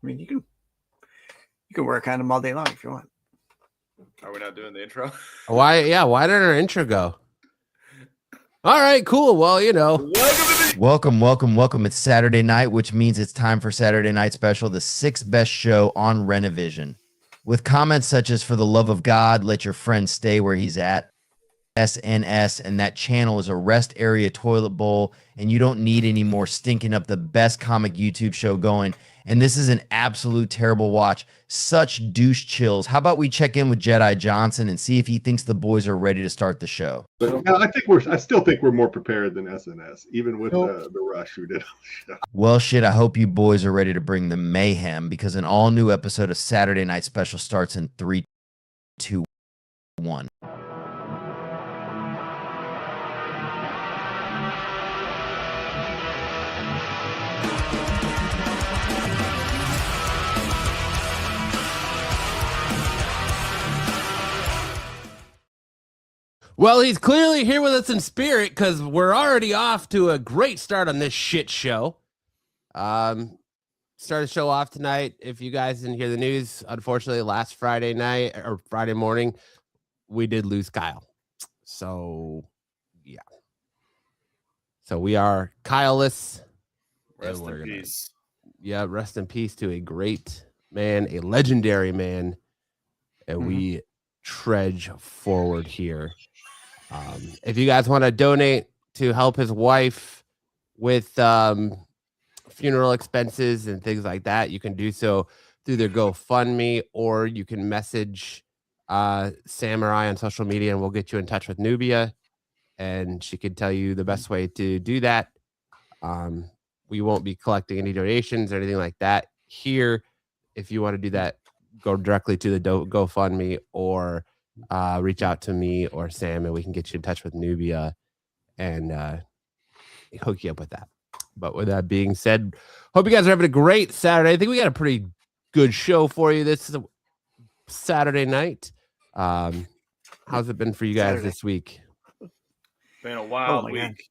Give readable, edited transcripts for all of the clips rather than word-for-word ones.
mean, you can work on them all day long if you want. Are we not doing the intro? Why? Yeah. Why didn't our intro go? All right, cool. Well, Welcome. It's Saturday night, which means it's time for Saturday Night Special, the 6th best show on Renovision. With comments such as, "For the love of God, let your friend stay where he's at," SNS, and that channel is a rest area toilet bowl, and you don't need any more stinking up the best comic YouTube show going. And this is an absolute terrible watch. Such douche chills. How about we check in with Jedi Johnson and see if he thinks the boys are ready to start the show? But I still think we're more prepared than SNS, even with the rush we did on the show. Well, shit, I hope you boys are ready to bring the mayhem, because an all-new episode of Saturday Night Special starts in 3, 2, 1. Well, he's clearly here with us in spirit, because we're already off to a great start on this shit show. Started the show off tonight. If you guys didn't hear the news, unfortunately, last Friday night or Friday morning, we did lose Kyle. So, yeah. So we are Kyle-less. Rest in peace. Yeah, rest in peace to a great man, a legendary man. And we trudge forward here. If you guys want to donate to help his wife with funeral expenses and things like that, you can do so through their GoFundMe, or you can message Sam or I on social media, and we'll get you in touch with Nubia, and she can tell you the best way to do that. We won't be collecting any donations or anything like that here. If you want to do that, go directly to the GoFundMe, or reach out to me or Sam, and we can get you in touch with Nubia and hook you up with that. But with that being said, hope you guys are having a great Saturday. I think we got a pretty good show for you this Saturday night. How's it been for you guys this week? Been a wild week.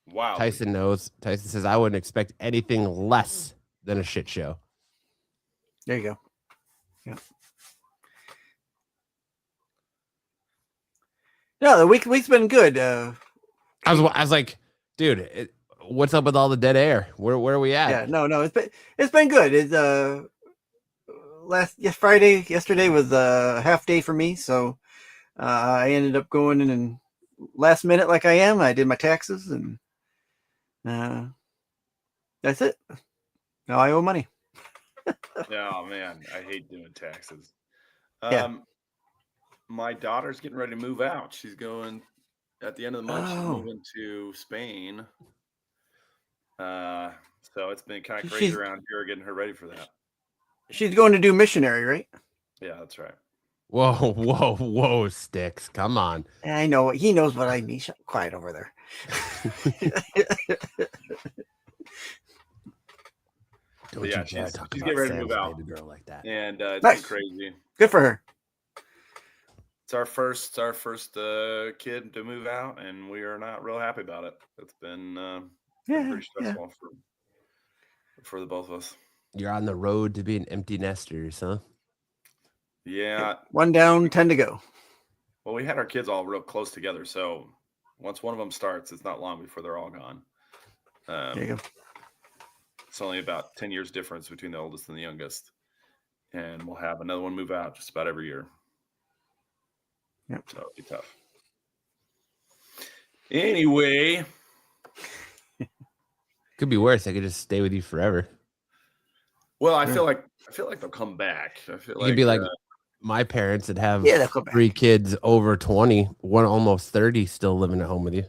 Wow. Tyson knows. Tyson says, I wouldn't expect anything less than a shit show. There you go. Yeah. No, the week's been good. I was like, dude, what's up with all the dead air? Where are we at? Yeah, no, it's been good. It's yesterday was a half day for me, so I ended up going in and last minute like I am. I did my taxes, and that's it. Now I owe money. Oh man, I hate doing taxes. Yeah. My daughter's getting ready to move out. She's going at the end of the month. She's moving to Spain. So it's been kind of crazy around here getting her ready for that. She's going to do missionary, right? Yeah, that's right. Whoa, Sticks. Come on. I know. He knows what I mean. Shut quiet over there. Don't you dare talk about getting ready to move out. Baby girl like that. And it's been crazy. Good for her. It's our first kid to move out, and we are not real happy about it. It's been pretty stressful for the both of us. You're on the road to being empty nesters, huh? Yeah. 1 down, 10 to go. Well, we had our kids all real close together, so once one of them starts, it's not long before they're all gone. There you go. It's only about 10 years difference between the oldest and the youngest, and we'll have another one move out just about every year. Yep. So it'll be tough. Anyway. Could be worse. I could just stay with you forever. Well, I feel like they'll come back. I feel like you'd be like my parents that have 3 kids over 20, one almost 30 still living at home with you.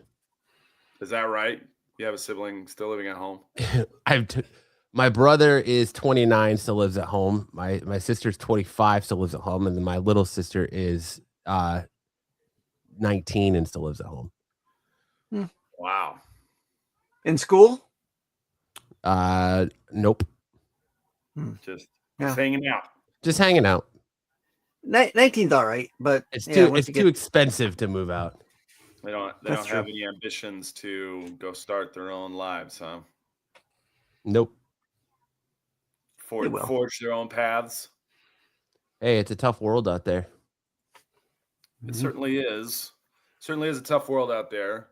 Is that right? You have a sibling still living at home? My brother is 29, still lives at home. My sister's 25, still lives at home, and then my little sister is 19 and still lives at home. Wow. In school? Nope. Just hanging out. Just hanging out. 19's all right, but it's too expensive to move out. They don't have any ambitions to go start their own lives, huh? Nope. forge their own paths. Hey, it's a tough world out there. It certainly is. Certainly is a tough world out there,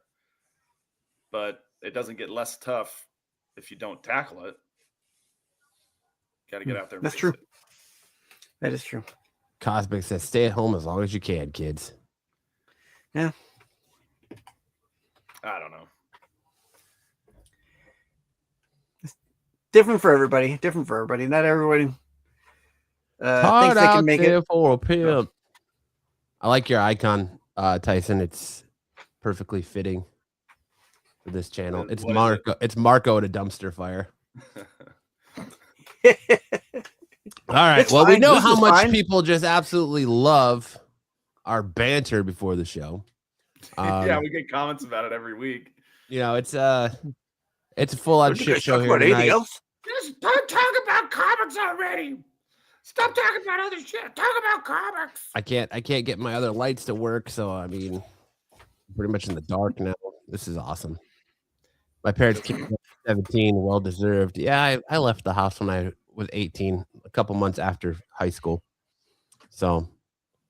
but it doesn't get less tough if you don't tackle it. Got to get out there. That's true. That is true. Cosmic says, stay at home as long as you can, kids. Yeah. I don't know. It's different for everybody. Not everybody thinks they can make it. For a pimp. I like your icon, Tyson. It's perfectly fitting for this channel. It's Marco. It's Marco at a dumpster fire. All right. It's well, fine. We know This how is much fine. people just absolutely love our banter before the show. Yeah, we get comments about it every week. You know, it's a full-on shit show here tonight. Just don't talk about comics already. Stop talking about other shit. Talk about comics. I can't get my other lights to work, so I mean, pretty much in the dark now. This is awesome. My parents came at 17, well deserved. Yeah, I left the house when I was 18, a couple months after high school. So, all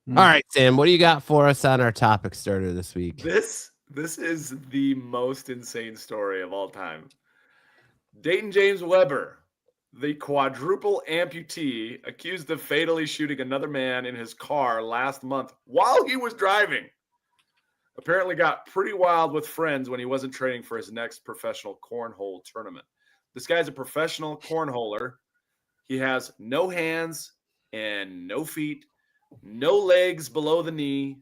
right, Sam, what do you got for us on our topic starter this week? This is the most insane story of all time. Dayton James Weber, the quadruple amputee accused of fatally shooting another man in his car last month while he was driving, apparently got pretty wild with friends when he wasn't training for his next professional cornhole tournament. This guy's a professional cornholer. He has no hands and no feet, no legs below the knee.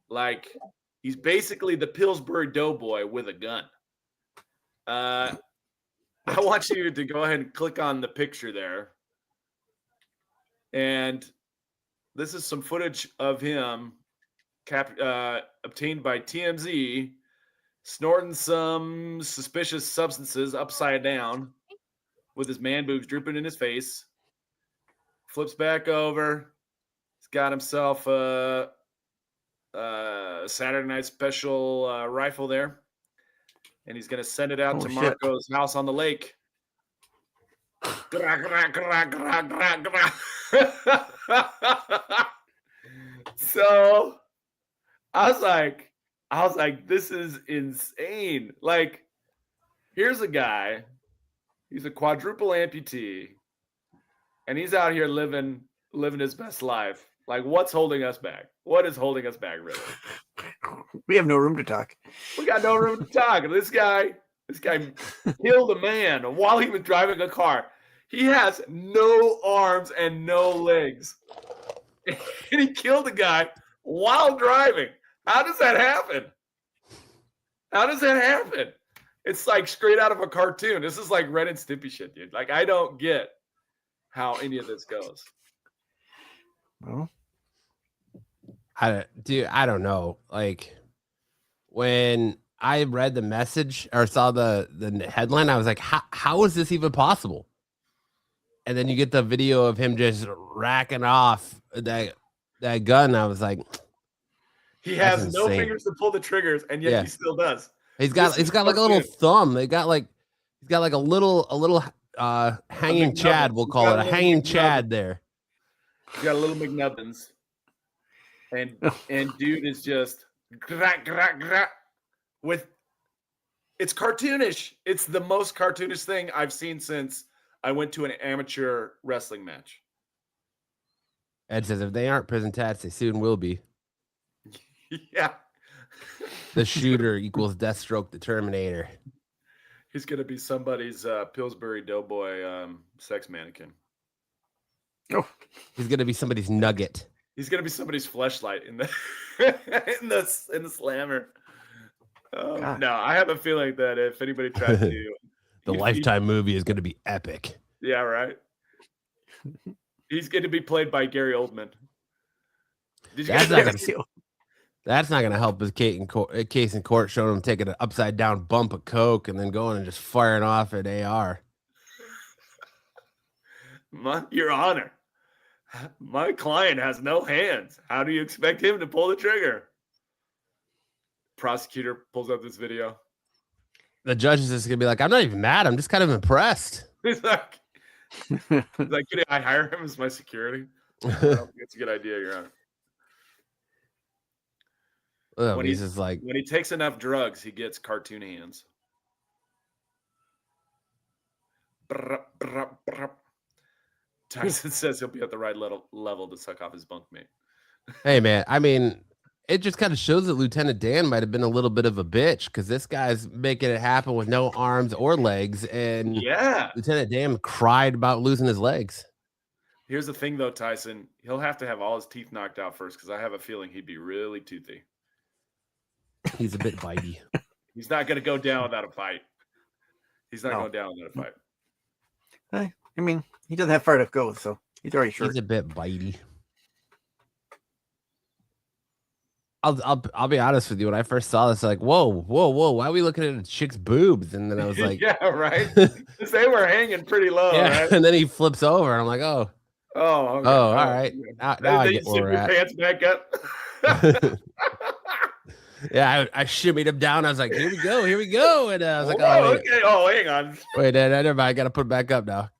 Like, he's basically the Pillsbury Doughboy with a gun. I want you to go ahead and click on the picture there. And this is some footage of him obtained by TMZ snorting some suspicious substances upside down with his man boobs drooping in his face. Flips back over. He's got himself a Saturday Night Special rifle there. And he's going to send it out to Marco's house on the lake. So I was like, this is insane. Like, here's a guy, he's a quadruple amputee, and he's out here living his best life. Like, what's holding us back? What is holding us back, really? We have no room to talk. We got no room to talk. This guy killed a man while he was driving a car. He has no arms and no legs. And he killed a guy while driving. How does that happen? How does that happen? It's like straight out of a cartoon. This is like Ren and Stimpy shit, dude. Like, I don't get how any of this goes. Well, I don't know. Like, when I read the message or saw the headline, I was like, how is this even possible? And then you get the video of him just racking off that gun. I was like, he has no fingers to pull the triggers, and yet he still does. He's got like a little thumb. He's got like a little hanging Chad. We'll call it a hanging Chad there. He's got a little McNubbins. And dude is just with, it's cartoonish. It's the most cartoonish thing I've seen since I went to an amateur wrestling match. Ed says if they aren't prison tats, they soon will be. Yeah. The shooter equals Deathstroke the Terminator. He's gonna be somebody's Pillsbury Doughboy sex mannequin. Oh, he's gonna be somebody's nugget. He's gonna be somebody's fleshlight in the in the slammer. No, I have a feeling that if anybody tries to, the Lifetime movie is gonna be epic. Yeah, right. He's going to be played by Gary Oldman. That's not gonna help his case in court, showing him taking an upside down bump of coke and then going and just firing off at AR. Your Honor, my client has no hands. How do you expect him to pull the trigger? Prosecutor pulls up this video. The judge is just gonna be like, I'm not even mad. I'm just kind of impressed. He's like, Like, could I hire him as my security? That's a good idea, Your Honor. Oh, When he's he's just like, When he takes enough drugs, he gets cartoon hands. Tyson says he'll be at the right level to suck off his bunkmate. hey man, I mean, it just kind of shows that Lieutenant Dan might have been a little bit of a bitch because this guy's making it happen with no arms or legs, and Yeah. Lieutenant Dan cried about losing his legs. Here's the thing, though, Tyson. He'll have to have all his teeth knocked out first because I have a feeling he'd be really toothy. He's a bit bitey. He's not going to go down without a fight. He's not No. going down without a fight. I mean, he doesn't have far to go, so he's already short. He's a bit bitey. I'll be honest with you. When I first saw this, like, whoa, why are we looking at a chick's boobs? And then I was like, yeah, right. 'Cause they were hanging pretty low, yeah. right? And then he flips over, and I'm like, oh, Okay. all right. Now I Then get you where zip we're your at. pants back up. Yeah, I shimmied him down. I was like, here we go. And I was like, Whoa, oh, wait, okay. Oh, hang on. wait, never mind. I got to put it back up now.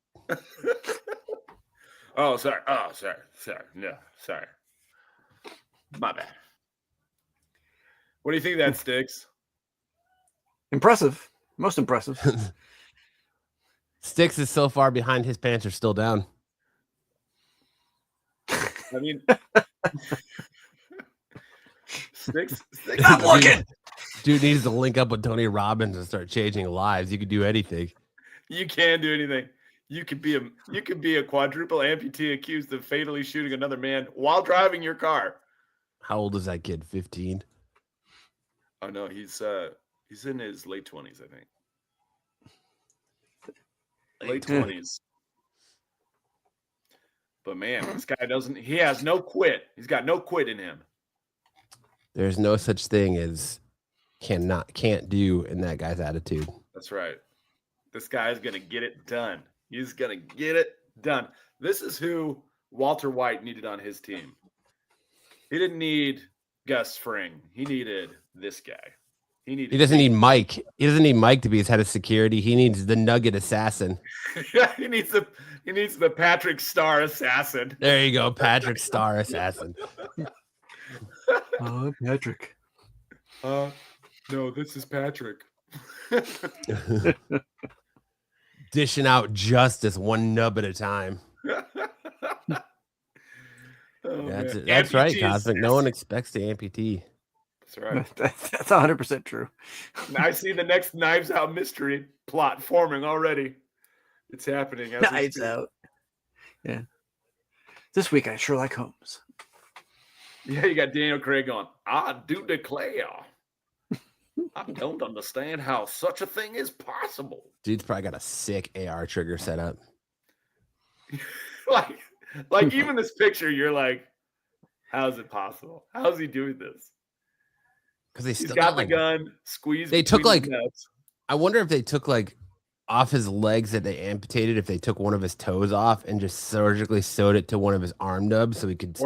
Oh, sorry. No, sorry. My bad. What do you think that sticks? Impressive. Most impressive. Sticks is so far behind, his pants are still down. I mean, Sticks. I'm looking. Dude needs to link up with Tony Robbins and start changing lives. You could do anything. You can't do anything. You could be a quadruple amputee accused of fatally shooting another man while driving your car. How old is that kid? 15? Oh no, he's in his late 20s, I think. Late 20s. But man, this guy he has no quit. He's got no quit in him. There's no such thing as can't do in that guy's attitude. That's right. This guy's going to get it done. He's going to get it done. This is who Walter White needed on his team. He didn't need Gus Fring. He needed this guy. He doesn't need Mike. He doesn't need Mike to be his head of security. He needs the Nugget assassin. he needs the Patrick Star assassin. There you go, Patrick Star assassin. Oh, Patrick. No, this is Patrick. Dishing out justice one nub at a time. That's right, Cosmic. No one expects the amputee. That's right. That's 100% true. I see the next Knives Out mystery plot forming already. It's happening. Knives Out. Yeah. This week on Sherlock Holmes. Yeah, you got Daniel Craig going, I do declare. I don't understand how such a thing is possible. Dude's probably got a sick AR trigger set up. like even this picture, you're like, how is it possible? How is he doing this? Because he's got the gun squeezed. They took I wonder if they took off his legs that they amputated, if they took one of his toes off and just surgically sewed it to one of his arm nubs so he could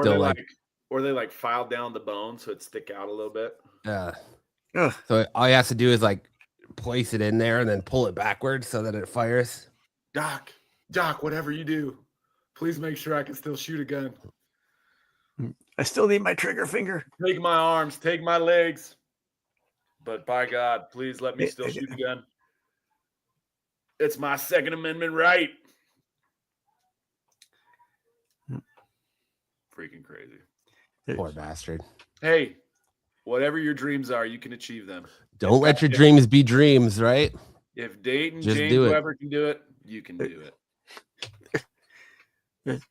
or they filed down the bone so it stick out a little bit. So all he has to do is place it in there and then pull it backwards so that it fires. Doc, whatever you do, please make sure I can still shoot a gun. I still need my trigger finger. Take my arms, take my legs. But by God, please let me still shoot a gun. It's my Second Amendment right. Freaking crazy. Poor bastard. Hey, whatever your dreams are, you can achieve them. Don't let your dreams be dreams, right? If Dayton, Just James, do it. whoever can do it, you can do it.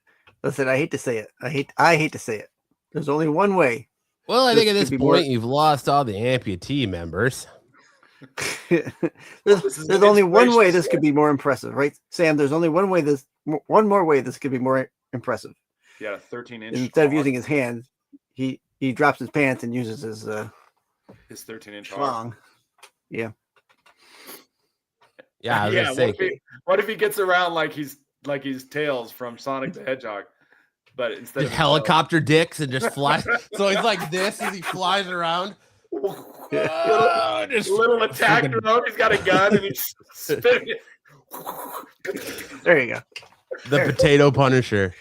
Listen, I hate to say it. I hate to say it. There's only one way. Well, I think at this could be point more- you've lost all the amputee members. there's only one way this could be more impressive, right, Sam? There's only one more way this could be more impressive. He had a 13-inch. Instead of using his hand, he drops his pants and uses his 13-inch schlong. Yeah. Yeah, I was gonna say. What if he gets around like he's Tails from Sonic the Hedgehog, but instead Just of helicopter dicks and just fly. So he's like this as he flies around. Just little attack drone. He's got a gun and he's spinning it. There you go. The potato Punisher.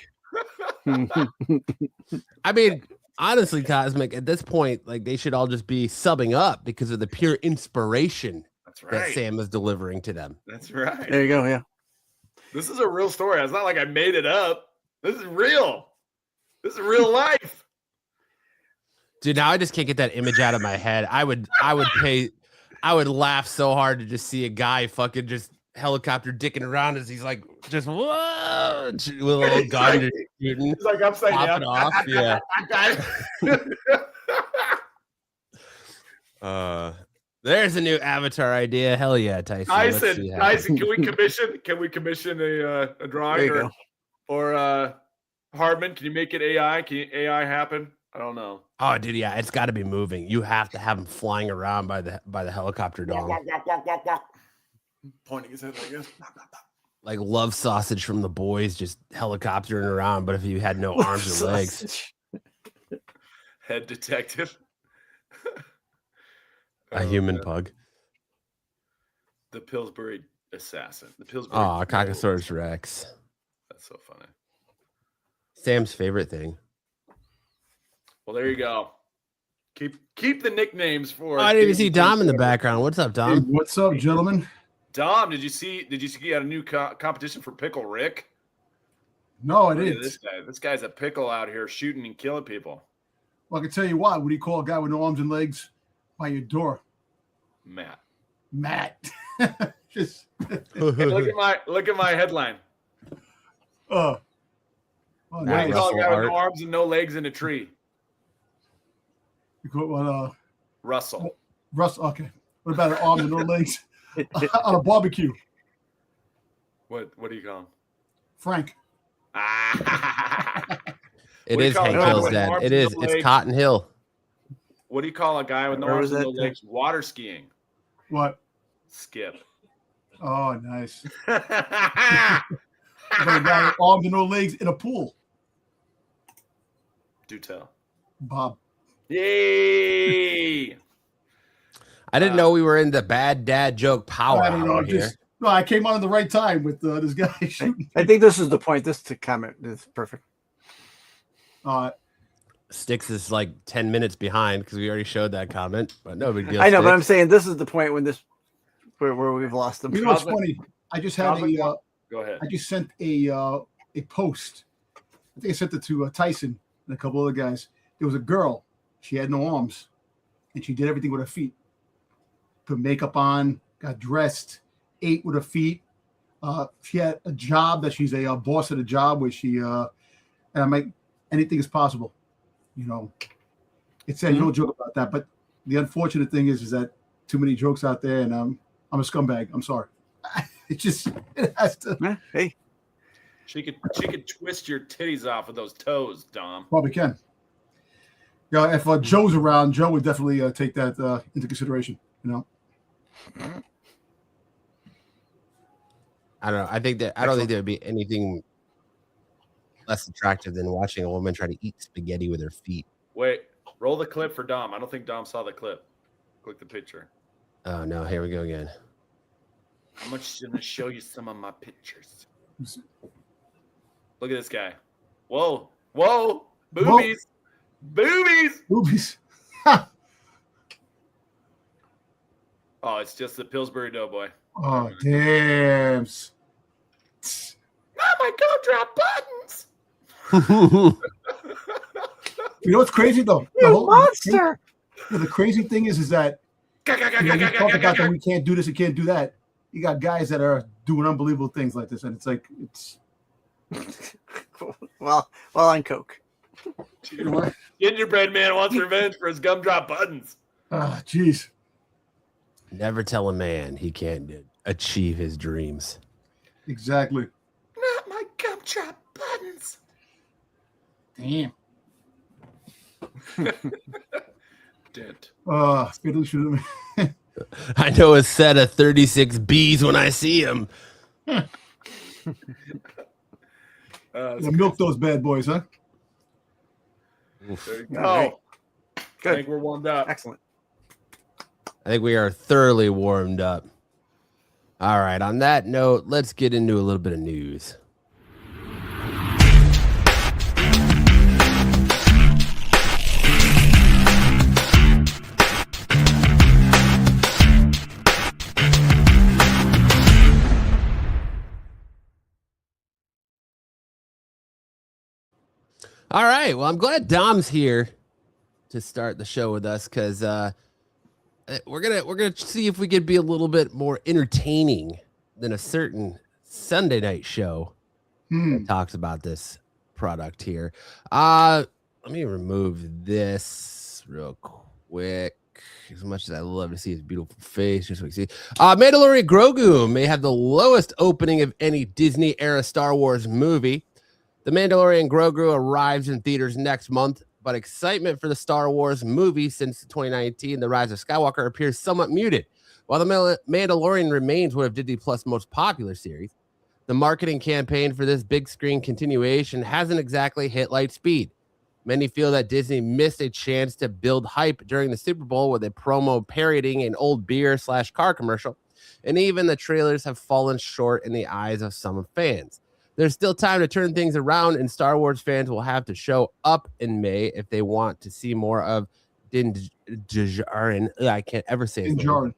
I mean, honestly, Cosmic, at this point, like they should all just be subbing up because of the pure inspiration That's right. that Sam is delivering to them. That's right. There you go. Yeah. This is a real story. It's not like I made it up. This is real. This is real life. Dude, now I just can't get that image out of my head. I would laugh so hard to just see a guy fucking just helicopter dicking around as he's like just whoa, with a little gun just shooting. It's like upside down. Off. Yeah. There's a new Avatar idea. Hell yeah, Tyson. Tyson, can we commission a drawing or Hardman? Can you make it AI? Can AI happen? I don't know. Oh, dude, yeah, it's got to be moving. You have to have him flying around by the helicopter dome. Pointing his head like this. Like Love Sausage from The Boys, just helicoptering around. But if you had no arms or legs, head detective, a human pug, the Pillsbury assassin, the Pillsbury. Oh, Cocosaurus Rex. That's so funny. Sam's favorite thing. Well, there you go. Keep the nicknames for. Oh, I didn't even see Dom in the background. What's up, Dom? Hey, what's up, gentlemen? Dom, did you see you had a new competition for Pickle Rick? No, I Look at didn't. this guy. This guy's a pickle out here shooting and killing people. Well, I can tell you what. What do you call a guy with no arms and legs by your door? Matt. Just. Hey, look at my headline. Oh, What nice. do you call a guy with no arms and no legs in a tree? You call what? Russell. Russell. Okay. What about an arm and no legs on a barbecue? What do you call him? Frank. It is Hank Hill's dad. It is. It's Cotton Hill. What do you call a guy with no arms and no legs water skiing? What? Skip. Oh, nice. But a guy with arms and no legs in a pool. Do tell. Bob. Yay! I didn't know we were in the bad dad joke power hour here. No, I came on at the right time with this guy shooting. I think this is the point. This to comment is perfect. Sticks is like 10 minutes behind because we already showed that comment, but no big deal. I know, Sticks. but I'm saying this is the point when where we've lost them. You know what's funny? I just had Go ahead. I just sent a post. I think I sent it to Tyson and a couple other guys. There was a girl. She had no arms, and she did everything with her feet. Put makeup on, got dressed, ate with her feet. She had a job that she's a boss at a job where she and I'm like, anything is possible. You know, it said no joke about that. But the unfortunate thing is that too many jokes out there, and I'm a scumbag. I'm sorry. It has to. Hey, she could twist your titties off with those toes, Dom. Probably can. Yeah, if Joe's around, Joe would definitely take that into consideration. You know. I don't know. I don't think there would be anything less attractive than watching a woman try to eat spaghetti with her feet. Wait, roll the clip for Dom. I don't think Dom saw the clip. Click the picture. Oh no, here we go again. I'm going to show you some of my pictures. Look at this guy. Whoa. Boobies. Boobies. Oh, it's just the Pillsbury Doughboy. Oh, damn. Not my gumdrop buttons. You know what's crazy though? The whole monster. The crazy thing is that you talk about that we can't do this and can't do that. You got guys that are doing unbelievable things like this, and it's well on coke. Gingerbread man wants revenge for his gumdrop buttons. Ah, jeez. Never tell a man he can't achieve his dreams. Exactly. Not my gumdrop buttons. Damn. Dent. I know a set of 36 Bs when I see him. Milk those bad boys, huh? There you go. Right. Good. I think we're warmed up. Excellent. I think we are thoroughly warmed up. All right. On that note, let's get into a little bit of news. All right. Well, I'm glad Dom's here to start the show with us because we're gonna see if we could be a little bit more entertaining than a certain Sunday night show that talks about this product here. Let me remove this real quick. As much as I love to see his beautiful face, just so we can see. Mandalorian Grogu may have the lowest opening of any Disney era Star Wars movie. The Mandalorian Grogu arrives in theaters next month, but excitement for the Star Wars movie since 2019, The Rise of Skywalker, appears somewhat muted. While The Mandalorian remains one of Disney Plus' most popular series, the marketing campaign for this big screen continuation hasn't exactly hit light speed. Many feel that Disney missed a chance to build hype during the Super Bowl with a promo parodying an old beer/car commercial, and even the trailers have fallen short in the eyes of some fans. There's still time to turn things around, and Star Wars fans will have to show up in May if they want to see more of Din Djarin. I can't ever say his name.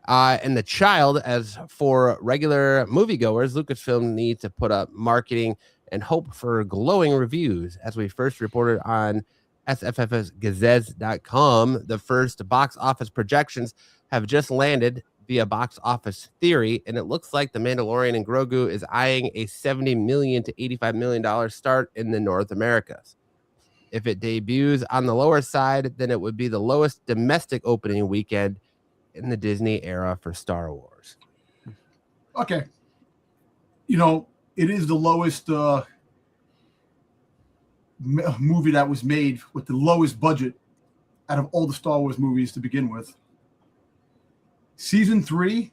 And the child. As for regular moviegoers, Lucasfilm needs to put up marketing and hope for glowing reviews. As we first reported on sffsgazette.com, the first box office projections have just landed via Box Office Theory, and it looks like The Mandalorian and Grogu is eyeing a $70 million to $85 million start in the North Americas. If it debuts on the lower side, then it would be the lowest domestic opening weekend in the Disney era for Star Wars. Okay. You know, it is the lowest movie that was made with the lowest budget out of all the Star Wars movies to begin with. Season 3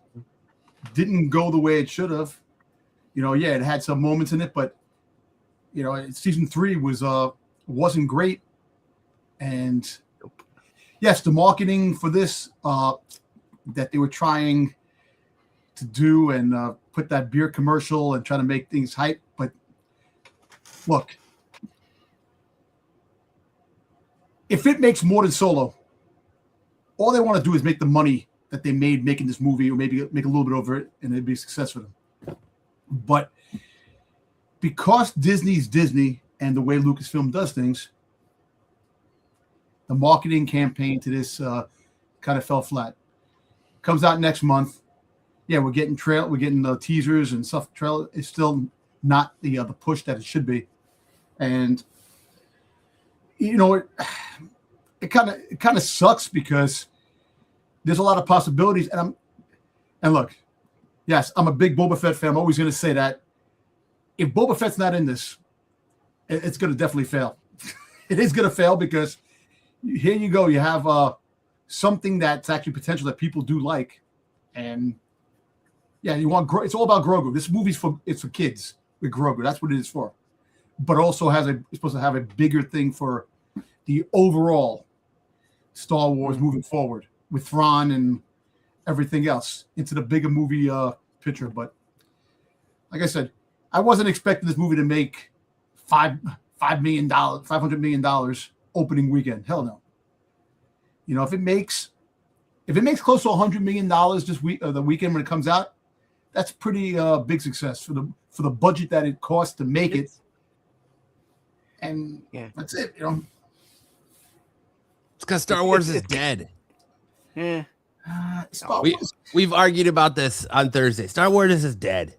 didn't go the way it should have. You know, yeah, it had some moments in it, but you know, season 3 wasn't great. And yes, the marketing for this that they were trying to do and put that beer commercial and try to make things hype. But look, if it makes more than Solo, all they want to do is make the money that they made making this movie, or maybe make a little bit over it, and it'd be a success for them. But because Disney's Disney and the way Lucasfilm does things, the marketing campaign to this kind of fell flat. Comes out next month. Yeah, we're getting the teasers and stuff. Trailer is still not the push that it should be, and you know it kind of sucks because there's a lot of possibilities, and look, yes, I'm a big Boba Fett fan. I'm always going to say that. If Boba Fett's not in this, it's going to definitely fail. It is going to fail because here you go. You have something that's actually potential that people do like, and yeah, it's all about Grogu. This movie's for kids with Grogu. That's what it is for. But also it's supposed to have a bigger thing for the overall Star Wars moving forward with Thrawn and everything else into the bigger movie picture. But like I said, I wasn't expecting this movie to make $500 million opening weekend. Hell no. You know, if it makes close to $100 million this week, the weekend when it comes out, that's pretty big success for the budget that it costs to make it. And yeah, that's it. You know, it's because Star Wars is dead. Yeah. We've argued about this on Thursday. Star Wars is dead.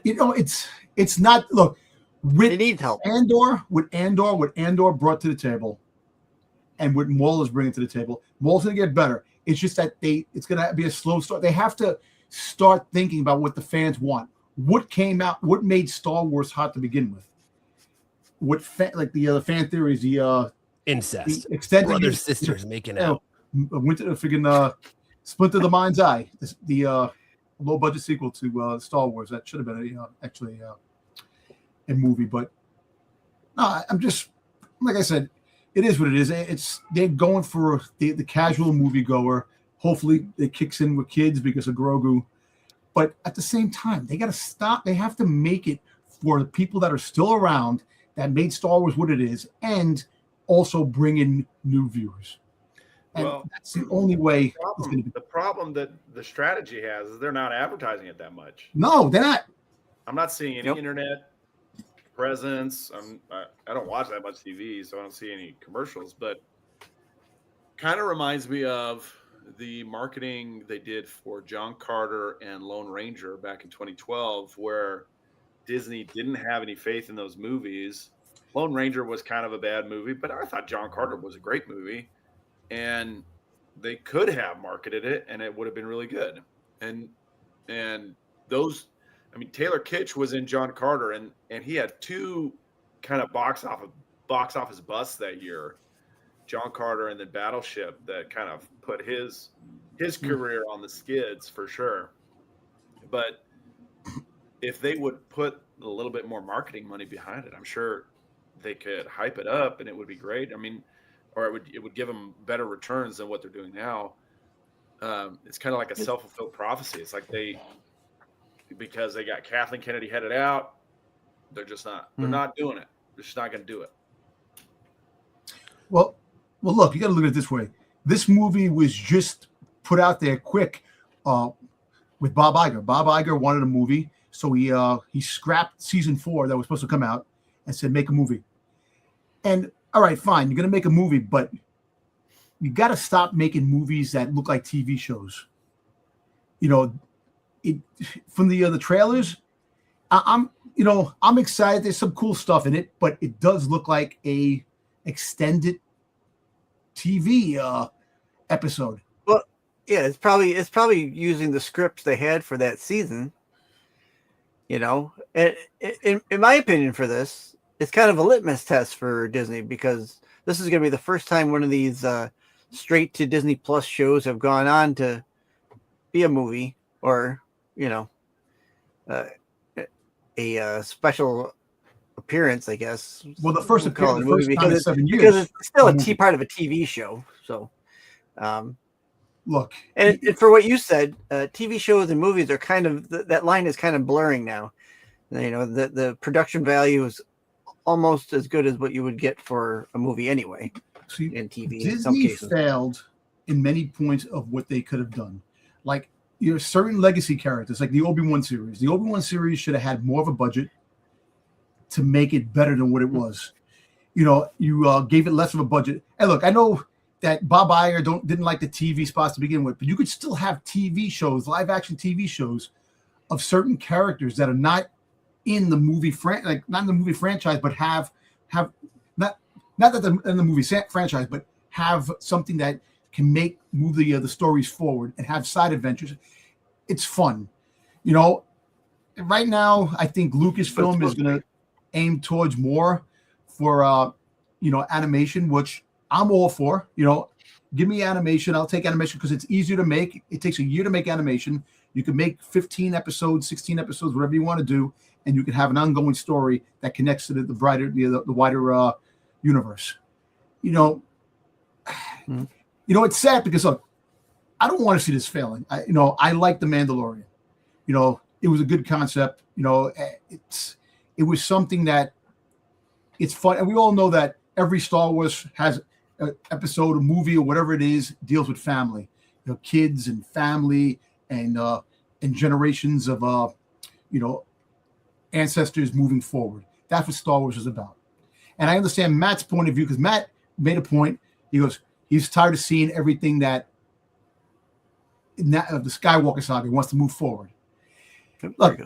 You know, it's not. Look, they need help. What Andor brought to the table, and what Maul is bringing to the table. Maul's going to get better. It's just that it's going to be a slow start. They have to start thinking about what the fans want. What came out? What made Star Wars hot to begin with? Like the fan theories, the incest, the extended brothers, sisters making out. Splinter the Mind's Eye, the low budget sequel to Star Wars that should have been a movie, but no, I'm just like I said, it is what it is. They're going for the casual moviegoer. Hopefully, it kicks in with kids because of Grogu, but at the same time, they got to stop. They have to make it for the people that are still around that made Star Wars what it is, and also bring in new viewers. And that's the only way it's going to be. The problem that the strategy has is they're not advertising it that much. No, they're not. I'm not seeing any internet presence. I don't watch that much TV, so I don't see any commercials, but kind of reminds me of the marketing they did for John Carter and Lone Ranger back in 2012, where Disney didn't have any faith in those movies. Lone Ranger was kind of a bad movie, but I thought John Carter was a great movie, and they could have marketed it and it would have been really good. And those, I mean, Taylor Kitsch was in John Carter, and he had two kind of box office busts that year, John Carter and then Battleship, that kind of put his career on the skids for sure. But if they would put a little bit more marketing money behind it, I'm sure they could hype it up and it would be great. I mean, or it would give them better returns than what they're doing now. It's kind of like a self-fulfilled prophecy. It's like because they got Kathleen Kennedy headed out, they're just not. They're not doing it. They're just not going to do it. Well, look, you got to look at it this way. This movie was just put out there quick with Bob Iger. Bob Iger wanted a movie, so he scrapped season 4 that was supposed to come out and said, make a movie. And all right, fine, you're going to make a movie, but you got to stop making movies that look like TV shows. You know, from the trailers, I'm excited. There's some cool stuff in it, but it does look like a extended TV episode. Well, yeah, it's probably using the scripts they had for that season. You know, and in my opinion, for this, it's kind of a litmus test for Disney, because this is going to be the first time one of these straight to Disney Plus shows have gone on to be a movie, or a special appearance, I guess. Well, the first appearance, movie, because it's still a part of a TV show. So, look, and for what you said, TV shows and movies are kind of that line is kind of blurring now. You know, the production value is almost as good as what you would get for a movie anyway. See, in TV, Disney in some cases. failed in many points of what they could have done. Like, certain legacy characters, like the Obi-Wan series. The Obi-Wan series should have had more of a budget to make it better than what it was. You gave it less of a budget. And look, I know that Bob Iger didn't like the TV spots to begin with, but you could still have TV shows, live action TV shows of certain characters that are not in the movie not in the movie franchise, but have not that they're in the movie franchise, but have something that can move the stories forward and have side adventures. It's fun. Right now, I think Lucasfilm is going to aim towards more for animation, which I'm all for. Give me animation. I'll take animation because it's easier to make. It takes a year to make animation. You can make 15 episodes, 16 episodes, whatever you want to do, and you can have an ongoing story that connects to the wider universe. It's sad because, look, I don't want to see this failing. I like The Mandalorian. It was a good concept. It was something that it's fun. And we all know that every Star Wars has an episode, a movie, or whatever it is, deals with family, kids and family and generations of, ancestors moving forward. That's what Star Wars is about. And I understand Matt's point of view, because Matt made a point. He goes, he's tired of seeing everything that the Skywalker saga wants to move forward. Look,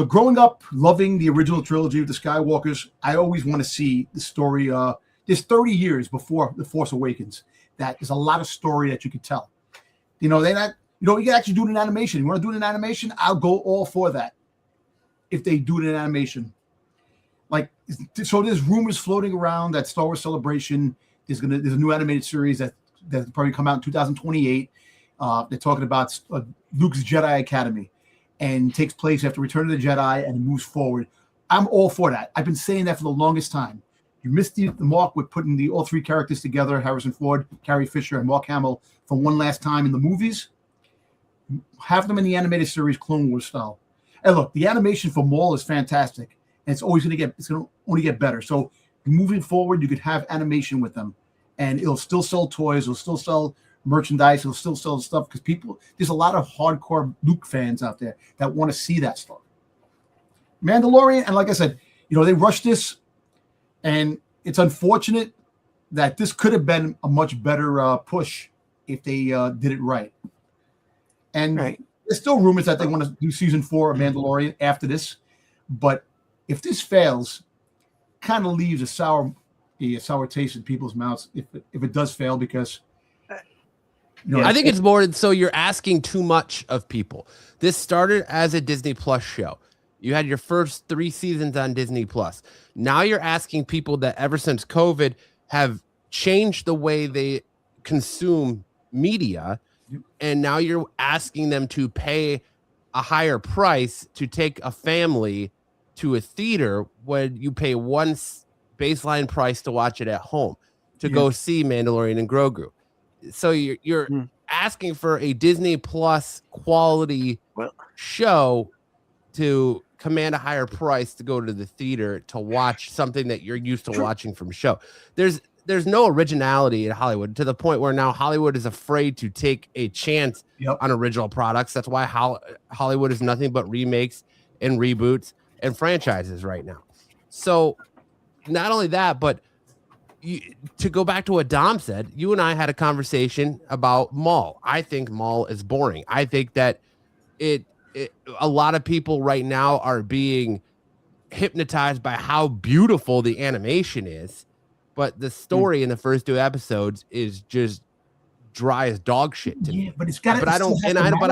growing up loving the original trilogy of the Skywalkers, I always want to see the story. There's 30 years before The Force Awakens. That there's a lot of story that you could tell. You can actually do it in animation. You want to do it in animation? I'll go all for that. If they do it in animation. So there's rumors floating around that Star Wars Celebration there's a new animated series that'll probably come out in 2028. They're talking about Luke's Jedi Academy, and takes place after Return of the Jedi and moves forward. I'm all for that. I've been saying that for the longest time. You missed the mark with putting all three characters together, Harrison Ford, Carrie Fisher, and Mark Hamill, for one last time in the movies. Have them in the animated series, Clone Wars style. And look, the animation for Maul is fantastic, and it's going to only get better. So moving forward, you could have animation with them, and it'll still sell toys, it'll still sell merchandise, it'll still sell stuff, because there's a lot of hardcore Luke fans out there that want to see that stuff. Mandalorian, and like I said, They rushed this, and it's unfortunate that this could have been a much better push if they did it right. And there's still rumors that they want to do season 4 of Mandalorian after this, but if this fails, kind of leaves a sour taste in people's mouths if it does fail, because I think it's more so you're asking too much of people. This started as a Disney Plus show. You had your first 3 seasons on Disney Plus. Now you're asking people that ever since COVID have changed the way they consume media, and now you're asking them to pay a higher price to take a family to a theater when you pay one baseline price to watch it at home to go see Mandalorian and Grogu. So you're asking for a Disney Plus quality show to command a higher price to go to the theater to watch something that you're used to watching from show. There's no originality in Hollywood, to the point where now Hollywood is afraid to take a chance on original products. That's why Hollywood is nothing but remakes and reboots and franchises right now. So not only that, but to go back to what Dom said, you and I had a conversation about Maul. I think Maul is boring. I think that a lot of people right now are being hypnotized by how beautiful the animation is, but the story in the first 2 episodes is just dry as dog shit to me. But it's got. But I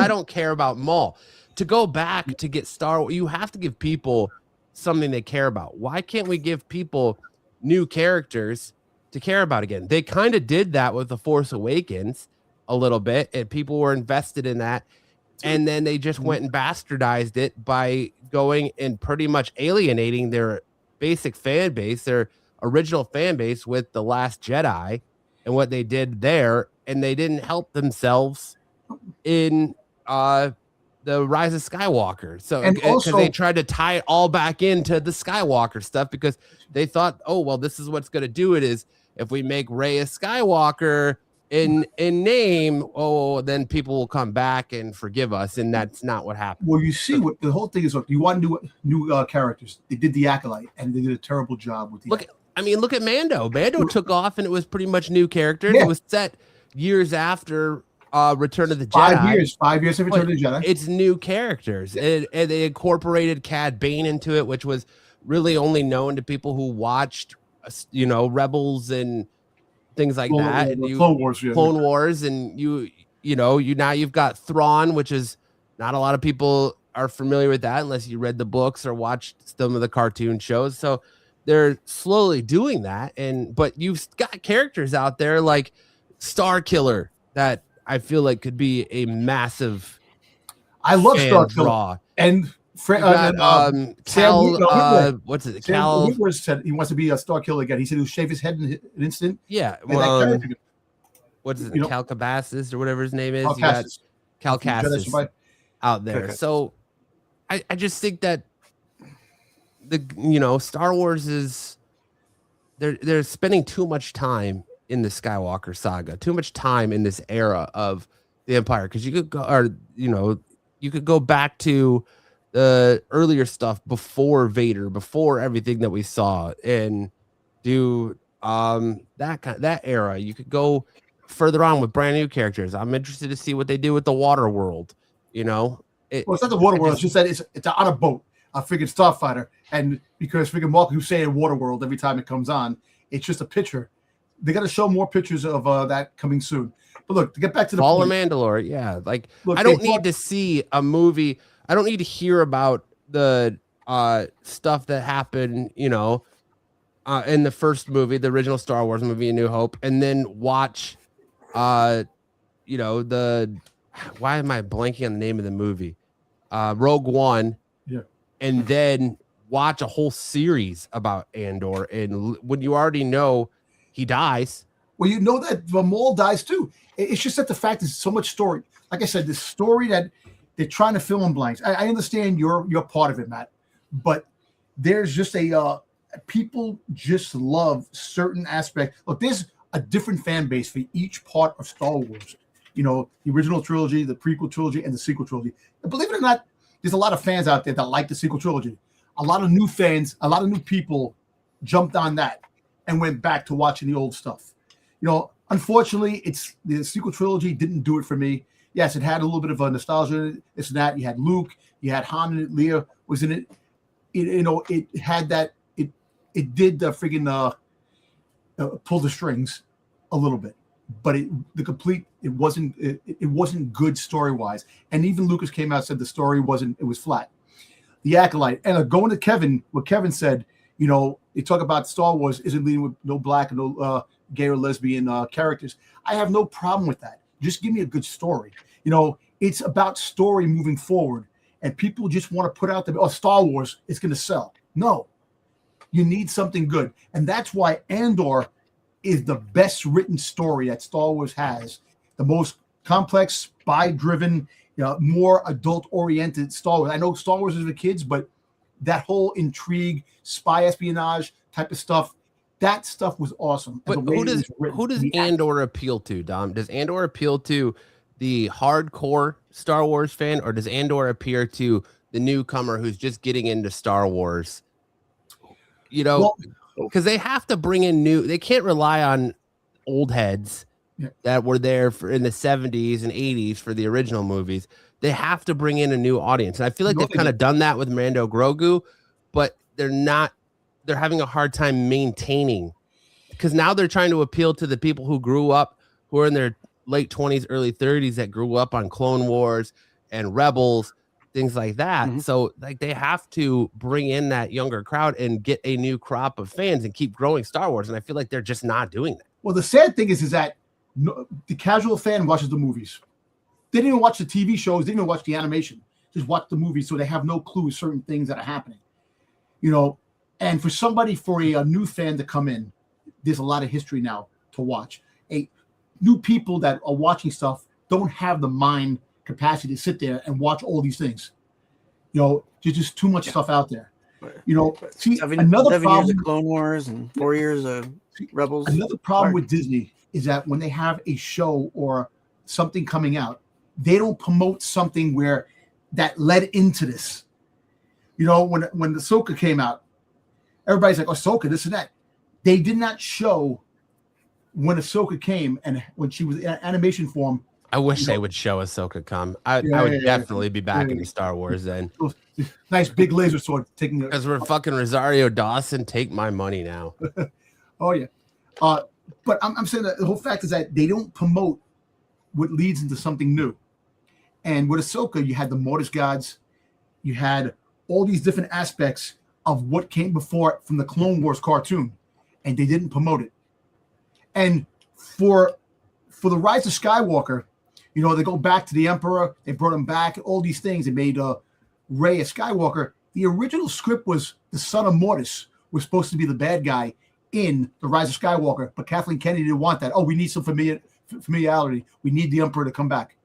don't care about Maul. To go back to get Star Wars, you have to give people something they care about. Why can't we give people new characters to care about again? They kind of did that with The Force Awakens a little bit, and people were invested in that. And then they just went and bastardized it by going and pretty much alienating their basic fan base, their original fan base, with The Last Jedi and what they did there. And they didn't help themselves in the Rise of Skywalker. So because they tried to tie it all back into the Skywalker stuff, because they thought, oh, well, this is what's going to do it, is if we make Rey a Skywalker in name, then people will come back and forgive us. And that's not what happened. Well, you see, what the whole thing is, look, you want to do new characters. They did the Acolyte, and they did a terrible job with the look at Mando. Mando took off, and it was pretty much new characters. It was set years after Return of the Jedi. 5 years of Return of the Jedi. It's new characters, and they incorporated Cad Bane into it, which was really only known to people who watched, Rebels and things like that, and Clone Wars, and now you've got Thrawn, which is not a lot of people are familiar with that unless you read the books or watched some of the cartoon shows. So they're slowly doing that, but you've got characters out there like Star Killer that I feel like could be a massive. I love Star Killer draw. And Cal, what's it? Cal Whitworth said he wants to be a Star Killer again. He said he'll shave his head in an instant. Yeah, what's it? Cal Cabasas or whatever his name is. Cal Cassis out there. So I just think that Star Wars is they're spending too much time in the Skywalker saga, too much time in this era of the Empire, because you could go back to the earlier stuff before Vader, before everything that we saw, and do that era. You could go further on with brand new characters. I'm interested to see what they do with the water world. It's not the water world. It's just that it's on a boat, a freaking starfighter, and because freaking Mark Hussein water world every time it comes on, it's just a picture. They got to show more pictures of that coming soon. But look, to get back to the Fall of Mandalore, I don't need to see a movie. I don't need to hear about the stuff that happened, in the first movie, the original Star Wars movie, A New Hope, and then watch, why am I blanking on the name of the movie? Rogue One. Yeah. And then watch a whole series about Andor. And when you already know he dies. Well, you know that Maul dies too. It's just that the fact is so much story. Like I said, this story that they're trying to fill in blanks. I understand you're part of it, Matt, but there's just people just love certain aspects. Look, there's a different fan base for each part of Star Wars. The original trilogy, the prequel trilogy, and the sequel trilogy. And believe it or not, there's a lot of fans out there that like the sequel trilogy. a lot of new fans, a lot of new people jumped on that and went back to watching the old stuff. You know, unfortunately, the sequel trilogy didn't do it for me. Yes, it had a little bit of a nostalgia, this and that. You had Luke, you had Han in it, Leia was in it. It had that. It did the friggin' pull the strings a little bit, but it wasn't good story wise. And even Lucas came out and said the story wasn't. It was flat. The Acolyte, and going to Kevin, what Kevin said. You know, they talk about Star Wars isn't leading with no black and no gay or lesbian characters. I have no problem with that. Just give me a good story. You know, it's about story moving forward, and people just want to put out the Star Wars is going to sell. No, you need something good, and that's why Andor is the best written story that Star Wars has. The most complex, spy-driven, more adult-oriented Star Wars. I know Star Wars is for kids, but that whole intrigue, spy espionage type of stuff, that stuff was awesome. But who does Andor appeal to, Dom? Does Andor appeal to the hardcore Star Wars fan, or does Andor appeal to the newcomer who's just getting into Star Wars? You know, because they have to bring in they can't rely on old heads that were there in the 70s and 80s for the original movies. They have to bring in a new audience. And I feel like they've kind of done that with Mando Grogu, but they're having a hard time maintaining, because now they're trying to appeal to the people who grew up, who are in their late 20s, early 30s, that grew up on Clone Wars and Rebels, things like that. Mm-hmm. So like they have to bring in that younger crowd and get a new crop of fans and keep growing Star Wars. And I feel like they're just not doing that. Well, the sad thing is that the casual fan watches the movies. They didn't even watch the TV shows. They didn't even watch the animation. Just watch the movies, so they have no clue certain things that are happening. You know, and for a new fan to come in, there's a lot of history now to watch. New people that are watching stuff don't have the mind capacity to sit there and watch all these things. You know, there's just too much stuff out there. You know, see, another 7 problem, years of Clone Wars and 4 years of Rebels. Another problem with Disney is that when they have a show or something coming out, they don't promote something where that led into this. You know, when the Ahsoka came out, everybody's like, Ahsoka, this and that. They did not show when Ahsoka came and when she was in animation form. I wish they would show Ahsoka come. I would definitely be back into Star Wars then. Nice big laser sword taking because we're fucking Rosario Dawson. Take my money now. Oh yeah, but I'm saying that the whole fact is that they don't promote what leads into something new. And with Ahsoka, you had the Mortis gods, you had all these different aspects of what came before from the Clone Wars cartoon, and they didn't promote it. And for the Rise of Skywalker, you know, they go back to the Emperor, they brought him back, all these things. They made Rey a Skywalker. The original script was the son of Mortis was supposed to be the bad guy in the Rise of Skywalker, but Kathleen Kennedy didn't want that. Oh, we need some familiarity. We need the Emperor to come back.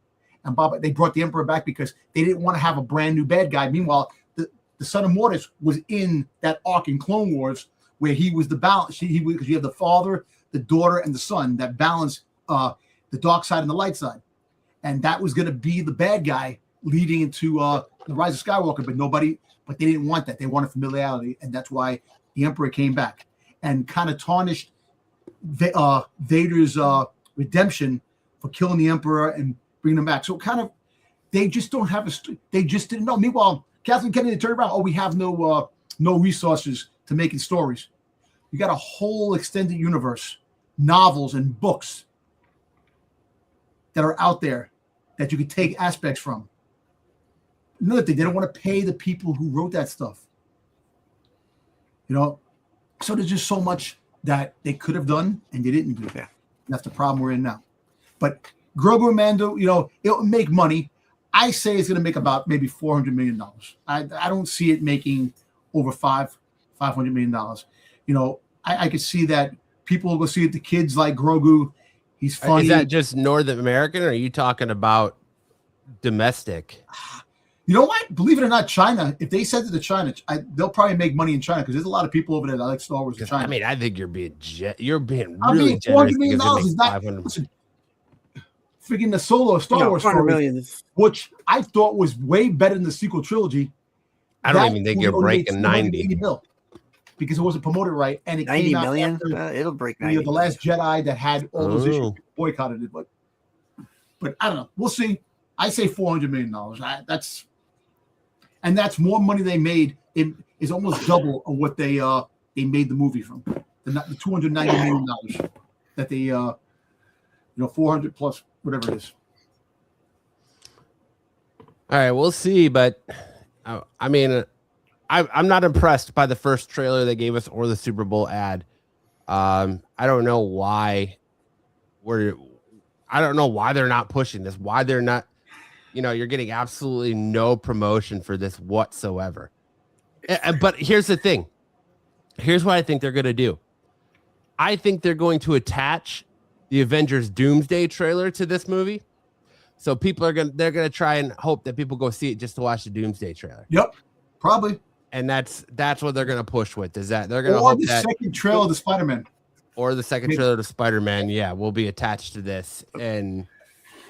And they brought the Emperor back because they didn't want to have a brand new bad guy. Meanwhile, the son of Mortis was in that arc in Clone Wars where he was the balance. Because you have the father, the daughter, and the son that balance the dark side and the light side. And that was going to be the bad guy leading into the Rise of Skywalker, but they didn't want that. They wanted familiarity, and that's why the Emperor came back and kind of tarnished Vader's redemption for killing the Emperor and bringing him back. So kind of, they just don't have they just didn't know. Meanwhile, Kathleen Kennedy turned around. Oh, we have no resources to making stories. You got a whole extended universe, novels and books that are out there that you could take aspects from. Another thing, they don't want to pay the people who wrote that stuff. You know, so there's just so much that they could have done and they didn't do. Yeah. That's the problem we're in now. But Grogu and Mando, you know, it'll make money. I say it's going to make about maybe $400 million. I don't see it making over $500 million. You know, I could see that people will see it. The kids like Grogu. He's funny. Is that just North American, or are you talking about domestic? You know what? Believe it or not, China, if they sent it to China, they'll probably make money in China because there's a lot of people over there that like Star Wars in China. I mean, I think you're being really generous. $400 million is not freaking the solo Star Wars story, which I thought was way better than the sequel trilogy. I don't That even think movie you're only made breaking 280 90. mil because it wasn't promoted right, and it 90 came out million. after It'll break the 90. Last Jedi that had all those issues. Oh. People boycotted it, but I don't know. We'll see. I say $400 million. That's more money they made. It is almost double of what they made the movie from. The $290 million that they 400 plus whatever it is. All right, we'll see, but I mean, I'm not impressed by the first trailer they gave us or the Super Bowl ad. I don't know why they're not pushing this. Why they're not, you're getting absolutely no promotion for this whatsoever. But here's the thing. Here's what I think they're going to do. I think they're going to attach the Avengers Doomsday trailer to this movie. So they're going to try and hope that people go see it just to watch the Doomsday trailer. Yep, probably. And that's what they're going to push with, is that they're going to or hope the that second trailer of the Spider-Man. or the second trailer to Spider-Man, will be attached to this, and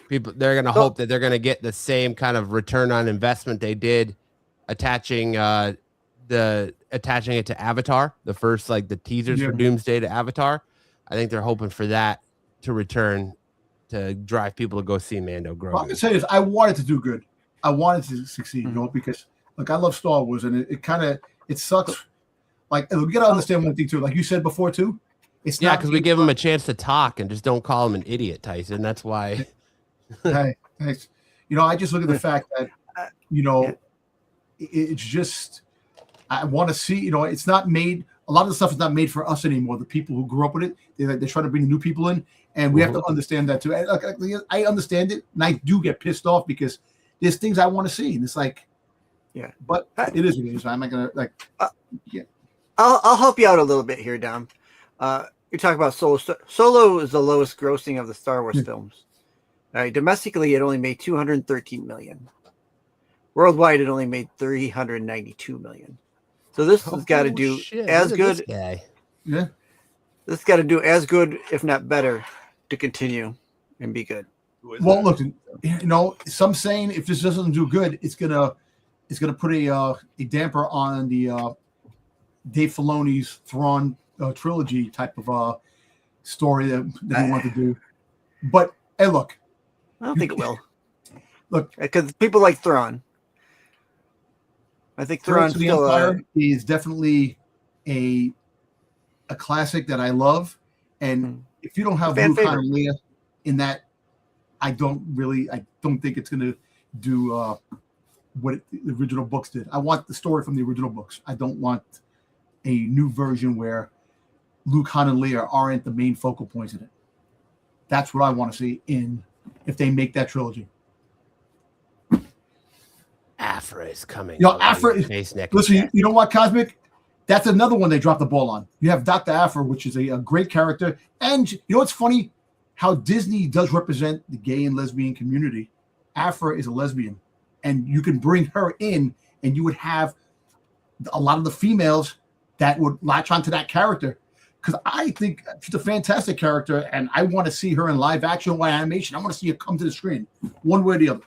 they're going to hope that they're going to get the same kind of return on investment they did attaching it to Avatar, the first the teasers for Doomsday to Avatar. I think they're hoping for that to return to drive people to go see Mando Grogu. Well, I'm gonna say this: I wanted to do good. I wanted to succeed, because I love Star Wars, and it sucks. We gotta understand one thing too. Like you said before too, it's not because we give them a chance to talk and just don't call him an idiot, Tyson. That's why. Hey, thanks. I just look at the fact that it's just I want to see. It's not made. A lot of the stuff is not made for us anymore. The people who grew up with it, they're trying to bring new people in, and we have to understand that too. I understand it, and I do get pissed off because there's things I want to see, and it's but it is what it is. I'm not gonna I'll help you out a little bit here, Dom. You're talking about Solo. Solo is the lowest grossing of the Star Wars films. All right, domestically, it only made $213 million. Worldwide, it only made $392 million. So this has got to do as good. Yeah, this got to do as good, if not better, to continue and be good. Well, look, some saying if this doesn't do good, it's gonna put a damper on the Dave Filoni's Thrawn trilogy type of story that we want to do. But hey, look, I don't think it will. Look, because people like Thrawn. I think Thrawn still is definitely a classic that I love, and if you don't have Luke and Leia in that, I don't think it's going to do what the original books did. I want the story from the original books. I don't want a new version where Luke, Han, and Leia aren't the main focal points in it. That's what I want to see if they make that trilogy. Afra is coming. Afra. Listen, you know what, Cosmic? That's another one they dropped the ball on. You have Dr. Afra, which is a great character. And you know what's funny? How Disney does represent the gay and lesbian community. Afra is a lesbian. And you can bring her in, and you would have a lot of the females that would latch onto that character. Because I think she's a fantastic character, and I want to see her in live action or animation. I want to see her come to the screen, one way or the other.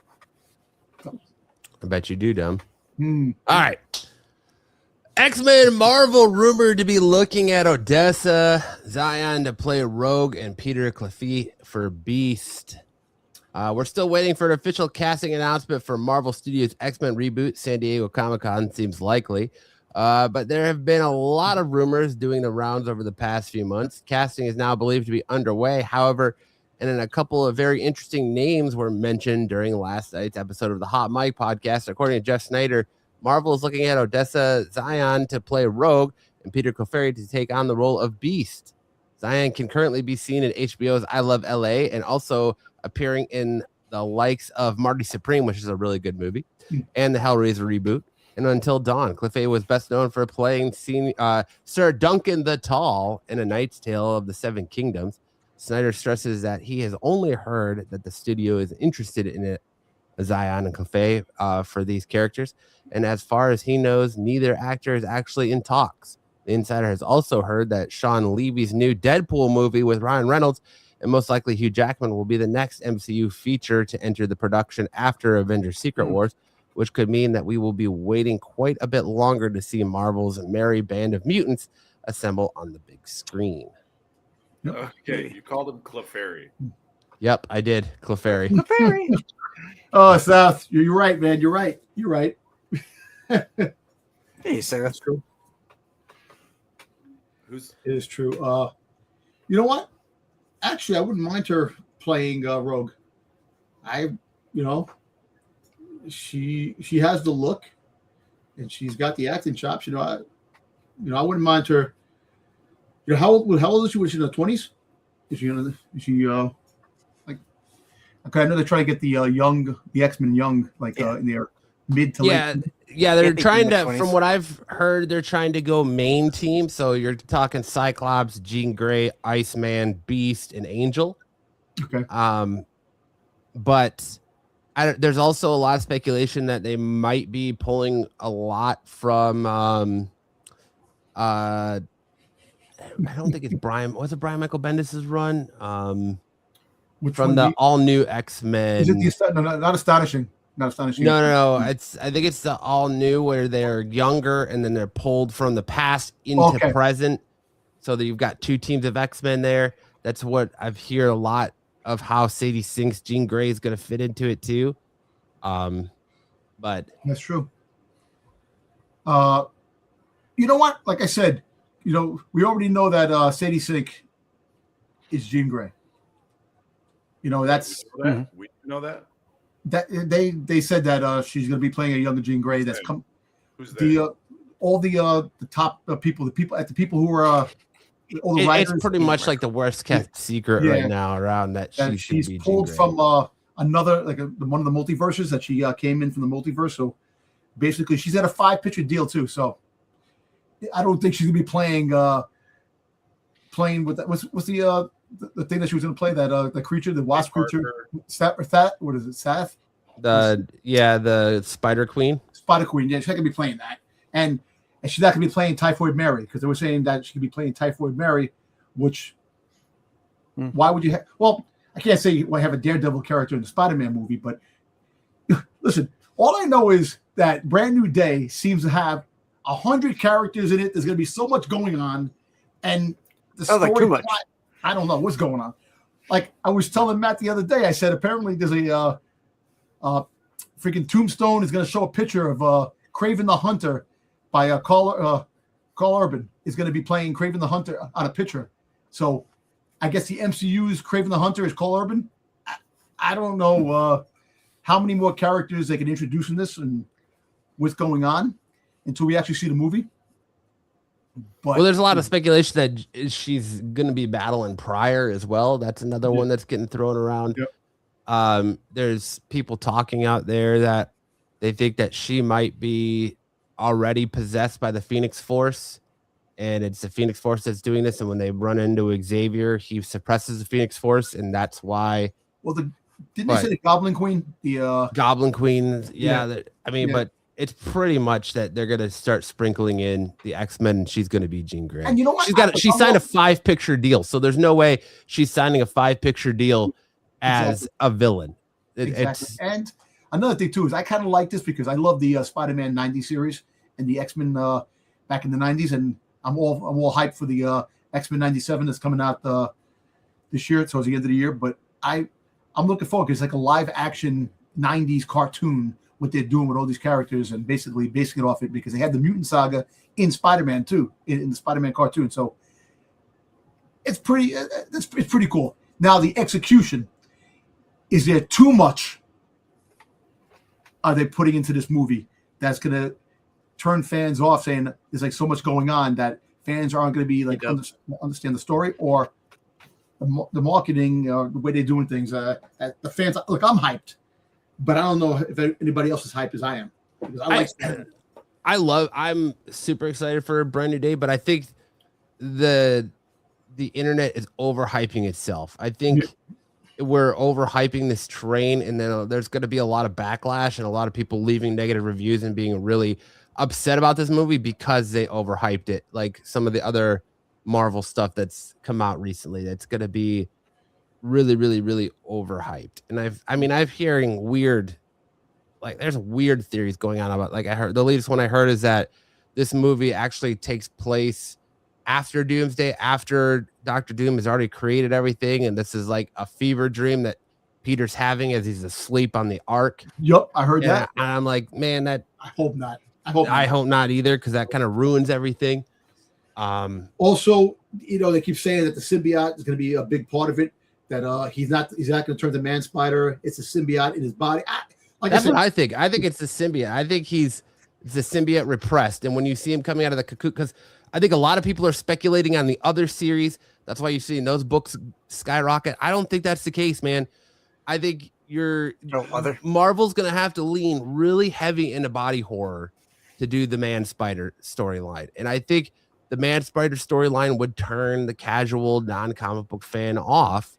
I bet you do, Dumb. All right. X-Men Marvel rumored to be looking at Odessa A'Zion to play Rogue and Peter Claffey for Beast. We're still waiting for an official casting announcement for Marvel Studios' X-Men reboot. San Diego Comic-Con seems likely. But there have been a lot of rumors doing the rounds over the past few months. Casting is now believed to be underway. However, and then a couple of very interesting names were mentioned during last night's episode of the Hot Mic podcast. According to Jeff Snyder, Marvel is looking at Odessa A'Zion to play Rogue and Peter Claffey to take on the role of Beast. A'Zion can currently be seen in HBO's I Love LA and also appearing in the likes of Marty Supreme, which is a really good movie, and the Hellraiser reboot. And Until Dawn, Claffey was best known for playing Sir Duncan the Tall in A Knight's Tale of the Seven Kingdoms. Snyder stresses that he has only heard that the studio is interested in it, A'Zion and Claffey, for these characters. And as far as he knows, neither actor is actually in talks. The Insider has also heard that Sean Levy's new Deadpool movie with Ryan Reynolds and most likely Hugh Jackman will be the next MCU feature to enter the production after Avengers Secret Wars. which could mean that we will be waiting quite a bit longer to see Marvel's merry band of mutants assemble on the big screen. Okay, you called him Clefairy. Yep, I did. Clefairy. Clefairy. Oh, Seth, you're right, man. You're right. You're right. Hey, Sarah. That's true. Who's It is true. You know what? Actually, I wouldn't mind her playing Rogue. She has the look, and she's got the acting chops. I wouldn't mind her. How old is she? Was she in the 20s? Is she like? Okay, I know they're trying to get the X-Men young, in their mid to late. Yeah, they're think trying in to, the 20s. from what I've heard, they're trying to go main team. So you're talking Cyclops, Jean Grey, Iceman, Beast, and Angel. Okay. But there's also a lot of speculation that they might be pulling a lot from I don't think it's Brian. Was it Brian Michael Bendis' run? Which From one the all new X-Men. Is it not astonishing? Not astonishing. No. I think it's the all new where they're younger and then they're pulled from the past into present. So that you've got two teams of X-Men there. That's what I've heard a lot of how Sadie Sink's Jean Grey is going to fit into it too. But that's true. You know what? Like I said, we already know that Sadie Sink is Jean Grey. That's we know that. That they said that she's going to be playing a younger Jean Grey. That's come. Who's that? All the top people, the people who are all the writers. It's pretty much like the worst kept secret right now around that she's pulled from another one of the multiverses that she came in from the multiverse. So basically, she's had a 5-picture deal too. So I don't think she's gonna be playing with that. What's the thing that she was going to play, that the creature, the wasp creature, what is it, Sath? The Spider Queen. Spider Queen, yeah, she's not going to be playing that. And she's not going to be playing Typhoid Mary, because they were saying that she could be playing Typhoid Mary, which, why would you have, well, I can't say I have a Daredevil character in the Spider-Man movie, but listen, all I know is that Brand New Day seems to have 100 characters in it. There's going to be so much going on, and the story like too much. Plot, I don't know what's going on. Like I was telling Matt the other day, I said apparently there's a freaking Tombstone is going to show a picture of Kraven the Hunter by Carl Urban is going to be playing Kraven the Hunter on a picture. So I guess the MCU's Kraven the Hunter is Carl Urban. I don't know how many more characters they can introduce in this and what's going on until we actually see the movie. But, well, there's a lot of speculation that she's going to be battling Pryor as well. That's another one that's getting thrown around. Yep. There's people talking out there that they think that she might be already possessed by the Phoenix Force, and it's the Phoenix Force that's doing this. And when they run into Xavier, he suppresses the Phoenix Force, and that's why. Well, didn't they say the Goblin Queen? The Goblin Queen, but it's pretty much that they're gonna start sprinkling in the X-Men, and she's gonna be Jean Grey. And you know what? She signed a 5-picture deal, so there's no way she's signing a 5-picture deal as a villain. Exactly. And another thing too is I kind of like this because I love the Spider-Man 90 series and the X-Men back in the 90s, and I'm all hyped for the X-Men 97 that's coming out this year towards the end of the year. But I'm looking forward because it's like a live action 90s cartoon. What they're doing with all these characters and basically basing it off it, because they had the mutant saga in Spider-Man too, in the Spider-Man cartoon. So it's pretty cool. Now the execution, is there too much are they putting into this movie that's going to turn fans off, saying there's like so much going on that fans aren't going to be like understand the story, or the marketing, the way they're doing things, that the fans, look, I'm hyped. But I don't know if anybody else is hyped as I am. Because I'm super excited for a Brand New Day, but I think the internet is overhyping itself. I think we're overhyping this train, and then there's going to be a lot of backlash and a lot of people leaving negative reviews and being really upset about this movie because they overhyped it. Like some of the other Marvel stuff that's come out recently, that's going to be really, really, really overhyped. And I've hearing weird like there's weird theories going on about, like, I heard the latest one I heard is that this movie actually takes place after Doomsday, after Doctor Doom has already created everything, and this is like a fever dream that Peter's having as he's asleep on the Ark. Yep, I heard And that. I'm like, man, that I hope not. I hope not either, because that kind of ruins everything. Also, they keep saying that the symbiote is going to be a big part of it. That he's not going to turn to Man Spider. It's a symbiote in his body. That's what I think. I think it's the symbiote. I think it's the symbiote repressed. And when you see him coming out of the cocoon, because I think a lot of people are speculating on the other series. That's why you're seeing those books skyrocket. I don't think that's the case, man. I think Marvel's going to have to lean really heavy into body horror to do the Man Spider storyline. And I think the Man Spider storyline would turn the casual non-comic book fan off,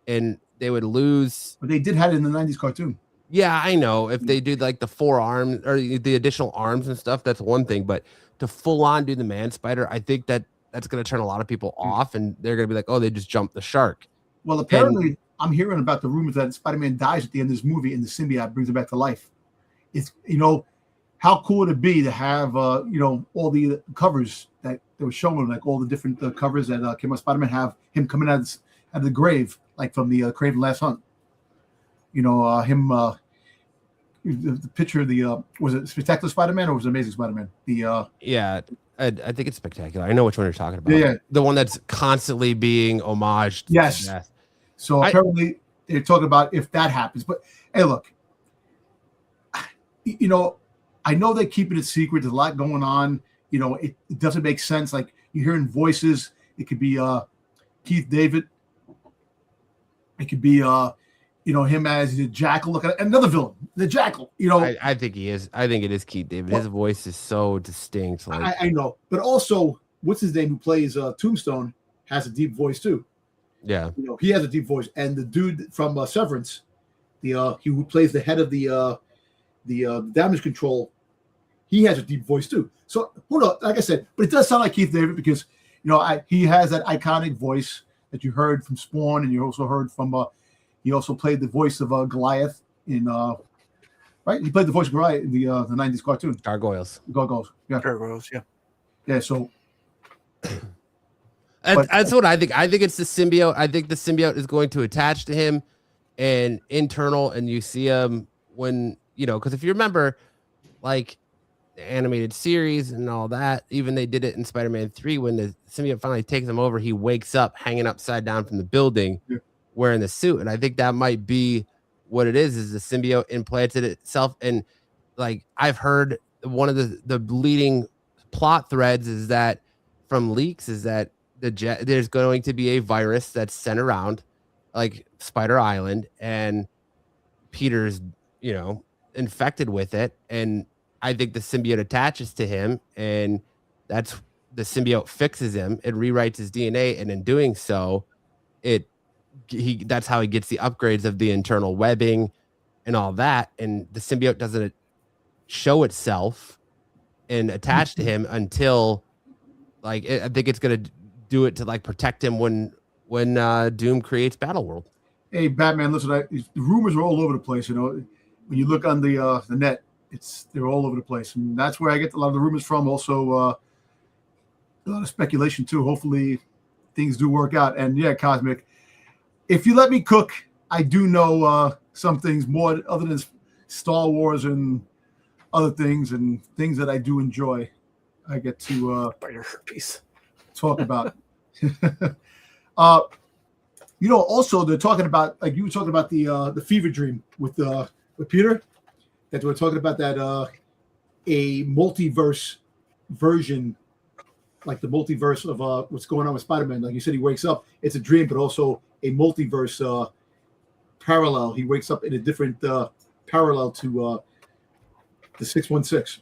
and they would lose. But they did have it in the 90s cartoon. Yeah, I know. If they do like the 4 arms or the additional arms and stuff, that's one thing. But to full on do the Man Spider, I think that's going to turn a lot of people off, and they're going to be like, oh, they just jumped the shark. Well, apparently, I'm hearing about the rumors that Spider-Man dies at the end of this movie, and the symbiote brings him back to life. It's how cool would it be to have all the covers that they were showing, like all the different covers that came out. Spider-Man have him coming out of the grave, like from the Kraven Last Hunt. The picture of the was it Spectacular Spider-Man or was it Amazing Spider-Man? Yeah, I think it's Spectacular. I know which one you're talking about. Yeah. The one that's constantly being homaged. Yes. So apparently they're talking about if that happens. But hey, look, I know they're keeping it secret. There's a lot going on. It doesn't make sense. Like you're hearing voices. It could be Keith David. It could be him as the Jackal. Look at another villain, the Jackal. I think he is. I think it is Keith David. His voice is so distinct. Like I know, but also what's his name who plays Tombstone has a deep voice too. Yeah, he has a deep voice, and the dude from Severance, he who plays the head of the damage control, he has a deep voice too. So who knows? Like I said, but it does sound like Keith David because he has that iconic voice that you heard from Spawn, and you also heard from. He also played the voice of Goliath in right. He played the voice of Goliath in the 90s cartoon. Gargoyles. Yeah. Gargoyles. Yeah. Yeah. So. That's what I think. I think it's the symbiote. I think the symbiote is going to attach to him and internal, and you see him when, because if you remember, like the animated series and all that, even they did it in Spider-Man 3 when the symbiote finally takes him over, he wakes up hanging upside down from the building wearing the suit. And I think that might be what it is the symbiote implanted itself. And like I've heard one of the leading plot threads is that from leaks is that there's going to be a virus that's sent around like Spider Island, and Peter's infected with it, and I think the symbiote attaches to him, and that's the symbiote fixes him, it rewrites his DNA, and in doing so that's how he gets the upgrades of the internal webbing and all that, and the symbiote doesn't show itself and attach to him until I think it's going to do it to like protect him when Doom creates Battleworld. Hey, Batman, listen, the rumors are all over the place. When you look on the net, they're all over the place, and that's where I get a lot of the rumors from. Also, a lot of speculation too. Hopefully, things do work out. And yeah, Cosmic, if you let me cook, I do know some things more other than Star Wars and other things and things that I do enjoy. I get to spider herpes. Talk about. Also they're talking about, like you were talking about the fever dream with Peter, that we're talking about that a multiverse version, like the multiverse of what's going on with Spider-Man. Like you said, he wakes up, it's a dream, but also a multiverse parallel. He wakes up in a different parallel to the 616.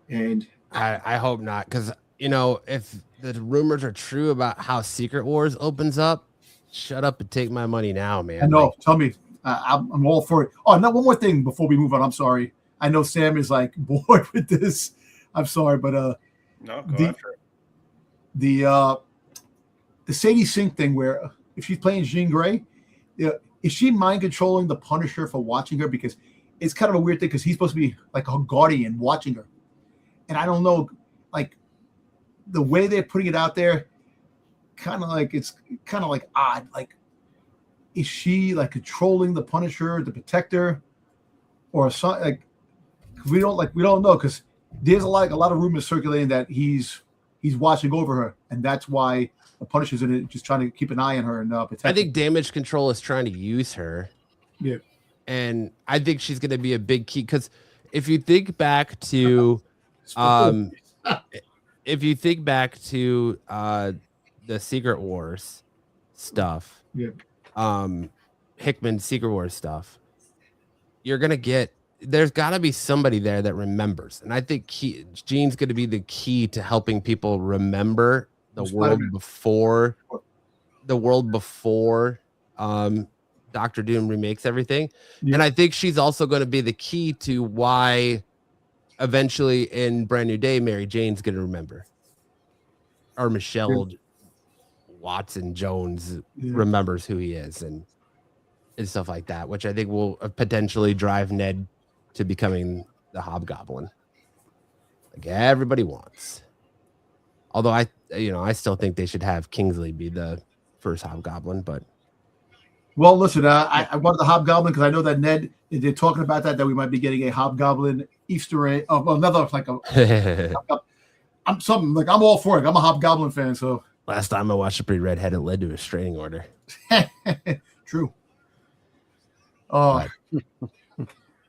And I hope not, because if the rumors are true about how Secret Wars opens up, shut up and take my money now, man. I know. Tell me. I'm all for it. Oh, no, one more thing before we move on. I'm sorry. I know Sam is like bored with this. I'm sorry, but no, go after it. The Sadie Sink thing, where if she's playing Jean Grey, is she mind controlling the Punisher for watching her? Because it's kind of a weird thing because he's supposed to be like a guardian watching her, and I don't know, like the way they're putting it out there, it's kind of like odd. Like, is she like controlling the Punisher, the Protector, or something? Like, we don't know because there's a lot of rumors circulating that he's watching over her, and that's why the Punisher's in it, just trying to keep an eye on her and protect her. I think Damage Control is trying to use her. Yeah. And I think she's going to be a big key because if you think back to, the Secret Wars stuff, Hickman's Secret Wars stuff, you're going to get, there's got to be somebody there that remembers. And I think Jean's going to be the key to helping people remember the world before Doctor Doom remakes everything. Yeah. And I think she's also going to be the key to why eventually in Brand New Day, Mary Jane's going to remember, or Michelle Watson Jones remembers who he is and stuff like that, which I think will potentially drive Ned to becoming the Hobgoblin like everybody wants. Although I still think they should have Kingsley be the first Hobgoblin, but well, listen, I wanted the Hobgoblin because I know that Ned, they're talking about that we might be getting a Hobgoblin Easter egg of another I'm all for it. I'm a Hobgoblin fan, so last time I watched a pretty redhead, it led to a restraining order. True. But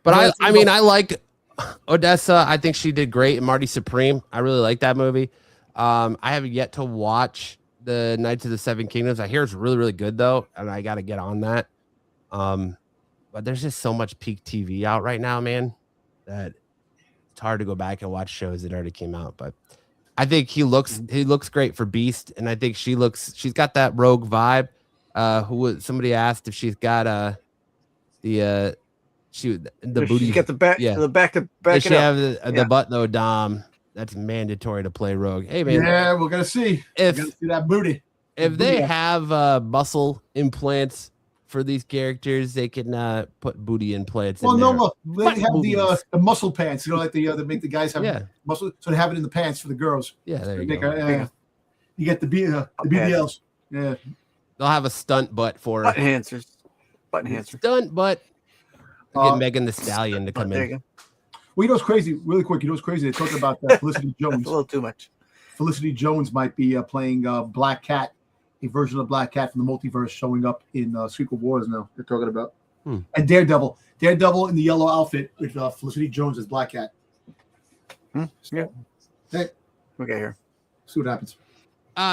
I like Odessa. I think she did great in Marty Supreme. I really like that movie. I haven't yet to watch the Knights of the Seven Kingdoms. I hear it's really, really good though, and I got to get on that. But there's just so much peak TV out right now, man, that it's hard to go back and watch shows that already came out. But I think he looks great for Beast, and I think she's got that rogue vibe. Somebody asked if she's got the booty. She got the back, the back to back. Does she have the butt though, Dom? That's mandatory to play Rogue. Hey man, yeah, we're gonna see. We're gonna see that booty. If they have muscle implants for these characters, they can put booty implants. Well, in no, there. look, they have the muscle pants. You know, like they make the guys have muscle, so they have it in the pants for the girls. Yeah, there you go. You get the BBLs. Yeah, they'll have a stunt butt for butt enhancers. Stunt butt. Get Megan the Stallion to come in. Well, you know what's crazy? Really quick, they're talking about Felicity Jones. A little too much. Felicity Jones might be playing Black Cat, a version of Black Cat from the multiverse showing up in Secret Wars now. They're talking about. And Daredevil in the yellow outfit with Felicity Jones as Black Cat. Yeah. Hey. Okay, here. See what happens.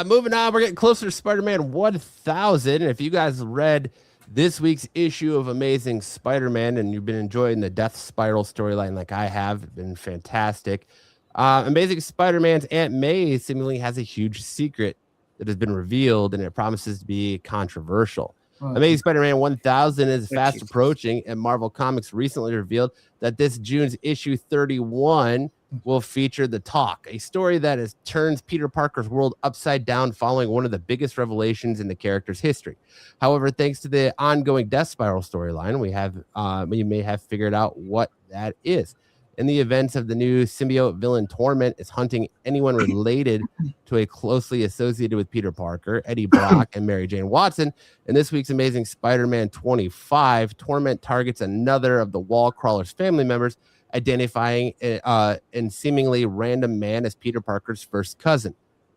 Moving on, we're getting closer to Spider-Man 1000. If you guys read this week's issue of Amazing Spider-Man and you've been enjoying the Death Spiral storyline like I have, it's been fantastic. Amazing Spider-Man's Aunt May seemingly has a huge secret that has been revealed, and it promises to be controversial. Amazing Spider-Man 1000 is fast approaching, and Marvel Comics recently revealed that this June's issue 31 will feature The Talk, a story that turns Peter Parker's world upside down following one of the biggest revelations in the character's history. However, thanks to the ongoing Death Spiral storyline, we may have figured out what that is. In the events of the new symbiote villain Torment is hunting anyone related to a closely associated with Peter Parker, Eddie Brock, and Mary Jane Watson. In this week's Amazing Spider-Man 25, Torment targets another of the Wall Crawler's family members, identifying a seemingly random man as Peter Parker's first cousin.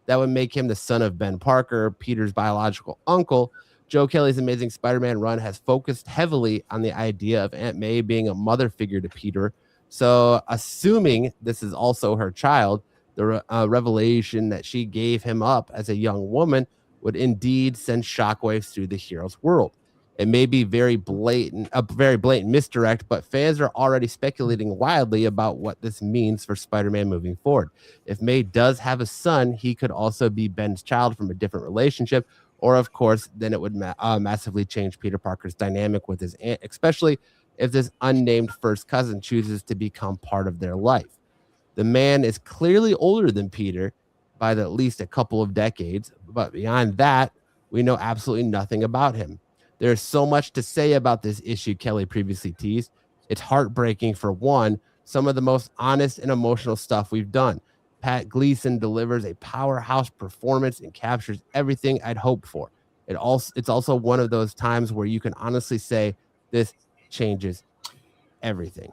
That would make him the son of Ben Parker, Peter's biological uncle. Joe Kelly's Amazing Spider-Man run has focused heavily on the idea of Aunt May being a mother figure to Peter. So, assuming this is also her child, the revelation that she gave him up as a young woman would indeed send shockwaves through the hero's world. It may be a very blatant misdirect, but fans are already speculating wildly about what this means for Spider-Man moving forward. If May does have a son, he could also be Ben's child from a different relationship, or of course, then it would massively change Peter Parker's dynamic with his aunt, especially if this unnamed first cousin chooses to become part of their life. The man is clearly older than Peter by at least a couple of decades, but beyond that, we know absolutely nothing about him. There's so much to say about this issue, Kelly previously teased. It's heartbreaking for one, some of the most honest and emotional stuff we've done. Pat Gleason delivers a powerhouse performance and captures everything I'd hoped for. It's also one of those times where you can honestly say this changes everything.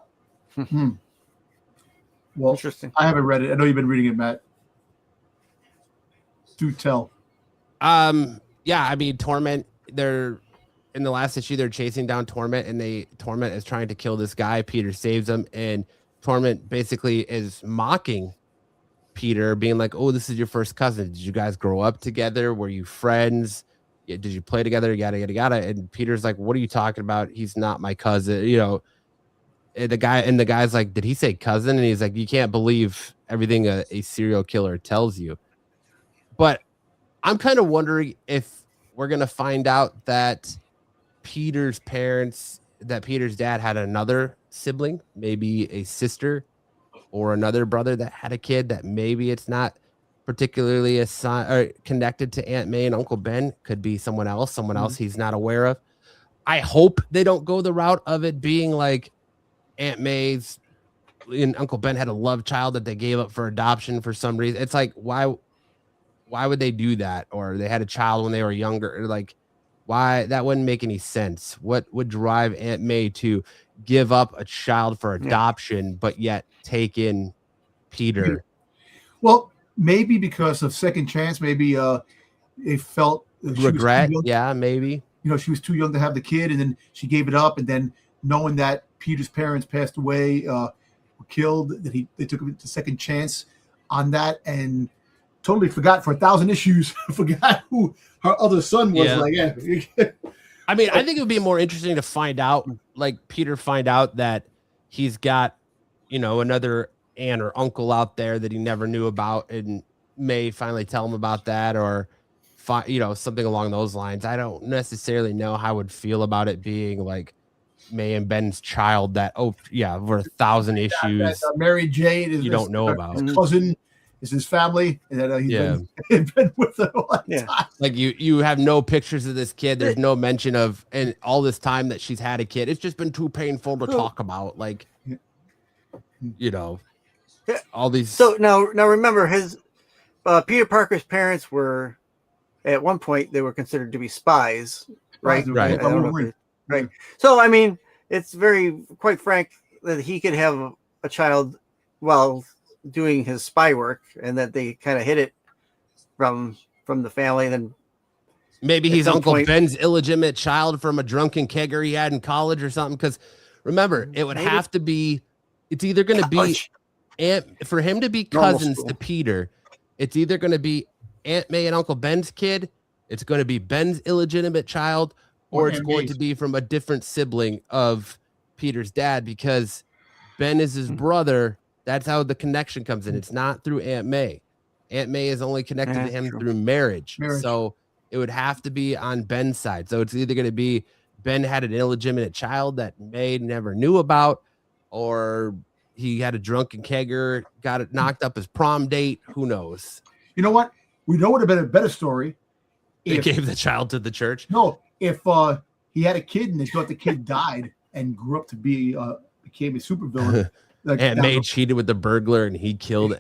Well, Interesting. I haven't read it. I know you've been reading it, Matt. Do tell. Yeah, I mean, Torment, they're in the last issue, they're chasing down Torment, and Torment is trying to kill this guy. Peter saves him, and Torment basically is mocking Peter, being like, "Oh, this is your first cousin. Did you guys grow up together? Were you friends? Did you play together? Yada yada yada." And Peter's like, "What are you talking about? He's not my cousin." You know, and the guy's like, "Did he say cousin?" And he's like, "You can't believe everything a serial killer tells you." But I'm kind of wondering if we're gonna find out that Peter's dad had another sibling, maybe a sister or another brother that had a kid, that maybe it's not particularly connected to Aunt May and Uncle Ben. Could be someone else he's not aware of. I hope they don't go the route of it being like Aunt May's and Uncle Ben had a love child that they gave up for adoption for some reason. It's like, why would they do that? Or they had a child when they were younger. Like, why? That wouldn't make any sense. What would drive Aunt May to give up a child for adoption, but yet take in Peter? Well, maybe because of second chance. Maybe they felt regret. Yeah, maybe. You know, she was too young to have the kid, and then she gave it up. And then knowing that Peter's parents passed away, were killed, that they took a second chance on that, and totally forgot for 1,000 issues. Forgot who her other son was. I mean, I think it would be more interesting to find out, like Peter find out that he's got, you know, another aunt or uncle out there that he never knew about, and May finally tell him about that, or you know, something along those lines. I don't necessarily know how I would feel about it being like May and Ben's child that, over 1,000 issues. Mary Jane is you don't know about. His cousin is his family, and that he's been with her a long time. Like you have no pictures of this kid. There's no mention of, and all this time that she's had a kid, it's just been too painful to talk about. Like, you know, all these. So now remember, his Peter Parker's parents were, at one point, they were considered to be spies, right? Right. Right. So I mean, it's quite frank that he could have a child while doing his spy work, and that they kind of hid it from the family. Then maybe he's Uncle Ben's illegitimate child from a drunken kegger he had in college or something. Because remember, it would have to be. It's either going to be for him to be cousins to Peter. It's either going to be Aunt May and Uncle Ben's kid. It's going to be Ben's illegitimate child, or it's going to be from a different sibling of Peter's dad, because Ben is his brother. That's how the connection comes in. It's not through Aunt May. Aunt May is only connected to him through marriage. So it would have to be on Ben's side. So it's either going to be Ben had an illegitimate child that May never knew about, or he had a drunken kegger, got it knocked up his prom date. Who knows? You know what? We know it would have been a better story. They gave the child to the church. No, if he had a kid and they thought the kid died and grew up to became a supervillain. Like, Aunt May cheated with the burglar, and he killed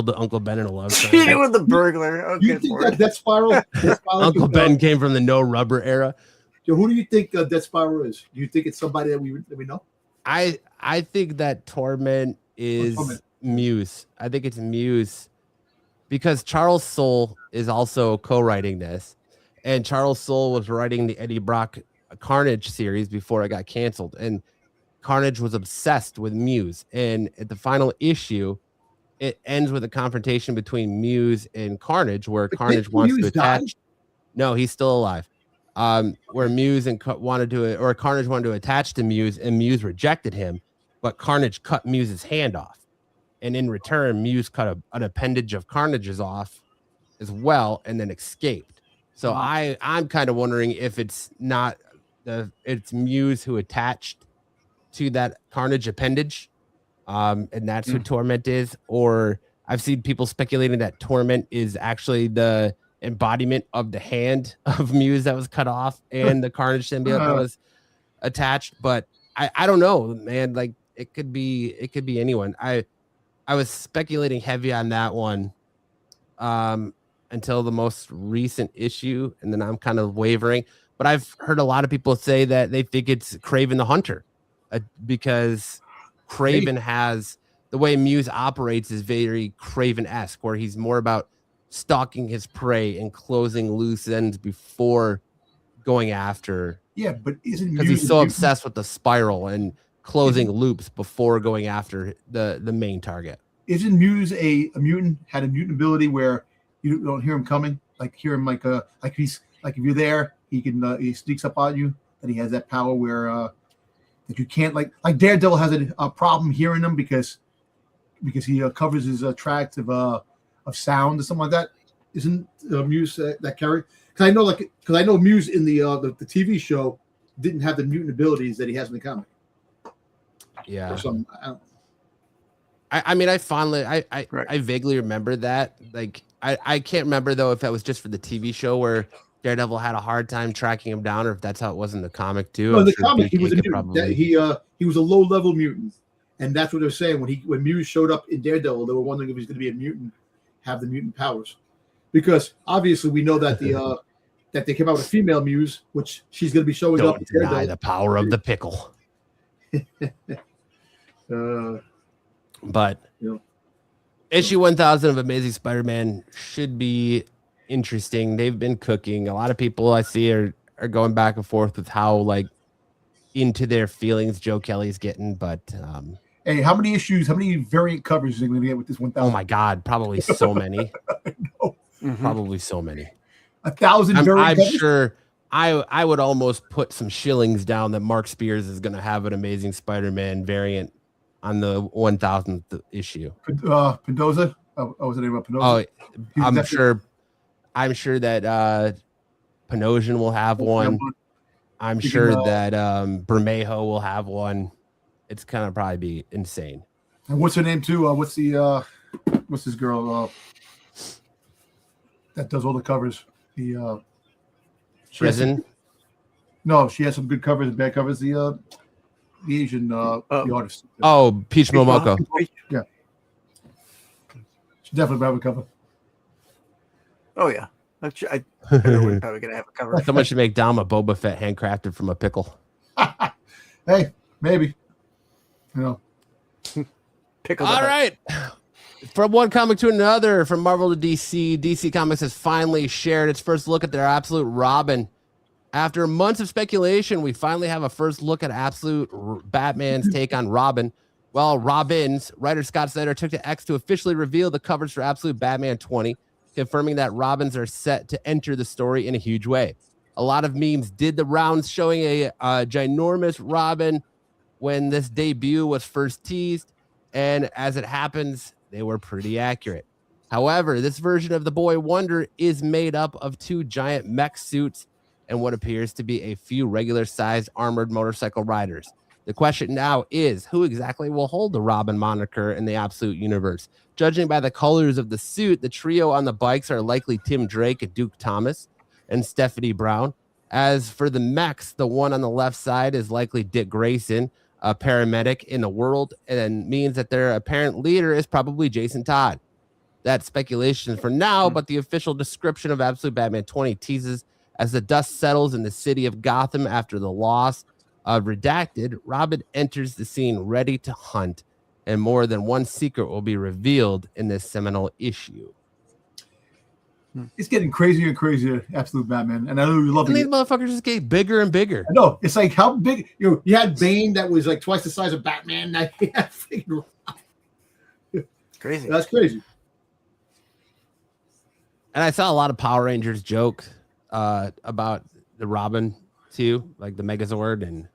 Uncle Ben in a love triangle. Cheated with the burglar. Okay, you think that Death Spiral? Uncle Ben came from the no rubber era. So who do you think Death Spiral is? Do you think it's somebody that we know? I think that Torment is Muse. I think it's Muse, because Charles Soule is also co-writing this, and Charles Soule was writing the Eddie Brock Carnage series before it got canceled, and Carnage was obsessed with Muse. And at the final issue, it ends with a confrontation between Muse and Carnage, where Carnage wants to attach. No, he's still alive. Where Muse and Carnage wanted to attach to Muse, and Muse rejected him, but Carnage cut Muse's hand off, and in return, Muse cut an appendage of Carnage's off as well, and then escaped. So I'm kind of wondering if it's not it's Muse who attached to that Carnage appendage, and that's who Torment is. Or I've seen people speculating that Torment is actually the embodiment of the hand of Muse that was cut off and the Carnage symbiote that was attached. But I don't know, man. Like it could be anyone. I was speculating heavy on that one until the most recent issue, and then I'm kind of wavering. But I've heard a lot of people say that they think it's Kraven the Hunter because Kraven has the way Muse operates is very Kraven-esque, where he's more about stalking his prey and closing loose ends before going after. Yeah, but isn't because he's so obsessed with the spiral and closing loops before going after the main target. Isn't Muse a mutant? Had a mutant ability where you don't hear him coming, like hear him like he's like if you're there, he can he sneaks up on you. That he has that power where that you can't like Daredevil has a problem hearing them because he covers his tracks of sound or something like that. Isn't Muse that character? Because I know Muse in the TV show didn't have the mutant abilities that he has in the comic. Yeah. I mean, I vaguely remember that. Like, I can't remember though if that was just for the TV show where Daredevil had a hard time tracking him down, or if that's how it was in the comic too. No, in the comic he was a mutant. He was a low level mutant, and that's what they're saying when Muse showed up in Daredevil. They were wondering if he's going to be a mutant, have the mutant powers, because obviously we know that the that they came out with a female Muse, which she's going to be showing up. Don't deny the power of the pickle. But issue 1000 of Amazing Spider-Man should be interesting. They've been cooking. A lot of people I see are going back and forth with how like into their feelings Joe Kelly's getting. But hey, how many variant covers are they going to get with this 1000? Oh my God, probably so many. Probably so many. 1,000 variant I'm covers? sure. I would almost put some shillings down that Mark Spears is going to have an Amazing Spider-Man variant on the 1000th issue. Pendoza? Was the name of Pendoza? Oh, I'm sure that Panosian will have one. I'm sure that Bermejo will have one. It's gonna probably be insane. And what's her name too? What's this girl that does all the covers? Prison? No, she has some good covers and bad covers. The Asian the artist. Oh, Peach Momoko. Yeah. She definitely have a cover. Oh yeah. I'm sure we're probably gonna have a cover. Someone should make Dom a Boba Fett handcrafted from a pickle. Hey, maybe. Pickle. All right. From one comic to another, from Marvel to DC, DC Comics has finally shared its first look at their Absolute Robin. After months of speculation, we finally have a first look at Absolute Batman's take on Robin. Well, Robin's writer Scott Snyder took to X to officially reveal the covers for Absolute Batman 20, confirming that Robins are set to enter the story in a huge way. A lot of memes did the rounds showing a ginormous Robin when this debut was first teased, and as it happens, they were pretty accurate. However, this version of the Boy Wonder is made up of 2 giant mech suits and what appears to be a few regular-sized armored motorcycle riders. The question now is, who exactly will hold the Robin moniker in the Absolute universe? Judging by the colors of the suit, the trio on the bikes are likely Tim Drake and Duke Thomas and Stephanie Brown. As for the mechs, the one on the left side is likely Dick Grayson, a paramedic in the world, and means that their apparent leader is probably Jason Todd. That's speculation for now, but the official description of Absolute Batman 20 teases as the dust settles in the city of Gotham after the loss of Redacted, Robin enters the scene ready to hunt, and more than one secret will be revealed in this seminal issue. It's getting crazier and crazier, Absolute Batman, and I know you love it. These motherfuckers just get bigger and bigger. I know. It's like how big you had Bane that was like twice the size of Batman. Now you had Crazy. That's crazy. And I saw a lot of Power Rangers joke about the Robin too, like the Megazord and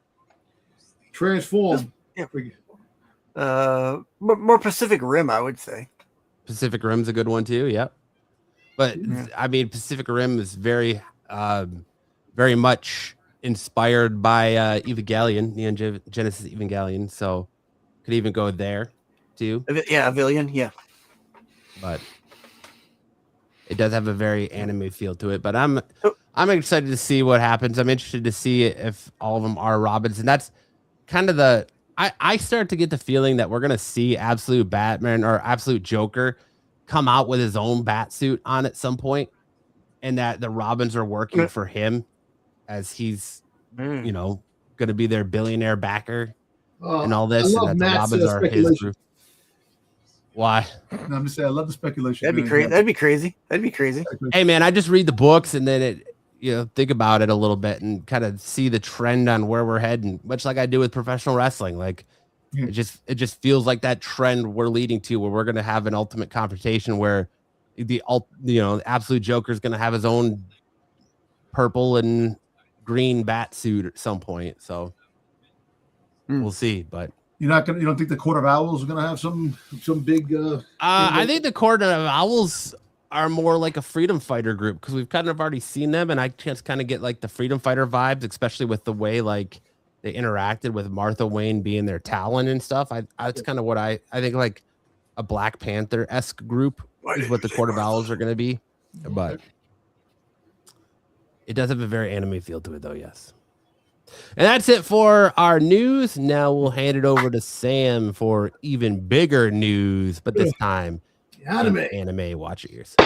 Transform. Yeah. More Pacific Rim, I would say. Pacific Rim's a good one too. Yep. But I mean, Pacific Rim is very much inspired by Evangelion, Neon Genesis Evangelion. So could even go there too. Yeah, Evangelion. Yeah. But it does have a very anime feel to it. But I'm excited to see what happens. I'm interested to see if all of them are Robins, and that's kind of I start to get the feeling that we're gonna see Absolute Batman or Absolute Joker come out with his own bat suit on at some point, and that the Robins are working for him as he's gonna be their billionaire backer and all this, I and love that the Matt's Robins are his speculation. group. Why? No, I'm just saying, I love the speculation. That'd be crazy. That'd be crazy. That'd be crazy. Hey man, I just read the books and then think about it a little bit and kind of see the trend on where we're heading, much like I do with professional wrestling. Like it just feels like that trend we're leading to, where we're going to have an ultimate confrontation where the Absolute Joker is going to have his own purple and green bat suit at some point. So we'll see, but you don't think the Court of Owls is gonna have some big I think the Court of Owls are more like a freedom fighter group, because we've kind of already seen them, and I just kind of get like the freedom fighter vibes, especially with the way like they interacted with Martha Wayne being their Talon and stuff. That's kind of what I think, like a Black Panther-esque group is what the Court of Owls are going to be. But it does have a very anime feel to it, though. Yes. And that's it for our news. Now we'll hand it over to Sam for even bigger news, but this time anime. Watch your ears.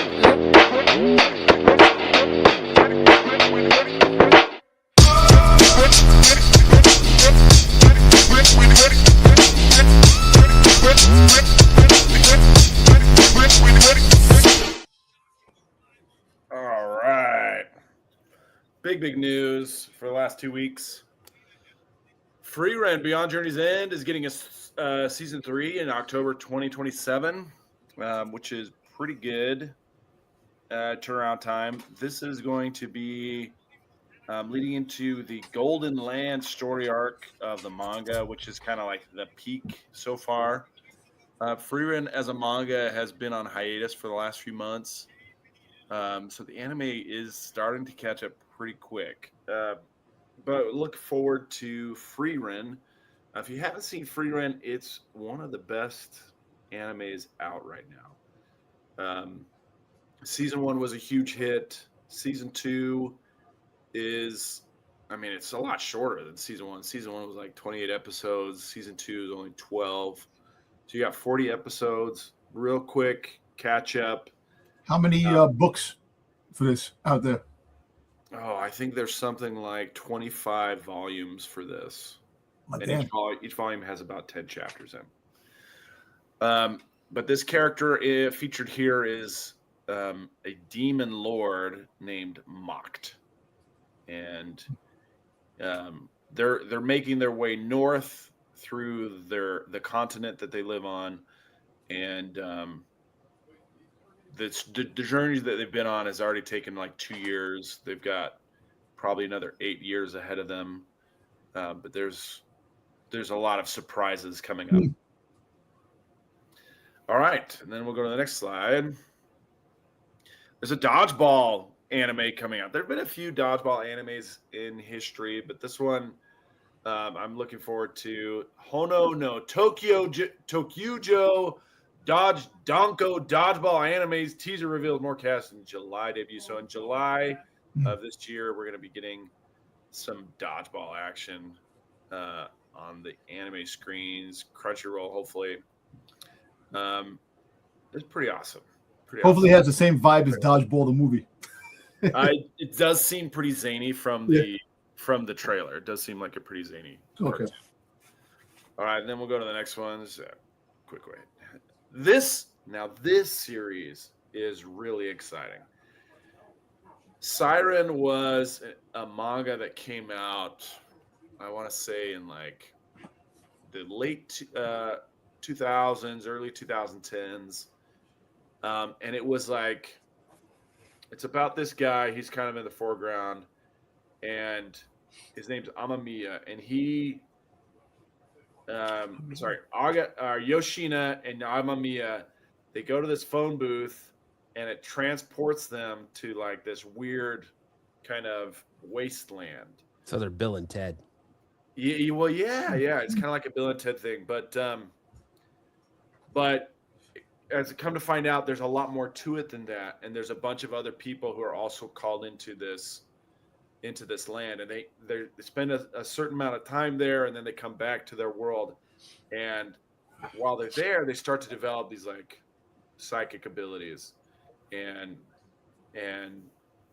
All right. Big news for the last 2 weeks. Free Rent Beyond Journey's End is getting a season 3 in October 2027, which is pretty good turnaround time. This is going to be leading into the Golden Land story arc of the manga, which is kind of like the peak so far. Free Rent as a manga has been on hiatus for the last few months. So the anime is starting to catch up pretty quick. But look forward to Free Rent. If you haven't seen Free Rent, it's one of the best animes out right now. Season 1 was a huge hit. Season 2 is, it's a lot shorter than Season 1. Season 1 was like 28 episodes. Season 2 is only 12. So you got 40 episodes. Real quick catch up. How many books for this out there? Oh, I think there's something like 25 volumes for this. And each volume has about 10 chapters in. But this character featured here is a demon lord named Mocked. And they're making their way north through the continent that they live on. And the journey that they've been on has already taken like 2 years. They've got probably another 8 years ahead of them. But there's a lot of surprises coming up. All right. And then we'll go to the next slide. There's a dodgeball anime coming out. There have been a few dodgeball animes in history, but this one I'm looking forward to. Hono no Tokyujo Donko Dodgeball Anime's teaser revealed more cast in July debut. So in July of this year, we're going to be getting some dodgeball action on the anime screens, Crunchyroll, hopefully. It's pretty awesome. Hopefully, it has the same vibe as Dodgeball the movie. It does seem pretty zany from the trailer. It does seem like a pretty zany. Okay. All right, and then we'll go to the next one. This is a quick way. This series is really exciting. Siren was a manga that came out, I want to say, in like the late 2000s, early 2010s. And it was like, it's about this guy. He's kind of in the foreground, and his name's Amamiya, and he, Yoshina and Amamiya, they go to this phone booth, and it transports them to like this weird kind of wasteland. So they're Bill and Ted. Yeah. It's kind of like a Bill and Ted thing, but as I come to find out, there's a lot more to it than that, and there's a bunch of other people who are also called into this into this land, and they spend a certain amount of time there, and then they come back to their world. And while they're there, they start to develop these like psychic abilities, and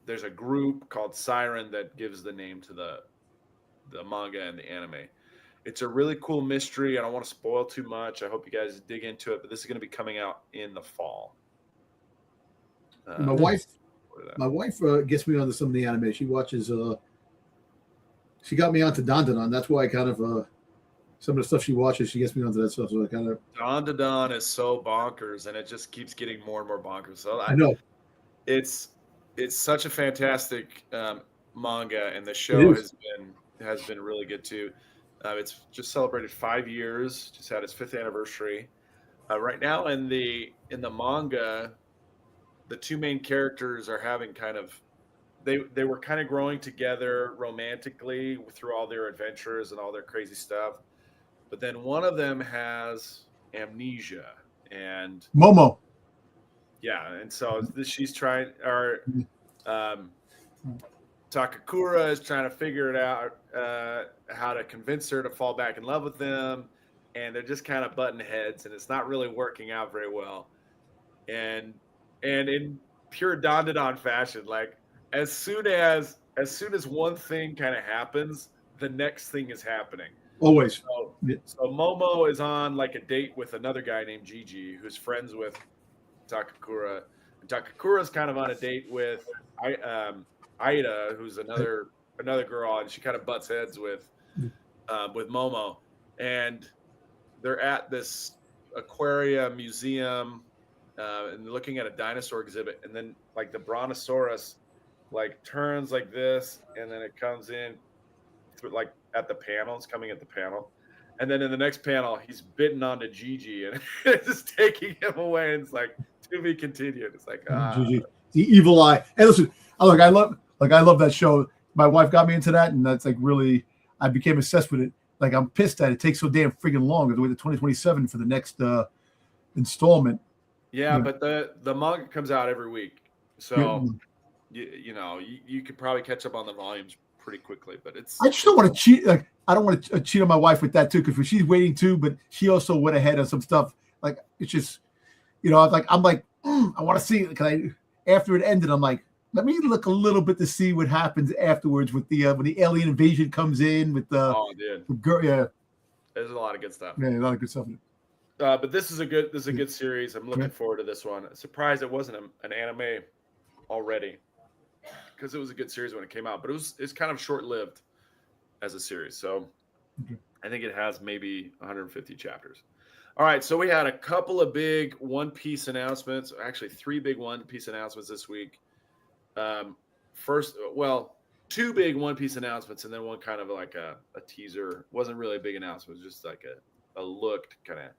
there's a group called Siren that gives the name to the manga and the anime. It's a really cool mystery. I don't want to spoil too much. I hope you guys dig into it, but this is going to be coming out in the fall. My wife gets me onto some of the anime. She watches. She got me onto Dandadan. That's why I kind of some of the stuff she watches. She gets me onto that stuff. So I kind of Dandadan is so bonkers, and it just keeps getting more and more bonkers. So I know it's such a fantastic manga, and the show has been really good too. It's just celebrated 5 years. Just had its 5th anniversary. Right now in the manga, the two main characters are having kind of they were kind of growing together romantically through all their adventures and all their crazy stuff. But then one of them has amnesia, and Momo. Yeah, and so she's trying, or Takakura is trying to figure it out, how to convince her to fall back in love with them, and they're just kind of butting heads, and it's not really working out very well. And in pure Dandadan fashion, like as soon as one thing kind of happens, the next thing is happening. Always. So Momo is on like a date with another guy named Gigi, who's friends with Takakura. And Takakura's kind of on a date with Aida, who's another girl, and she kind of butts heads with Momo. And they're at this aquarium museum and looking at a dinosaur exhibit, and then like the brontosaurus like turns like this, and then it comes in through, like at the panel. It's coming at the panel, and then in the next panel, he's bitten onto Gigi, and it's just taking him away. And it's like to be continued. It's like Gigi, the evil eye. And listen, I love that show. My wife got me into that, and that's like really, I became obsessed with it. Like I'm pissed that it takes so damn friggin' long. The way to 2027 for the next installment. Yeah, but the manga comes out every week, so you could probably catch up on the volumes pretty quickly. But I just don't want to cheat. Like I don't want to cheat on my wife with that too, because she's waiting too, but she also went ahead on some stuff. Like it's just, I'm like, I want to see it. Because after it ended, I'm like, let me look a little bit to see what happens afterwards with the when the alien invasion comes in with the girl. Yeah, there's a lot of good stuff. Yeah, a lot of good stuff in it. But this is a good series. I'm looking forward to this one. Surprised it wasn't an anime already, because it was a good series when it came out. But it's kind of short lived as a series. So I think it has maybe 150 chapters. All right, so we had a couple of big One Piece announcements. Actually, 3 big One Piece announcements this week. Two big One Piece announcements, and then one kind of like a teaser. Wasn't really a big announcement. It was just like a look to kind of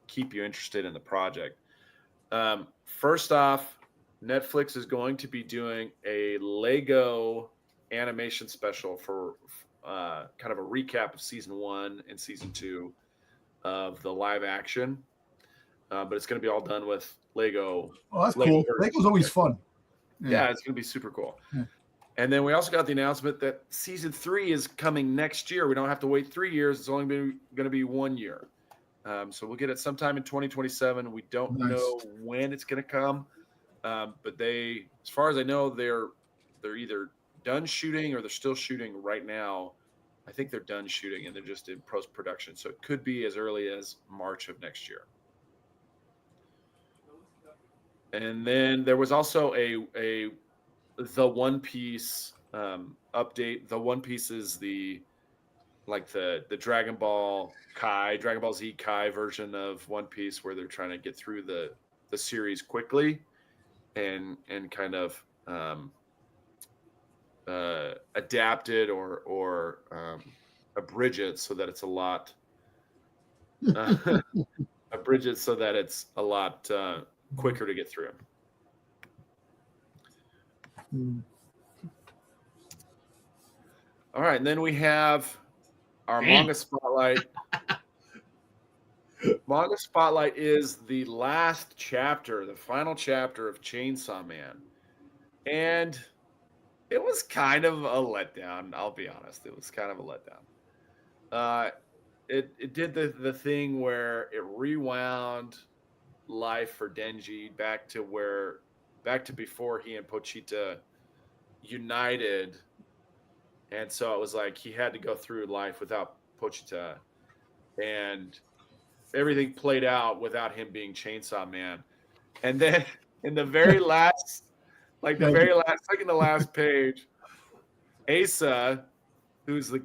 keep you interested in the project. First off, Netflix is going to be doing a Lego animation special for kind of a recap of season 1 and season 2 of the live action. But it's going to be all done with Lego. Oh, that's cool. Lego's always fun. Yeah, it's going to be super cool. Yeah. And then we also got the announcement that season 3 is coming next year. We don't have to wait 3 years. It's only going to be 1 year. So we'll get it sometime in 2027. We don't know when it's going to come. But they, as far as I know, they're either done shooting or they're still shooting right now. I think they're done shooting and they're just in post-production. So it could be as early as March of next year. And then there was also the One Piece update. The One Piece is the Dragon Ball Z Kai version of One Piece, where they're trying to get through the series quickly and kind of adapt it or abridge it so that it's a lot quicker to get through. All right, and then we have our manga spotlight. Manga spotlight is the last chapter, the final chapter of Chainsaw Man. And It was kind of a letdown. I'll be honest. It was kind of a letdown. It did the thing where it rewound life for Denji back to before he and Pochita united, and so it was like he had to go through life without Pochita, and everything played out without him being Chainsaw Man. And then in the very last, like the last page, Asa, who's the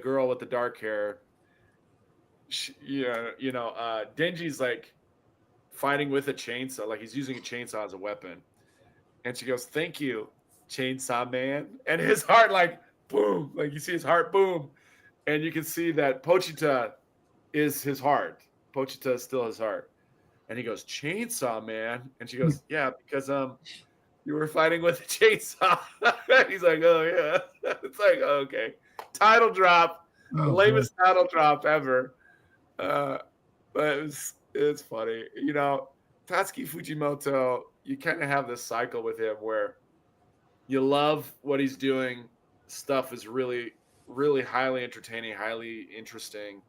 girl with the dark hair, Denji's like fighting with a chainsaw, like he's using a chainsaw as a weapon, and she goes, "Thank you, Chainsaw Man," and his heart like boom, like you see his heart boom, and you can see that Pochita is his heart. Pochita is still his heart, and he goes, "Chainsaw Man," and she goes, "Yeah, because you were fighting with a chainsaw." He's like, "Oh yeah." It's like, oh, okay, title drop, the lamest title drop ever. But it's funny, Tatsuki Fujimoto. You kind of have this cycle with him where you love what he's doing. Stuff is really, really highly entertaining, highly interesting,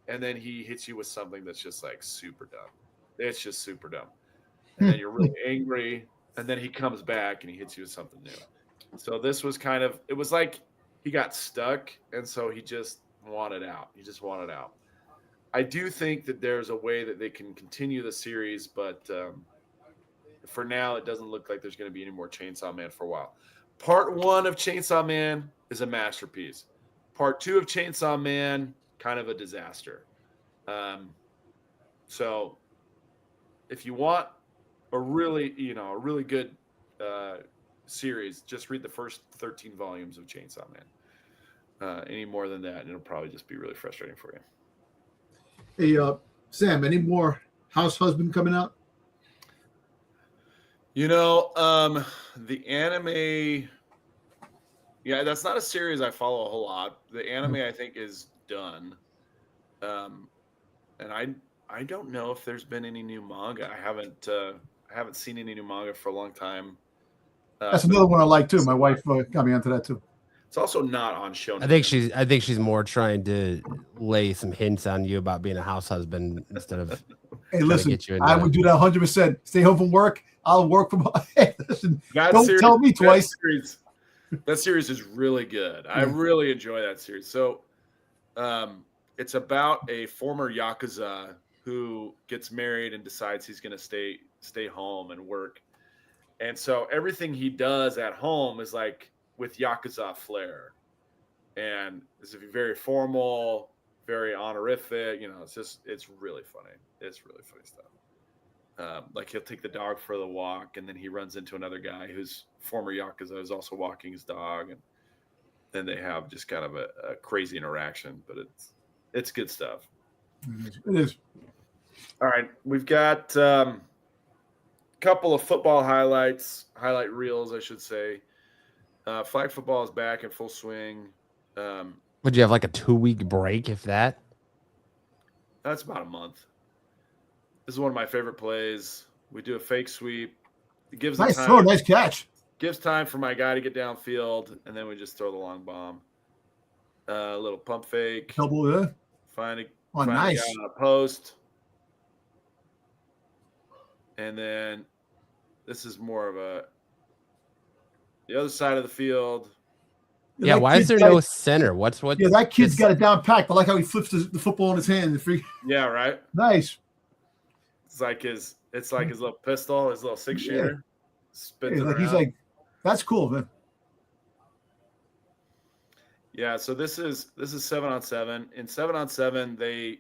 and then he hits you with something that's just like super dumb. It's just super dumb, and then you're really angry, and then he comes back and he hits you with something new. So this was it was like he got stuck, and so he just wanted out. He just wanted out. I do think that there's a way that they can continue the series, but for now, it doesn't look like there's going to be any more Chainsaw Man for a while. Part 1 of Chainsaw Man is a masterpiece. Part 2 of Chainsaw Man, kind of a disaster. So if you want a really good series, just read the first 13 volumes of Chainsaw Man. Any more than that, it'll probably just be really frustrating for you. Hey, Sam, any more House Husband coming out? The anime, yeah, that's not a series I follow a whole lot. The anime, I think, is done. And I don't know if there's been any new manga. I haven't seen any new manga for a long time. That's another one I like too. My wife got me onto that too. It's also not on Shonen. I think she's more trying to lay some hints on you about being a house husband instead of. Hey, listen, I would do that 100%. Stay home from work. I'll work from. Hey, listen, don't tell me twice. That series is really good. I really enjoy that series. So, it's about a former Yakuza who gets married and decides he's going to stay home and work. And so everything he does at home is like with Yakuza flair. And it's very formal, very honorific. It's really funny. It's really funny stuff. Like he'll take the dog for the walk, and then he runs into another guy who's former Yakuza who's also walking his dog. And then they have just kind of a crazy interaction, but it's good stuff. It is. All right. We've got a couple of football highlight reels, I should say. Flag football is back in full swing. Would you have like a 2-week break, if that? That's about a month. This is one of my favorite plays. We do a fake sweep. It gives nice throw, nice catch. Gives time for my guy to get downfield, and then we just throw the long bomb. A little pump fake. Double, yeah. Find a nice. guy on a post. And then this is more of the other side of the field. Yeah, why is there no center? What's Yeah, that kid's got it down packed. I like how he flips the football in his hand. Yeah, right. Nice. It's like his little pistol, his little 6-shooter. Spins it he's like, that's cool, man. Yeah, so this is 7-on-7. In 7-on-7,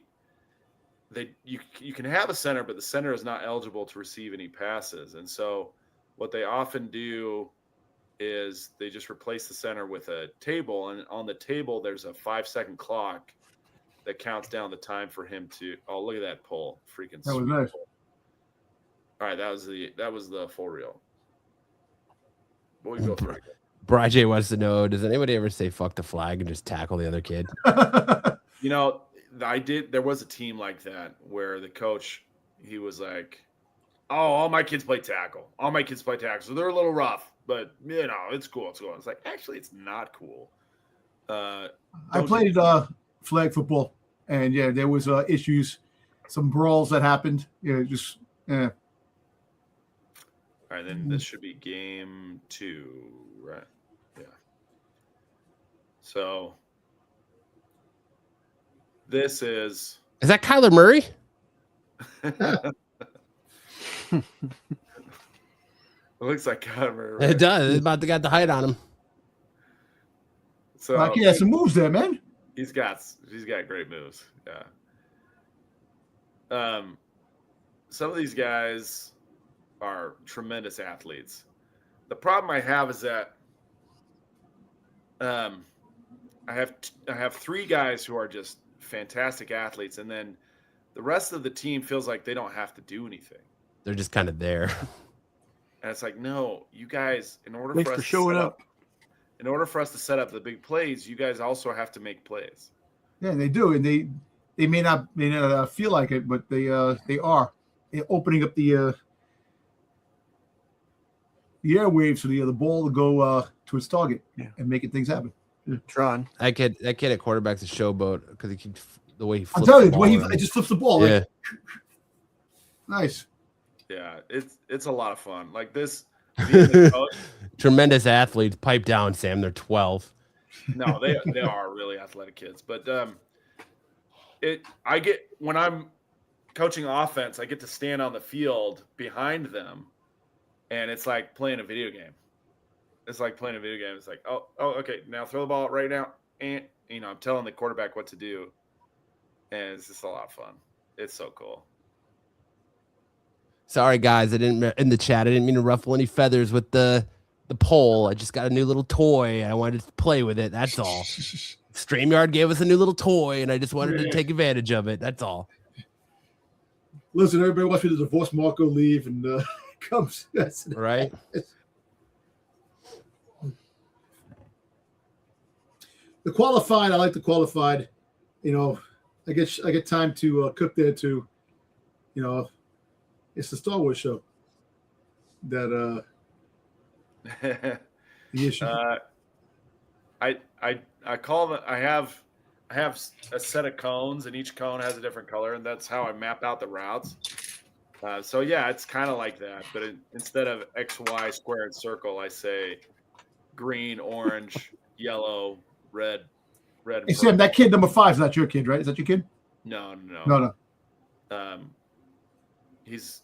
you can have a center, but the center is not eligible to receive any passes. And so what they often do is they just replace the center with a table, and on the table there's a 5-second clock that counts down the time for him to. Oh, look at that pull! Freaking. That was nice. Pull. All right, that was the full reel. What we go through? Bri J wants to know: does anybody ever say "fuck the flag" and just tackle the other kid? I did. There was a team like that where the coach, he was like, "Oh, all my kids play tackle. All my kids play tackle, so they're a little rough. but it's cool. It's cool. It's like, actually, it's not cool. I played flag football, and yeah, there was issues, some brawls that happened. Yeah, just yeah. All right, then this should be game 2, right? Yeah. So this is that Kyler Murray? It looks like Kyler. It does. It's about to got the height on him. So Rocky has some moves there, man. he's got great moves. Yeah. Some of these guys are tremendous athletes. The problem I have is that I have 3 guys who are just fantastic athletes, and then the rest of the team feels like they don't have to do anything. They're just kind of there. And it's like, no, you guys, in order Thanks for for us showing to set up. in order for us to set up the big plays, you guys also have to make plays. Yeah, they do, and they may not feel like it, but they are. They're opening up the airwaves for the ball to go to its target and making things happen. Tron. That kid at quarterback's a showboat because he keeps the way he I'll flips tell you, the the ball way around. he just flips the ball. Yeah. Like, nice. Yeah, it's a lot of fun. Like this, being the coach, Tremendous athletes. Pipe down, Sam. They're 12. no, they are really athletic kids. But I get when I'm coaching offense, I get to stand on the field behind them, and it's like playing a video game. It's like playing a video game. It's like, oh, okay, now throw the ball right now, and I'm telling the quarterback what to do, and it's just a lot of fun. It's so cool. Sorry, guys. In the chat. I didn't mean to ruffle any feathers with the poll. I just got a new little toy. I wanted to play with it. That's all. StreamYard gave us a new little toy, and I just wanted to take advantage of it. That's all. Listen, everybody wants me to divorce Marco, leave, and comes. Right? The qualified, I like the qualified. I get time to cook there too. It's the Star Wars show that the issue. I call them. I have a set of cones, and each cone has a different color, and that's how I map out the routes. So yeah, it's kind of like that, but instead of X, Y, square, and circle, I say green, orange, yellow, red. Hey Sam, that kid number 5 is not your kid, right? Is that your kid? No. He's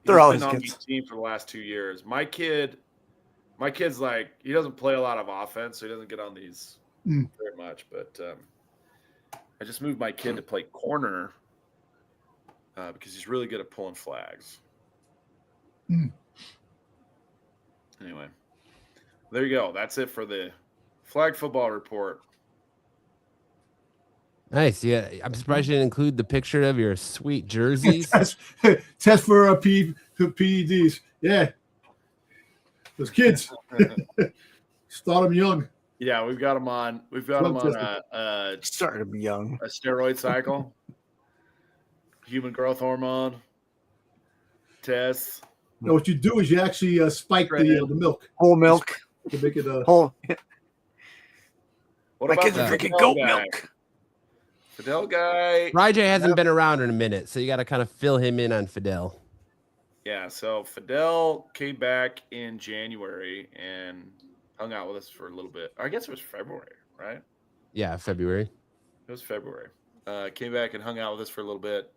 They're all been his on kids. the team for the last 2 years. My kid's like, he doesn't play a lot of offense, so he doesn't get on these very much. But I just moved my kid to play corner because he's really good at pulling flags. Anyway, there you go. That's it for the flag football report. Nice. Yeah. I'm surprised you didn't include the picture of your sweet jerseys. Test for PEDs. Yeah. Those kids. Start them young. Yeah, we've got them on. We've got them on a Starting to be young. steroid cycle, human growth hormone tests. No, what you do is you actually spike the milk. Whole milk. To make it Whole. What My about kids the are drinking Fidel goat guy? milk. Fidel guy. Ryjay hasn't been around in a minute, so you got to kind of fill him in on Fidel. Yeah, so Fidel came back in January and hung out with us for a little bit. I guess it was February, right? Yeah, February. It was February. Came back and hung out with us for a little bit.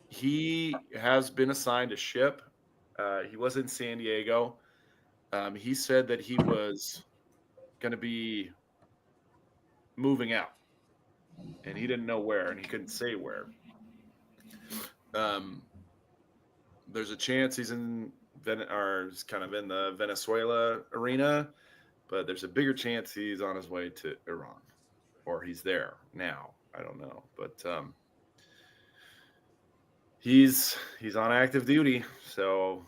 He has been assigned a ship. He was in San Diego. He said that he was going to be moving out, and he didn't know where, and he couldn't say where. There's a chance he's in he's kind of in the Venezuela arena, but there's a bigger chance he's on his way to Iran, or he's there now. I don't know, but he's on active duty, so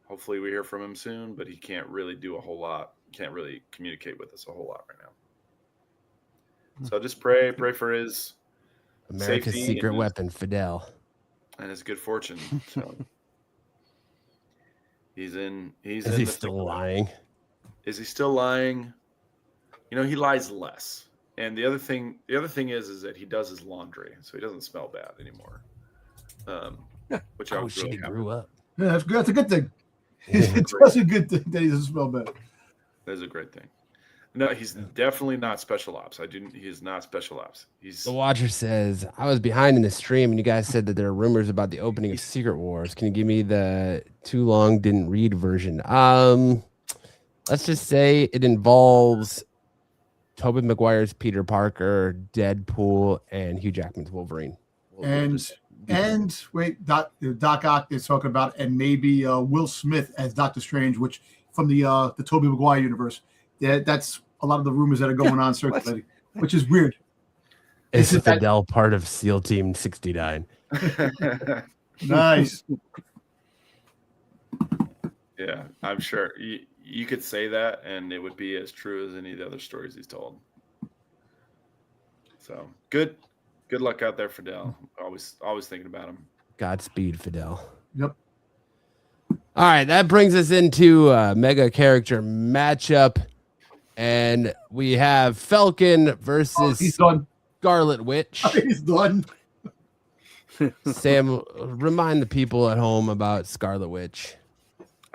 hopefully we hear from him soon. But he can't really do a whole lot. Can't really communicate with us a whole lot right now. So just pray for his America's safety secret and weapon, Fidel. his good fortune. So. He's in. Is he still lying? Is he still lying? You know, he lies less. And the other thing is that he does his laundry, so he doesn't smell bad anymore. Which I was shit, really he happy grew with. up. Yeah, that's a good thing. It's a good thing that he doesn't smell bad. That is a great thing. No, he's definitely not special ops. He is not special ops. The Watcher says, I was behind in the stream and you guys said that there are rumors about the opening of Secret Wars. Can you give me the too long didn't read version? Let's just say it involves Tobey Maguire's Peter Parker, Deadpool, and Hugh Jackman's Wolverine. And wait, Doc Ock is talking about, and maybe Will Smith as Doctor Strange, which from the Tobey Maguire universe. That's a lot of the rumors that are going on circulating, which is weird. Is Fidel part of SEAL Team 69? Nice. Yeah, I'm sure you could say that, and it would be as true as any of the other stories he's told. So good luck out there, Fidel. Always thinking about him. Godspeed, Fidel. Yep. All right, that brings us into a mega character matchup. And we have Falcon versus Scarlet Witch. He's done. Sam, remind the people at home about Scarlet Witch.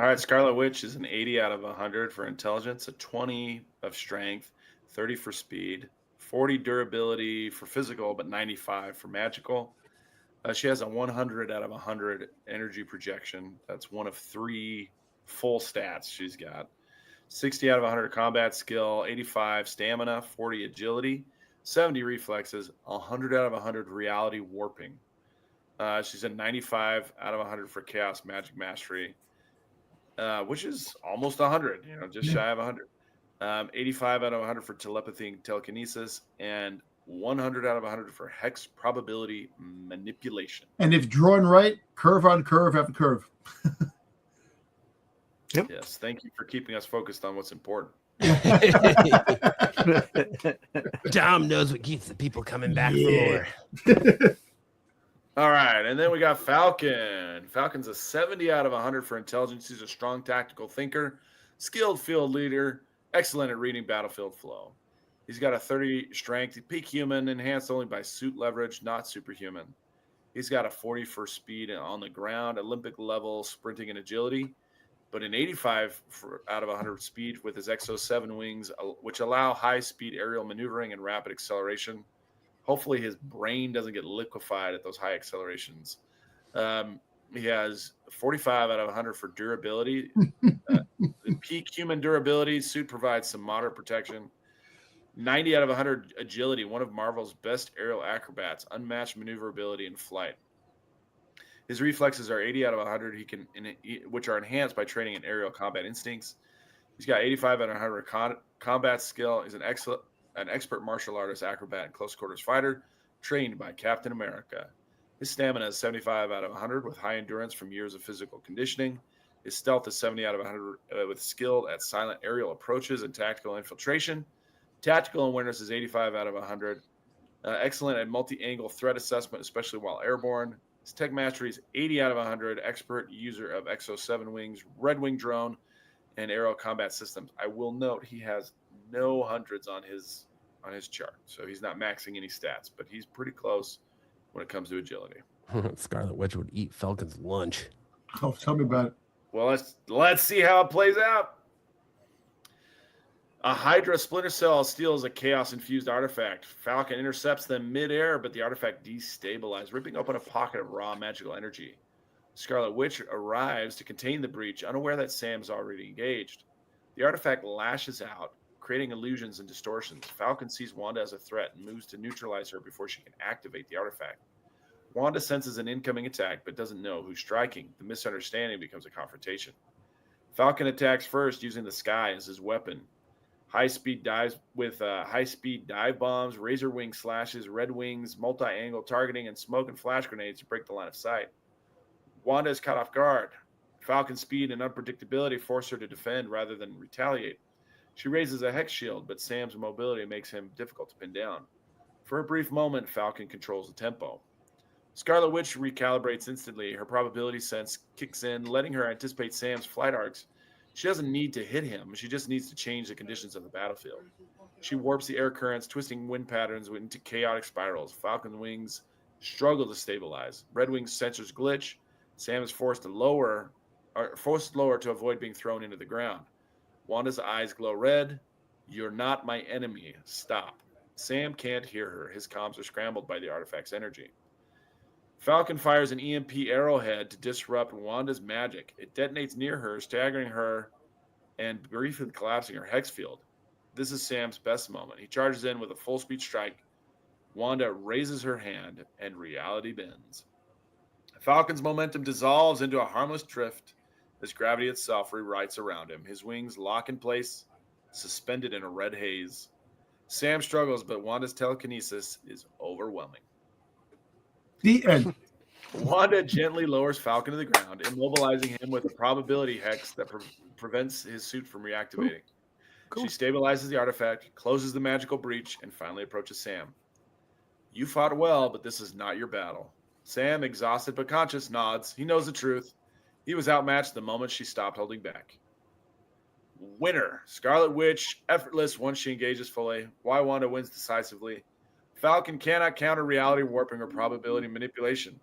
All right, Scarlet Witch is an 80 out of 100 for intelligence, a 20 of strength, 30 for speed, 40 durability for physical, but 95 for magical. She has a 100 out of 100 energy projection. That's one of 3 full stats she's got. 60 out of 100 combat skill, 85 stamina, 40 agility, 70 reflexes, 100 out of 100 reality warping. She's a 95 out of 100 for chaos magic mastery, which is almost 100, just shy of 100. 85 out of 100 for telepathy and telekinesis, and 100 out of 100 for hex probability manipulation. And if drawn right, curve on curve after curve. Yep. Yes, thank you for keeping us focused on what's important. Dom knows what keeps the people coming back for more. All right, and then we got Falcon. Falcon's a 70 out of 100 for intelligence. He's a strong tactical thinker, skilled field leader, excellent at reading battlefield flow. He's got a 30 strength, peak human, enhanced only by suit leverage, not superhuman. He's got a 40 for speed on the ground, Olympic level sprinting and agility, but an 85 out of 100 speed with his Exo-7 wings, which allow high-speed aerial maneuvering and rapid acceleration. Hopefully his brain doesn't get liquefied at those high accelerations. He has 45 out of 100 for durability. The peak human durability suit provides some moderate protection. 90 out of 100 agility, one of Marvel's best aerial acrobats, unmatched maneuverability in flight. His reflexes are 80 out of 100, which are enhanced by training in aerial combat instincts. He's got 85 out of 100 combat skill. He's an expert martial artist, acrobat, and close quarters fighter, trained by Captain America. His stamina is 75 out of 100 with high endurance from years of physical conditioning. His stealth is 70 out of 100 with skilled at silent aerial approaches and tactical infiltration. Tactical awareness is 85 out of 100. Excellent at multi-angle threat assessment, especially while airborne. His tech mastery is 80 out of 100. Expert user of Exo-7 wings, Red Wing drone, and aerial combat systems. I will note he has no hundreds on his chart, so he's not maxing any stats, but he's pretty close when it comes to agility. Scarlet Witch would eat Falcon's lunch. Oh, tell me about it. Well, let's see how it plays out. A Hydra Splinter Cell steals a chaos-infused artifact. Falcon intercepts them mid-air, but the artifact destabilizes, ripping open a pocket of raw magical energy. Scarlet Witch arrives to contain the breach, unaware that Sam's already engaged. The artifact lashes out, creating illusions and distortions. Falcon sees Wanda as a threat and moves to neutralize her before she can activate the artifact. Wanda senses an incoming attack, but doesn't know who's striking. The misunderstanding becomes a confrontation. Falcon attacks first using the sky as his weapon. High-speed dives with high-speed dive bombs, razor wing slashes, red wings, multi-angle targeting, and smoke and flash grenades to break the line of sight. Wanda is caught off guard. Falcon's speed and unpredictability force her to defend rather than retaliate. She raises a hex shield, but Sam's mobility makes him difficult to pin down. For a brief moment, Falcon controls the tempo. Scarlet Witch recalibrates instantly. Her probability sense kicks in, letting her anticipate Sam's flight arcs. She doesn't need to hit him. She just needs to change the conditions of the battlefield. She warps the air currents, twisting wind patterns into chaotic spirals. Falcon's wings struggle to stabilize. Red Wing's sensors glitch. Sam is forced lower to avoid being thrown into the ground. Wanda's eyes glow red. You're not my enemy. Stop. Sam can't hear her. His comms are scrambled by the artifact's energy. Falcon fires an EMP arrowhead to disrupt Wanda's magic. It detonates near her, staggering her and briefly collapsing her hex field. This is Sam's best moment. He charges in with a full-speed strike. Wanda raises her hand, and reality bends. Falcon's momentum dissolves into a harmless drift as gravity itself rewrites around him. His wings lock in place, suspended in a red haze. Sam struggles, but Wanda's telekinesis is overwhelming. The end. Wanda gently lowers Falcon to the ground, immobilizing him with a probability hex that prevents his suit from reactivating. Cool. She stabilizes the artifact, closes the magical breach, and finally approaches Sam. You fought well, but this is not your battle. Sam, exhausted but conscious, nods. He knows the truth. He was outmatched the moment she stopped holding back. Winner. Scarlet Witch, effortless once she engages fully. Why Wanda wins decisively. Falcon cannot counter reality warping or probability manipulation.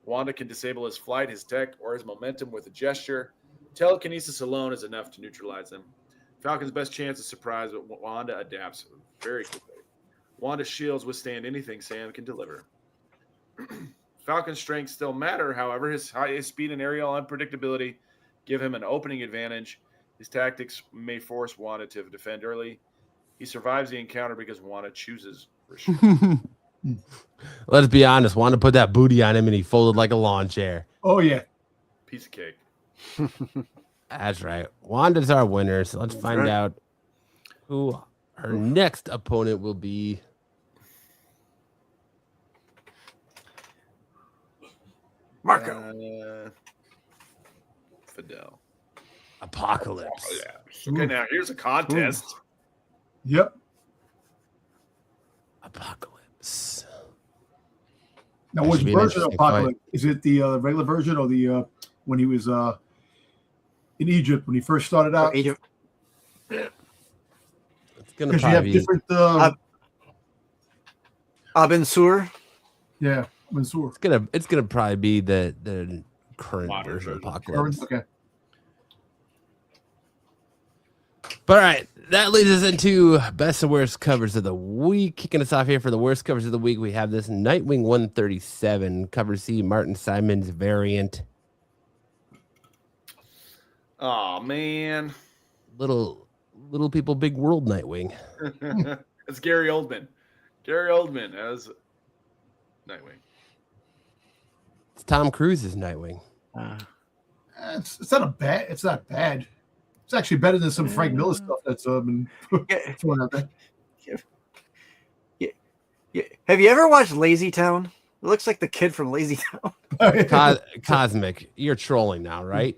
Wanda can disable his flight, his tech, or his momentum with a gesture. Telekinesis alone is enough to neutralize them. Falcon's best chance is surprise, but Wanda adapts very quickly. Wanda's shields withstand anything Sam can deliver. Falcon's strengths still matter, however, his speed and aerial unpredictability give him an opening advantage. His tactics may force Wanda to defend early. He survives the encounter because Wanda chooses restraint. Let's be honest. Wanda put that booty on him and he folded like a lawn chair. Oh, yeah. Piece of cake. That's right. Wanda's our winner. So let's find out who her next opponent will be. Marco. Fidel. Apocalypse. Oh, yeah. Okay, now here's a contest. Yep. Apocalypse. Now, which version of Apocalypse? Is it the regular version or the when he was in Egypt when he first started out? Egypt. It's gonna Because you have be different. Abin Sur. Yeah, Mansour. It's gonna probably be the current version of Apocalypse. Okay. But all right, that leads us into best and worst covers of the week. Kicking us off here for the worst covers of the week, we have this Nightwing 137 cover C, Martin Simon's variant. Oh man, Little people, big world Nightwing. It's Gary Oldman. Gary Oldman as Nightwing. It's Tom Cruise's Nightwing. It's not bad. It's not bad. It's actually better than some Frank Miller stuff that's been thrown out there. Yeah. Have you ever watched Lazy Town? It looks like the kid from Lazy Town. Cosmic, you're trolling now, right?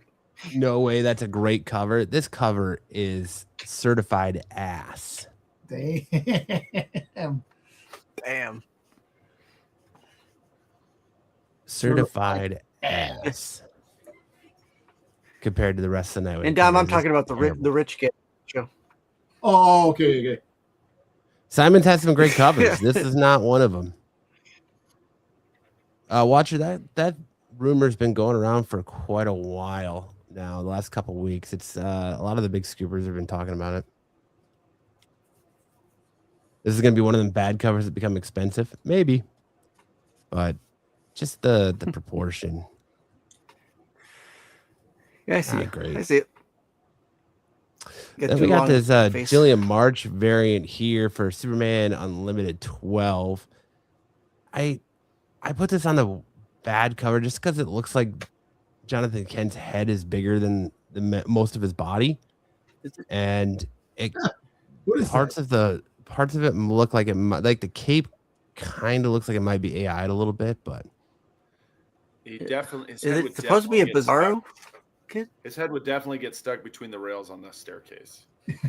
No way. That's a great cover. This cover is certified ass. Damn. Certified ass. Compared to the rest of the night. And Dom, I'm talking about the rich kid show. Oh, okay. Simon's had some great covers. This is not one of them. Watcher, that rumor's been going around for quite a while now. The last couple of weeks, it's a lot of the big scoopers have been talking about it. This is going to be one of them bad covers that become expensive, maybe, but just the proportion. Yeah, I see it. Great. I see it. Then we got this Jillian March variant here for Superman Unlimited 12. I put this on the bad cover just because it looks like Jonathan Kent's head is bigger than most of his body, and parts of it look like it might, like the cape kind of looks like it might be AI'd a little bit, but he definitely is it supposed to be a Bizarro kid? His head would definitely get stuck between the rails on the staircase.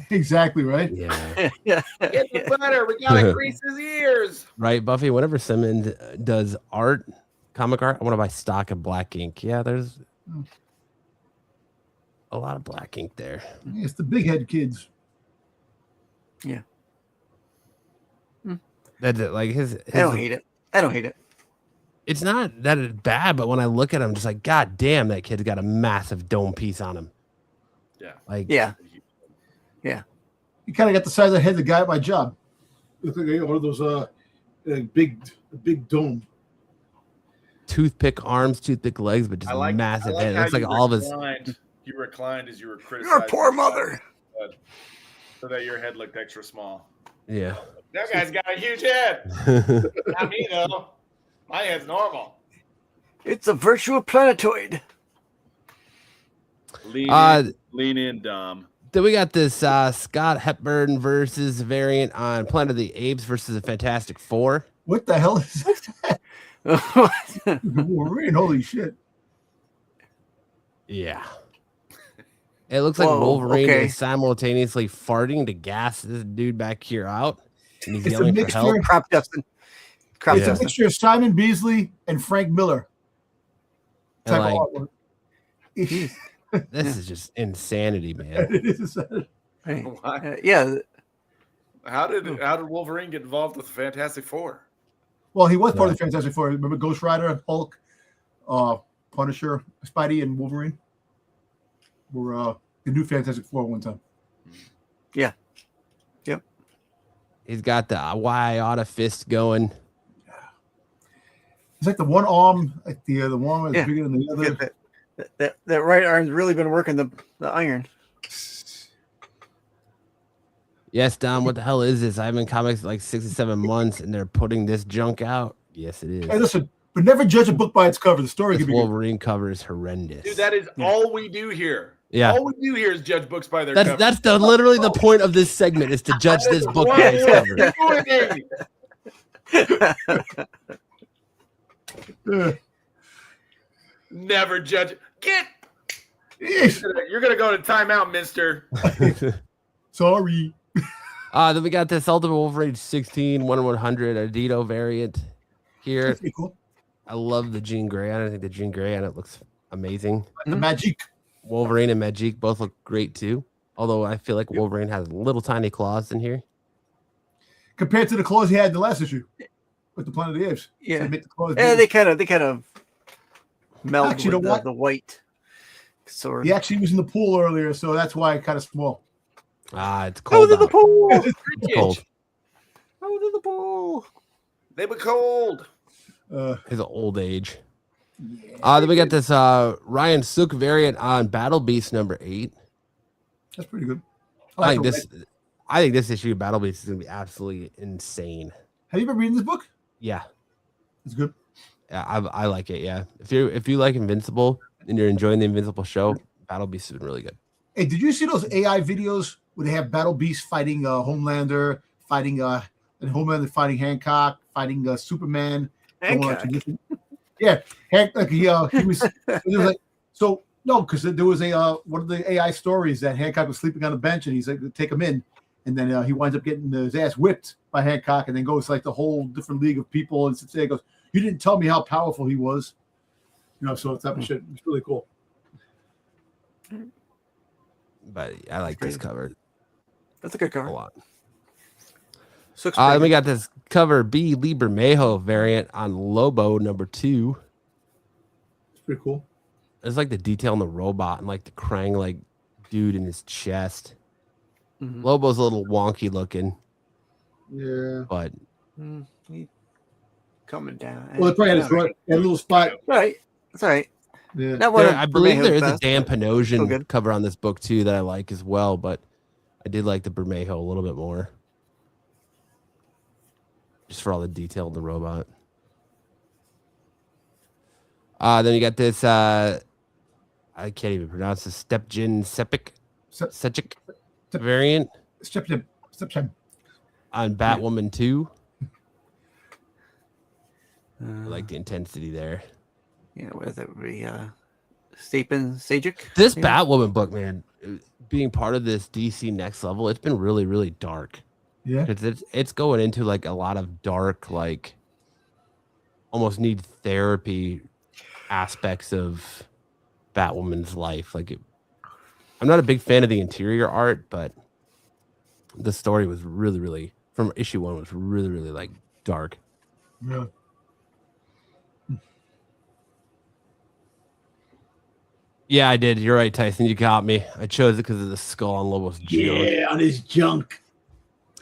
Exactly right. Yeah. Get the butter. We gotta grease his ears. Right, Buffy. Whenever Simmons does art comic art. I want to buy stock of black ink. Yeah, there's a lot of black ink there. It's the big head kids. Yeah. That's it. Like his I don't hate it. I don't hate it. It's not that it's bad, but when I look at him, I'm just like, God damn, that kid's got a massive dome piece on him. Yeah. Like, Yeah. You kind of got the size of the head of the guy at my job. Looks like one of those big dome. toothpick arms, toothpick legs, but just massive head. It looks like all of his. You reclined as you were criticizing. You're a poor mother. So that your head looked extra small. Yeah. That guy's got a huge head. Not me though. My head's normal. It's a virtual planetoid. Lean in, Dom. Then we got this Scott Hepburn versus variant on Planet of the Apes versus the Fantastic Four. What the hell is that? Wolverine, holy shit. Yeah. It looks like Wolverine is simultaneously farting to gas this dude back here out. And he's yelling for help. Crop Justin. It's a mixture of Simon Beasley and Frank Miller. And like, this is just insanity, man. It is. Yeah. How did Wolverine get involved with the Fantastic Four? Well, he was part of the Fantastic Four. Remember Ghost Rider, Hulk, Punisher, Spidey, and Wolverine were the new Fantastic Four one time. Yeah. Yep. He's got the Y auto fist going. It's like the one arm, like the one is bigger than the other. That right arm's really been working the iron. Yes, Dom, what the hell is this? I've been in comics like 6 or 7 months, and they're putting this junk out. Yes, it is. Hey, listen, but never judge a book by its cover. The story this can be Wolverine cover is horrendous. Dude, that is all we do here. Yeah. All we do here is judge books by their cover. That's literally the point of this segment is to judge this book by its cover. Never judge. You're gonna go to timeout, mister. Sorry. Then we got this Ultimate Wolverine 16 1/100 Adito variant here. That's pretty cool. I love the Jean Grey on it. I think the Jean Grey on it looks amazing. The Magic. Wolverine and Magic both look great too. Although I feel like Wolverine has little tiny claws in here. Compared to the claws he had in the last issue with the Planet of the Apes. Yeah. So They kind of meld Actually, with the white sword. He actually was in the pool earlier, so that's why it's kind of small. It's cold. I was in the pool. It's cold. I was in the pool. They were cold. His old age. Then we got this Ryan Sook variant on Battle Beast number 8. That's pretty good. I think this issue of Battle Beast is gonna be absolutely insane. Have you been reading this book? Yeah. It's good. Yeah, I like it. Yeah. If you like Invincible and you're enjoying the Invincible show, Battle Beast has been really good. Hey, did you see those AI videos where they have Battle Beast fighting Homelander, fighting and Homelander fighting Hancock, fighting Superman? Hancock. Yeah, he was. It was like so. No, because there was one of the AI stories that Hancock was sleeping on a bench, and he's like, take him in, and then he winds up getting his ass whipped by Hancock, and then goes like the whole different league of people, and sits there and goes, "You didn't tell me how powerful he was," So it's type of shit. It's really cool. But I like this cover That's a good cover. a lot. Then we got this cover B Liber Mejo variant on Lobo number 2. It's pretty cool. It's like the detail on the robot and like the Krang like dude in his chest. Mhm. Lobo's a little wonky looking, Yeah. but He coming down. Well, it probably had a little spot. Right. That's all right. Yeah. Not one I believe there is a Dan Still Panosian good. cover on this book too that I like as well, but I did like the Bermejo a little bit more. Just for all the detail in the robot. Then you got this I can't even pronounce this Stepjin Sepic variant Step. on Batwoman 2. I like the intensity there. Yeah, what is that? Sajic? This Batwoman book, man, being part of this DC Next Level, it's been really, really dark. Yeah. It's going into like a lot of dark, like almost need therapy aspects of Batwoman's life. Like, I'm not a big fan of the interior art, but the story was really, really, from issue 1, was really, really like dark. Yeah. Yeah, I did. You're right, Tyson. You got me. I chose it because of the skull on Lobo's junk. Yeah, on his junk.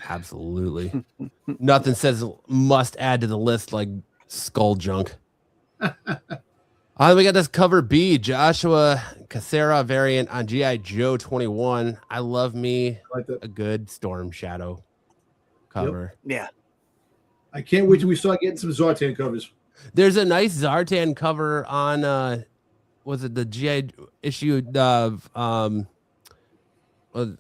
Absolutely. Nothing says must add to the list like skull junk. We got this cover B, Joshua Cassera variant on G.I. Joe 21. I love me Like that. a good Storm Shadow cover. Yeah. I can't wait till we start getting some Zartan covers. There's a nice Zartan cover on was it the G.I. issue of was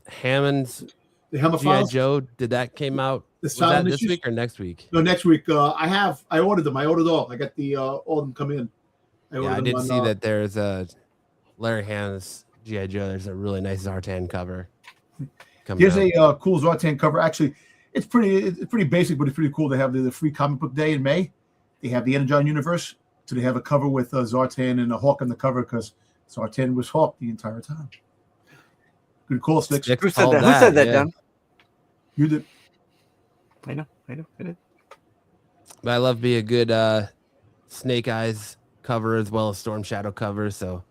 Hammond's The Hammer G.I. Files. Joe? Did that came out? The Was that silent this issues? week or next week? No, next week. I ordered them. I ordered all. I got the all of them come in. Yeah, I did see that there's a Larry Hammond's G.I. Joe. There's a really nice Zartan cover. Here's a cool Zartan cover. Actually, it's pretty basic, but it's pretty cool. They have the free comic book day in May. They have the Energon universe. So they have a cover with Zartan and a Hawk on the cover because Zartan was Hawk the entire time. Good call, Sticks. Who said that? Who said that, yeah. Dan? You did. I know. But I love be a good Snake Eyes cover as well as Storm Shadow cover. So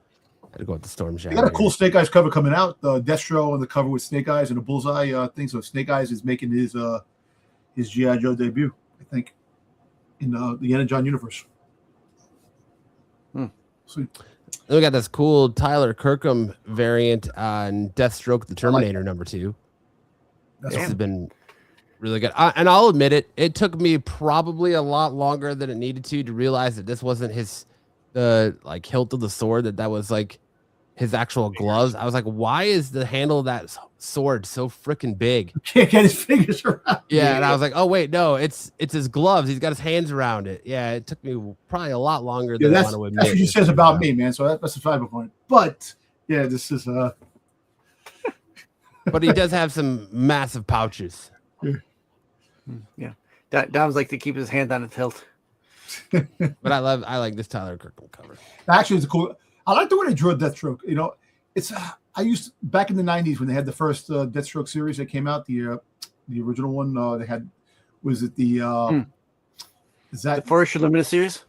I had to go with the Storm Shadow. They got a cool Snake Eyes cover coming out. Destro on the cover with Snake Eyes and a bullseye thing. So Snake Eyes is making his G.I. Joe debut, I think, in the Energon universe. Sweet. Then we got this cool Tyler Kirkham variant on Deathstroke the Terminator #2. That's This has been really good. And I'll admit it, it took me probably a lot longer than it needed to realize that this wasn't the hilt of the sword, that was like his actual gloves. I was like, why is the handle of that sword so freaking big? Can't get his fingers around. Yeah, and I was like, oh wait, no, it's his gloves. He's got his hands around it. Yeah, it took me probably a lot longer than I want to admit. That's what she says about me, man. So that's a 5 point. But yeah, this is But he does have some massive pouches. Yeah. Dom's like to keep his hand on its hilt. But I like this Tyler Kirkham cover. Actually, it's cool. I like the way they drew Deathstroke. You know, it's I used back in the '90s when they had the first Deathstroke series that came out, the original one. They had is that The Forest Limited series?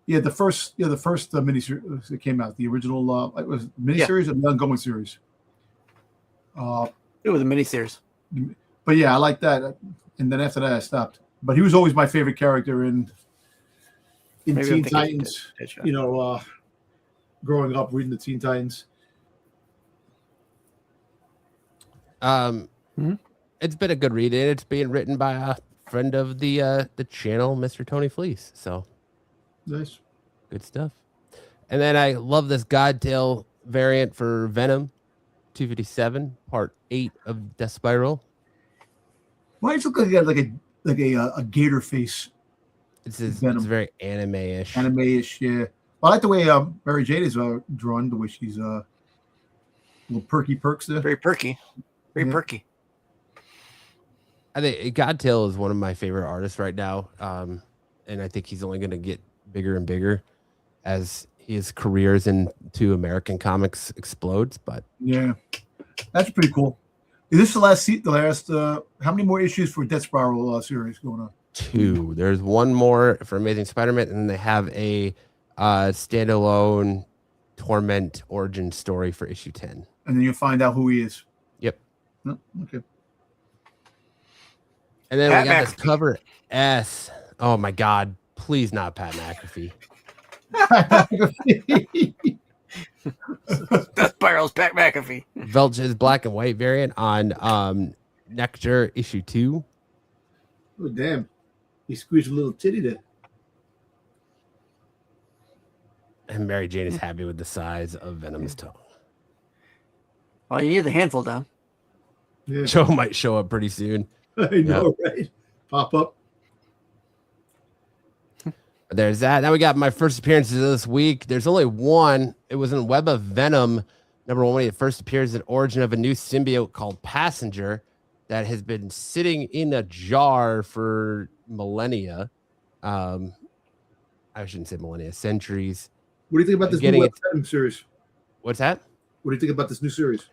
the first miniseries that came out, the original it was miniseries and the ongoing series. It was a miniseries. But yeah, I like that. And then after that, I stopped. But he was always my favorite character in Maybe I'm Teen thinking Titans. Deadshot. You know, growing up reading the Teen Titans. It's been a good read, and it's being written by a friend of the channel, Mr. Tony Fleece. So Nice. good stuff. And then I love this Godtail variant for Venom 257, part 8 of Death Spiral. Why does it look like he got like a gator face, It's Venom. very anime-ish. anime-ish? Yeah. I like the way Mary Jane is drawn, the way she's little perky perks there. Very perky. Very Yeah. perky. I think Godtail is one of my favorite artists right now, and I think he's only going to get bigger and bigger as his careers into American comics explodes. But Yeah, that's pretty cool. Is this the last? How many more issues for Death Spiral series going on? 2, there's one more for Amazing Spider-Man, and then they have a standalone Torment origin story for issue 10. And then you'll find out who he is. Yep. Oh, okay. And then Pat we got this McAfee. cover S. Oh my God! Please not Pat McAfee. Death Spiral's Pat McAfee. Velch's black and white variant on Nectar issue 2. Oh damn! He squeezed a little titty there. And Mary Jane is happy with the size of Venom's toe. Oh, you need the handful down. Yeah, Joe might show up pretty soon. I know, right? Pop up. But there's that. Now we got my first appearances of this week. There's only one. It was in Web of Venom, #1, when it first appears in Origin of a new symbiote called Passenger that has been sitting in a jar for millennia. I shouldn't say millennia, centuries. What do you think about this new Venom series? What's that? What do you think about this new series?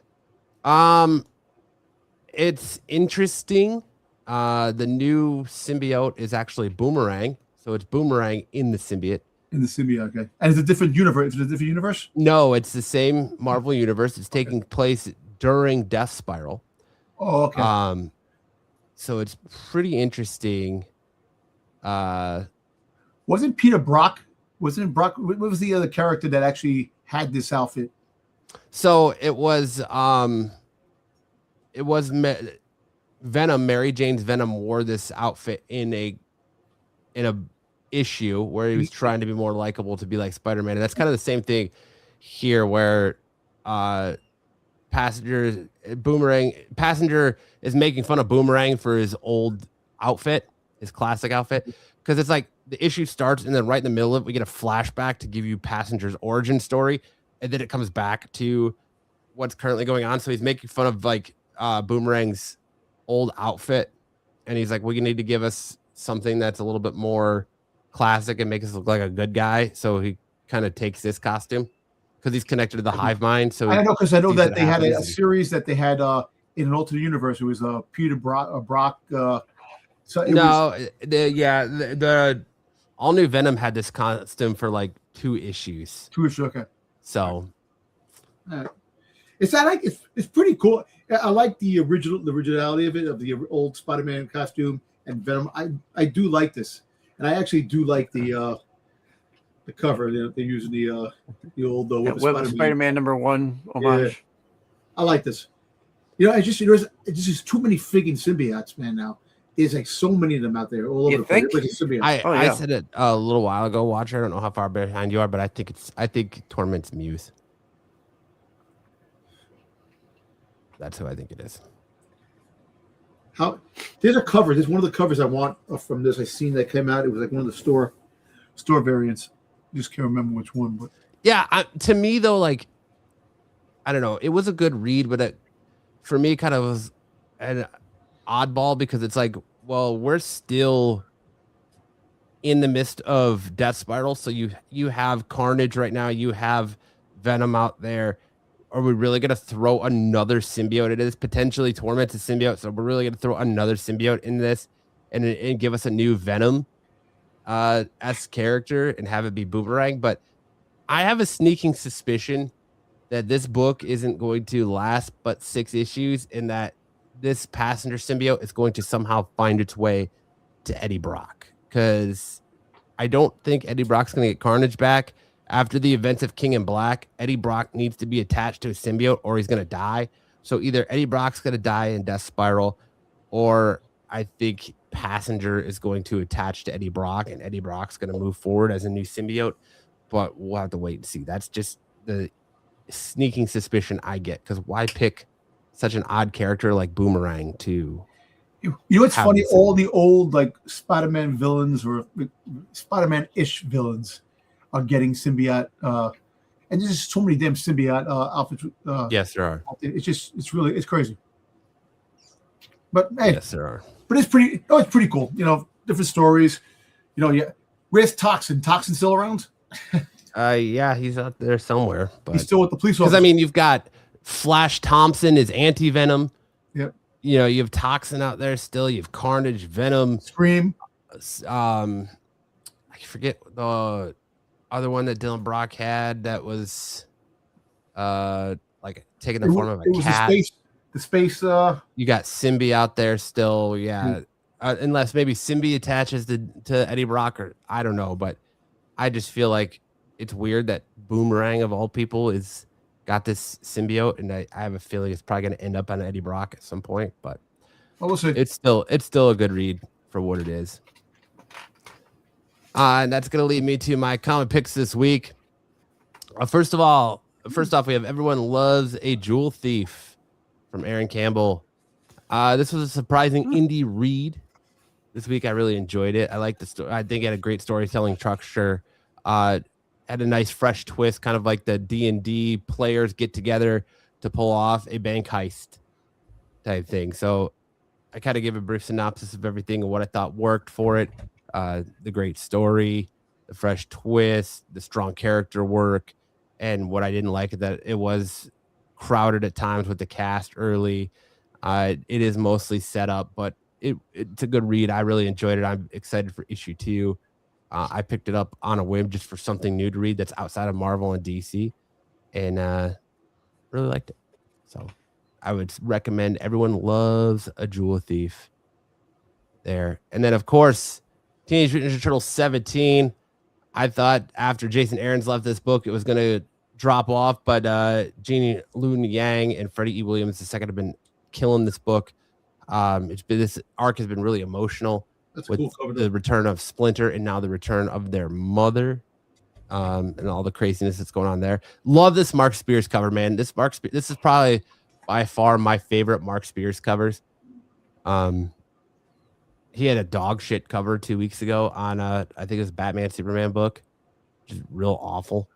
It's interesting. The new symbiote is actually Boomerang, so it's Boomerang in the symbiote. In the symbiote, okay. And it's a different universe. Is it a different universe? No, it's the same Marvel universe. It's taking place during Death Spiral. Oh, okay. So it's pretty interesting. Wasn't Peter Brock? Wasn't Brock? What was the other character that actually had this outfit? So it was Venom. Mary Jane's Venom wore this outfit in a issue where he was trying to be more likable to be like Spider-Man, and that's kind of the same thing here where Passenger is making fun of Boomerang for his old outfit, his classic outfit, because it's like the issue starts and then right in the middle of it we get a flashback to give you Passenger's origin story, and then it comes back to what's currently going on. So he's making fun of like Boomerang's old outfit, and he's like, well, you need to give us something that's a little bit more classic and make us look like a good guy. So he kind of takes this costume because he's connected to the hive mind. So I know, because I know that they had a series that they had in an alternate universe. It was Peter Brock. The all new Venom had this costume for like 2 issues. 2 issues, okay. So it's pretty cool. I like the originality of it, of the old Spider-Man costume and Venom. I do like this, and I actually do like the cover. They're using the old Spider-Man #1 homage. Yeah. I like this. It's just too many friggin' symbiotes, man. Now there's like so many of them out there all over the place. I said it a little while ago, Watcher. I don't know how far behind you are, but I think Torment's Muse. That's who I think it is. There's a cover. There's one of the covers I want from this. I seen that came out. It was like one of the store variants. Just can't remember which one. But yeah, to me though, like I don't know. It was a good read, but for me, kind of was an oddball because it's like, well, we're still in the midst of Death Spiral, so you have Carnage right now. You have Venom out there. Are we really going to throw another symbiote into this? Potentially Torment's a symbiote, so we're really going to throw another symbiote in this and give us a new Venom as character and have it be Boomerang. But I have a sneaking suspicion that this book isn't going to last but 6 issues, and that this Passenger symbiote is going to somehow find its way to Eddie Brock, because I don't think Eddie Brock's going to get Carnage back. After the events of King in Black, Eddie Brock needs to be attached to a symbiote or he's going to die. So either Eddie Brock's going to die in Death Spiral, or I think Passenger is going to attach to Eddie Brock and Eddie Brock's going to move forward as a new symbiote. But we'll have to wait and see. That's just the sneaking suspicion I get, because why pick such an odd character like Boomerang to... You know what's funny? All the old like Spider-Man villains or Spider-Man-ish villains are getting symbiote, and there's just so many damn symbiote outfits. Yes, there are. It's crazy. But hey, yes, there are. But it's pretty cool. Different stories. Where's Toxin? Toxin still around? Yeah, he's out there somewhere. But he's still with the police officer. Because I mean, you've got Flash Thompson is anti-Venom. Yep. You have Toxin out there still. You have Carnage, Venom, Scream. I forget the other one that Dylan Brock had that was like taking the form of a cat. The space you got Symbi out there still, yeah. Unless maybe Symbi attaches to Eddie Brock, or I don't know, but I just feel like it's weird that Boomerang of all people is got this symbiote, and I have a feeling it's probably going to end up on Eddie Brock at some point, but we'll see. It's still a good read for what it is. And that's going to lead me to my comic picks this week. First off, we have Everyone Loves a Jewel Thief from Aaron Campbell. This was a surprising indie read this week. I really enjoyed it. I like the story. I think it had a great storytelling structure. Had a nice fresh twist, kind of like the D&D players get together to pull off a bank heist type thing. So I kind of gave a brief synopsis of everything and what I thought worked for it. The great story, the fresh twist, the strong character work, and what I didn't like is that it was crowded at times with the cast early. It is mostly set up, but it's a good read. I really enjoyed it. I'm excited for issue 2. I picked it up on a whim just for something new to read that's outside of Marvel and DC, and really liked it. So I would recommend. Everyone loves a Jewel Thief there. And then, of course, Teenage Mutant Ninja Turtles 17. I thought after Jason Aaron's left this book, it was going to drop off, but Jeannie Lun Yang and Freddie E. Williams II have been killing this book. This arc has been really emotional. That's with cool cover. The return of Splinter and now the return of their mother, and all the craziness that's going on there. Love this Mark Spears cover, man. This is probably by far my favorite Mark Spears covers. He had a dog shit cover 2 weeks ago on I think it was Batman Superman book, which is real awful.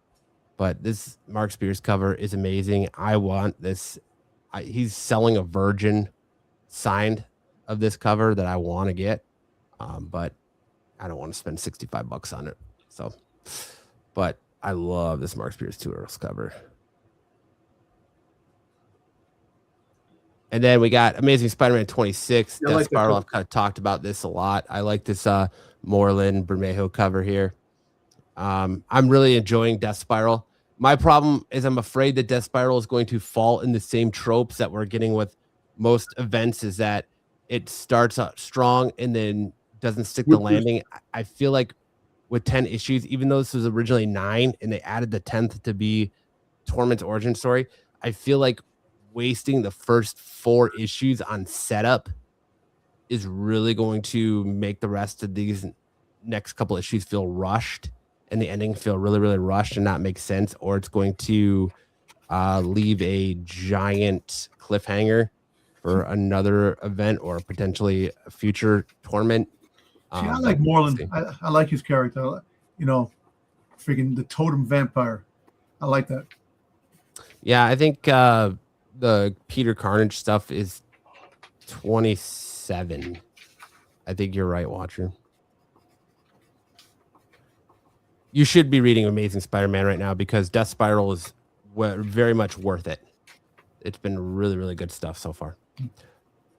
But this Mark Spears cover is amazing. I want this. He's selling a Virgin signed of this cover that I want to get. But I don't want to spend $65 on it. So, but I love this Mark Spears 2 Earls cover. And then we got Amazing Spider-Man 26. I like Death that Spiral. cover. I've kind of talked about this a lot. I like this Moreland Bermejo cover here. I'm really enjoying Death Spiral. My problem is I'm afraid that Death Spiral is going to fall in the same tropes that we're getting with most events, is that it starts out strong and then doesn't stick the landing. I feel like with 10 issues, even though this was originally 9 and they added the 10th to be Torment's origin story, I feel like wasting the first 4 issues on setup is really going to make the rest of these next couple issues feel rushed and the ending feel really, really rushed and not make sense, or it's going to leave a giant cliffhanger for another event or potentially a future Torment. See, I like Moreland. I like his character. Freaking the totem vampire. I like that. Yeah, I think the Peter Carnage stuff is 27. I think you're right, Watcher. You should be reading Amazing Spider-Man right now because Death Spiral is very much worth it. It's been really, really good stuff so far.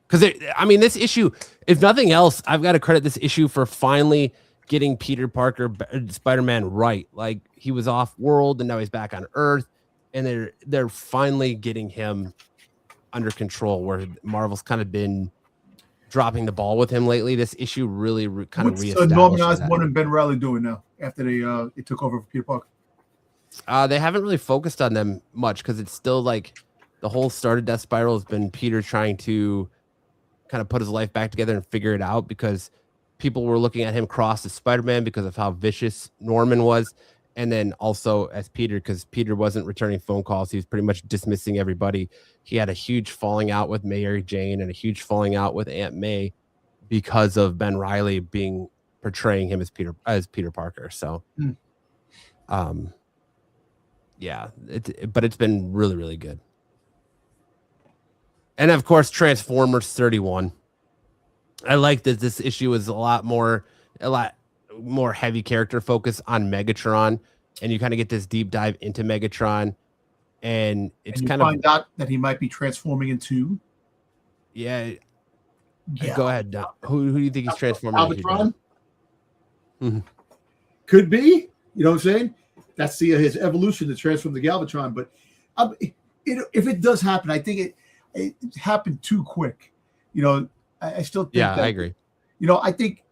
Because, this issue, if nothing else, I've got to credit this issue for finally getting Peter Parker, Spider-Man right. Like, he was off-world, and now he's back on Earth, and they're finally getting him under control, where Marvel's kind of been dropping the ball with him lately. This issue really kind of reestablished Norman Osborn and Ben Reilly doing now after they took over for Peter Parker? They haven't really focused on them much because it's still like the whole start of Death Spiral has been Peter trying to kind of put his life back together and figure it out, because people were looking at him cross as Spider-Man because of how vicious Norman was. And then also as Peter, because Peter wasn't returning phone calls. He was pretty much dismissing everybody. He had a huge falling out with Mary Jane and a huge falling out with Aunt May because of Ben Reilly portraying him as Peter Parker. So, yeah, but it's been really, really good. And of course, Transformers 31. I like that this issue is a lot more heavy character focus on Megatron, and you kind of get this deep dive into Megatron, and it's kind of find out that he might be transforming into. Yeah. Go ahead. Who do you think he's transforming Galvatron? into? Could be. You know what I'm saying? That's his evolution to transform the Galvatron. But if it does happen, I think it happened too quick. I still think that, I agree. I think,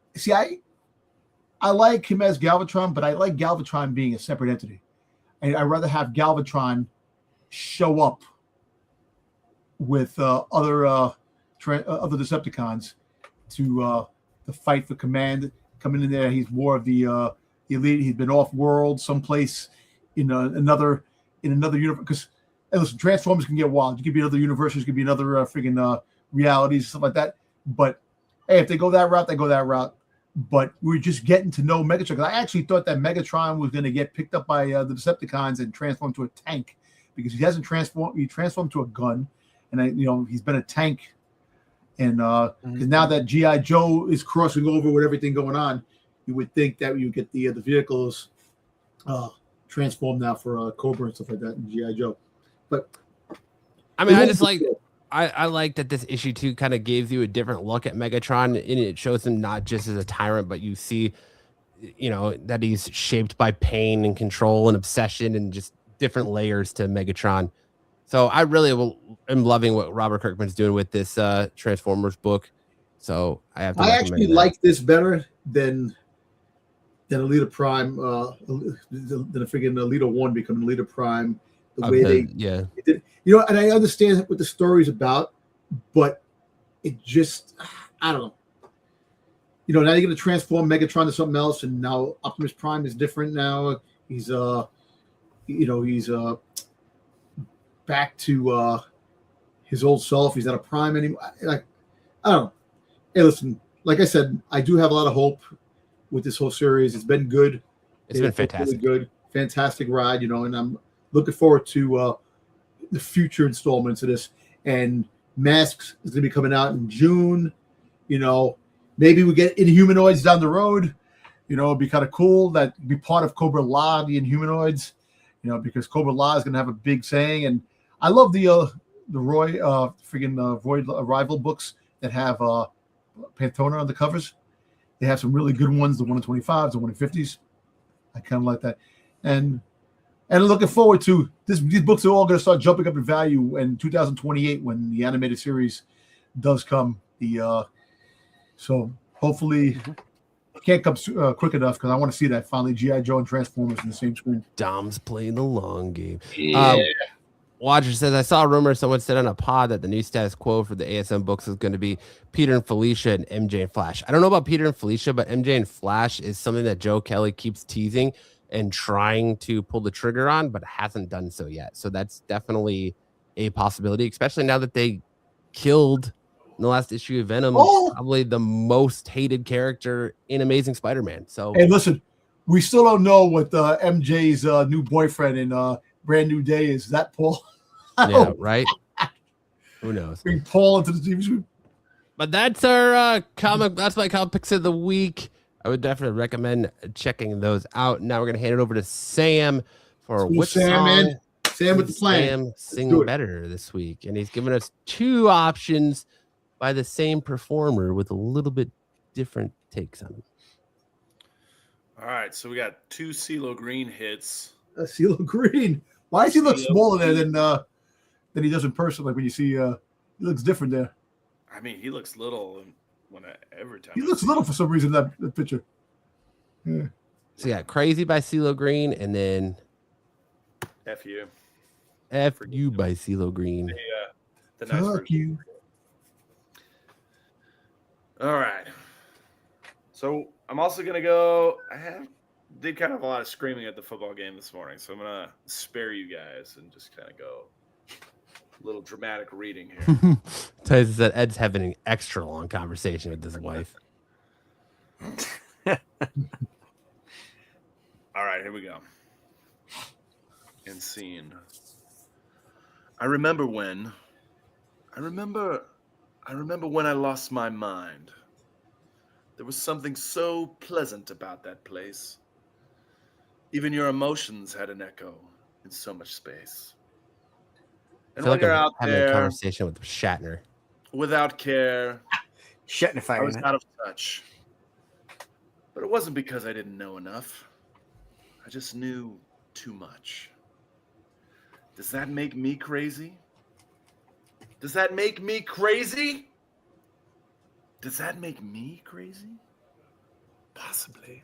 I like him as Galvatron, but I like Galvatron being a separate entity. I'd rather have Galvatron show up with other Decepticons to fight for command. Coming in there, he's more of the elite. He's been off world, someplace in another universe. Because listen, Transformers can get wild. It could be other universes, it could be another freaking realities, stuff like that. But hey, if they go that route, they go that route. But we're just getting to know Megatron. I actually thought that Megatron was going to get picked up by the Decepticons and transformed to a tank, because he hasn't transformed. He transformed to a gun, and he's been a tank. And because now that G.I. Joe is crossing over with everything going on, you would think that you get the vehicles transformed now for Cobra and stuff like that in G.I. Joe. But I mean, I like that this issue 2 kind of gives you a different look at Megatron, and it shows him not just as a tyrant, but you see, that he's shaped by pain and control and obsession and just different layers to Megatron. So I really am loving what Robert Kirkman's doing with this Transformers book. So I actually like this better than Alita Prime, than a freaking Alita 1 becoming Alita Prime. The way they did, and I understand what the story's about, but it just, I don't know. Now you're going to transform Megatron to something else, and now Optimus Prime is different now. He's he's back to his old self. He's not a Prime anymore. I don't know. Hey, listen, like I said, I do have a lot of hope with this whole series. It's been good. It's been fantastic. Really good, fantastic ride, and I'm looking forward to the future installments of this. And Masks is going to be coming out in June. Maybe we get Inhumanoids down the road. It'd be kind of cool that be part of Cobra La, the Inhumanoids. Because Cobra La is going to have a big saying. And I love the Void Arrival books that have Pantona on the covers. They have some really good ones, the 1 in 25s, the 1 in 50s. I kind of like that. And looking forward to this. These books are all going to start jumping up in value in 2028 when the animated series does come. So hopefully it can't come quick enough because I want to see that finally G.I. Joe and Transformers in the same screen. Dom's playing the long game. Yeah. Watcher says, I saw a rumor someone said on a pod that the new status quo for the ASM books is going to be Peter and Felicia and MJ and Flash. I don't know about Peter and Felicia, but MJ and Flash is something that Joe Kelly keeps teasing and trying to pull the trigger on, but hasn't done so yet. So that's definitely a possibility, especially now that they killed in the last issue of Venom, probably the most hated character in Amazing Spider-Man. So, hey, listen, we still don't know what MJ's new boyfriend in Brand New Day is. That Paul? Yeah, right. Who knows? Bring Paul into the TV show. But that's our comic. That's my comic picks of the week. I would definitely recommend checking those out. Now we're gonna hand it over to Sam for which song Sam with the plan. Sam sing better this week, and he's given us 2 options by the same performer with a little bit different takes on them. All right, so we got 2 CeeLo Green hits. CeeLo Green. Why does he look smaller there than he does in person? Like when you see, he looks different there. I mean, he looks little every time. He looks little for some reason in that picture. Yeah. So yeah, Crazy by CeeLo Green, and then F you. F you by CeeLo Green. The nice Fuck you. All right. So I'm also gonna go. Did kind of a lot of screaming at the football game this morning, so I'm gonna spare you guys and just kind of go a little dramatic reading here. Tyson said Ed's having an extra long conversation with his wife. All right, here we go. And scene. I remember when I lost my mind. There was something so pleasant about that place. Even your emotions had an echo in so much space. And when you're out having there, a conversation with Shatner, without care, Shatner, I was out of touch. But it wasn't because I didn't know enough. I just knew too much. Does that make me crazy? Does that make me crazy? Does that make me crazy? Possibly.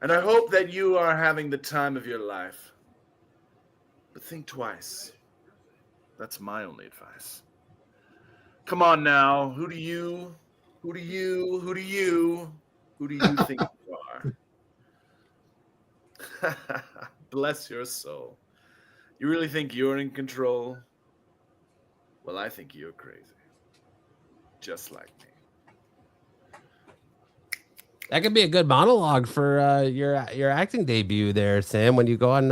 And I hope that you are having the time of your life. But think twice. That's my only advice. Come on now. Who do you think you are? Bless your soul. You really think you're in control? Well, I think you're crazy. Just like me. that could be a good monologue for your acting debut there, Sam. When you go on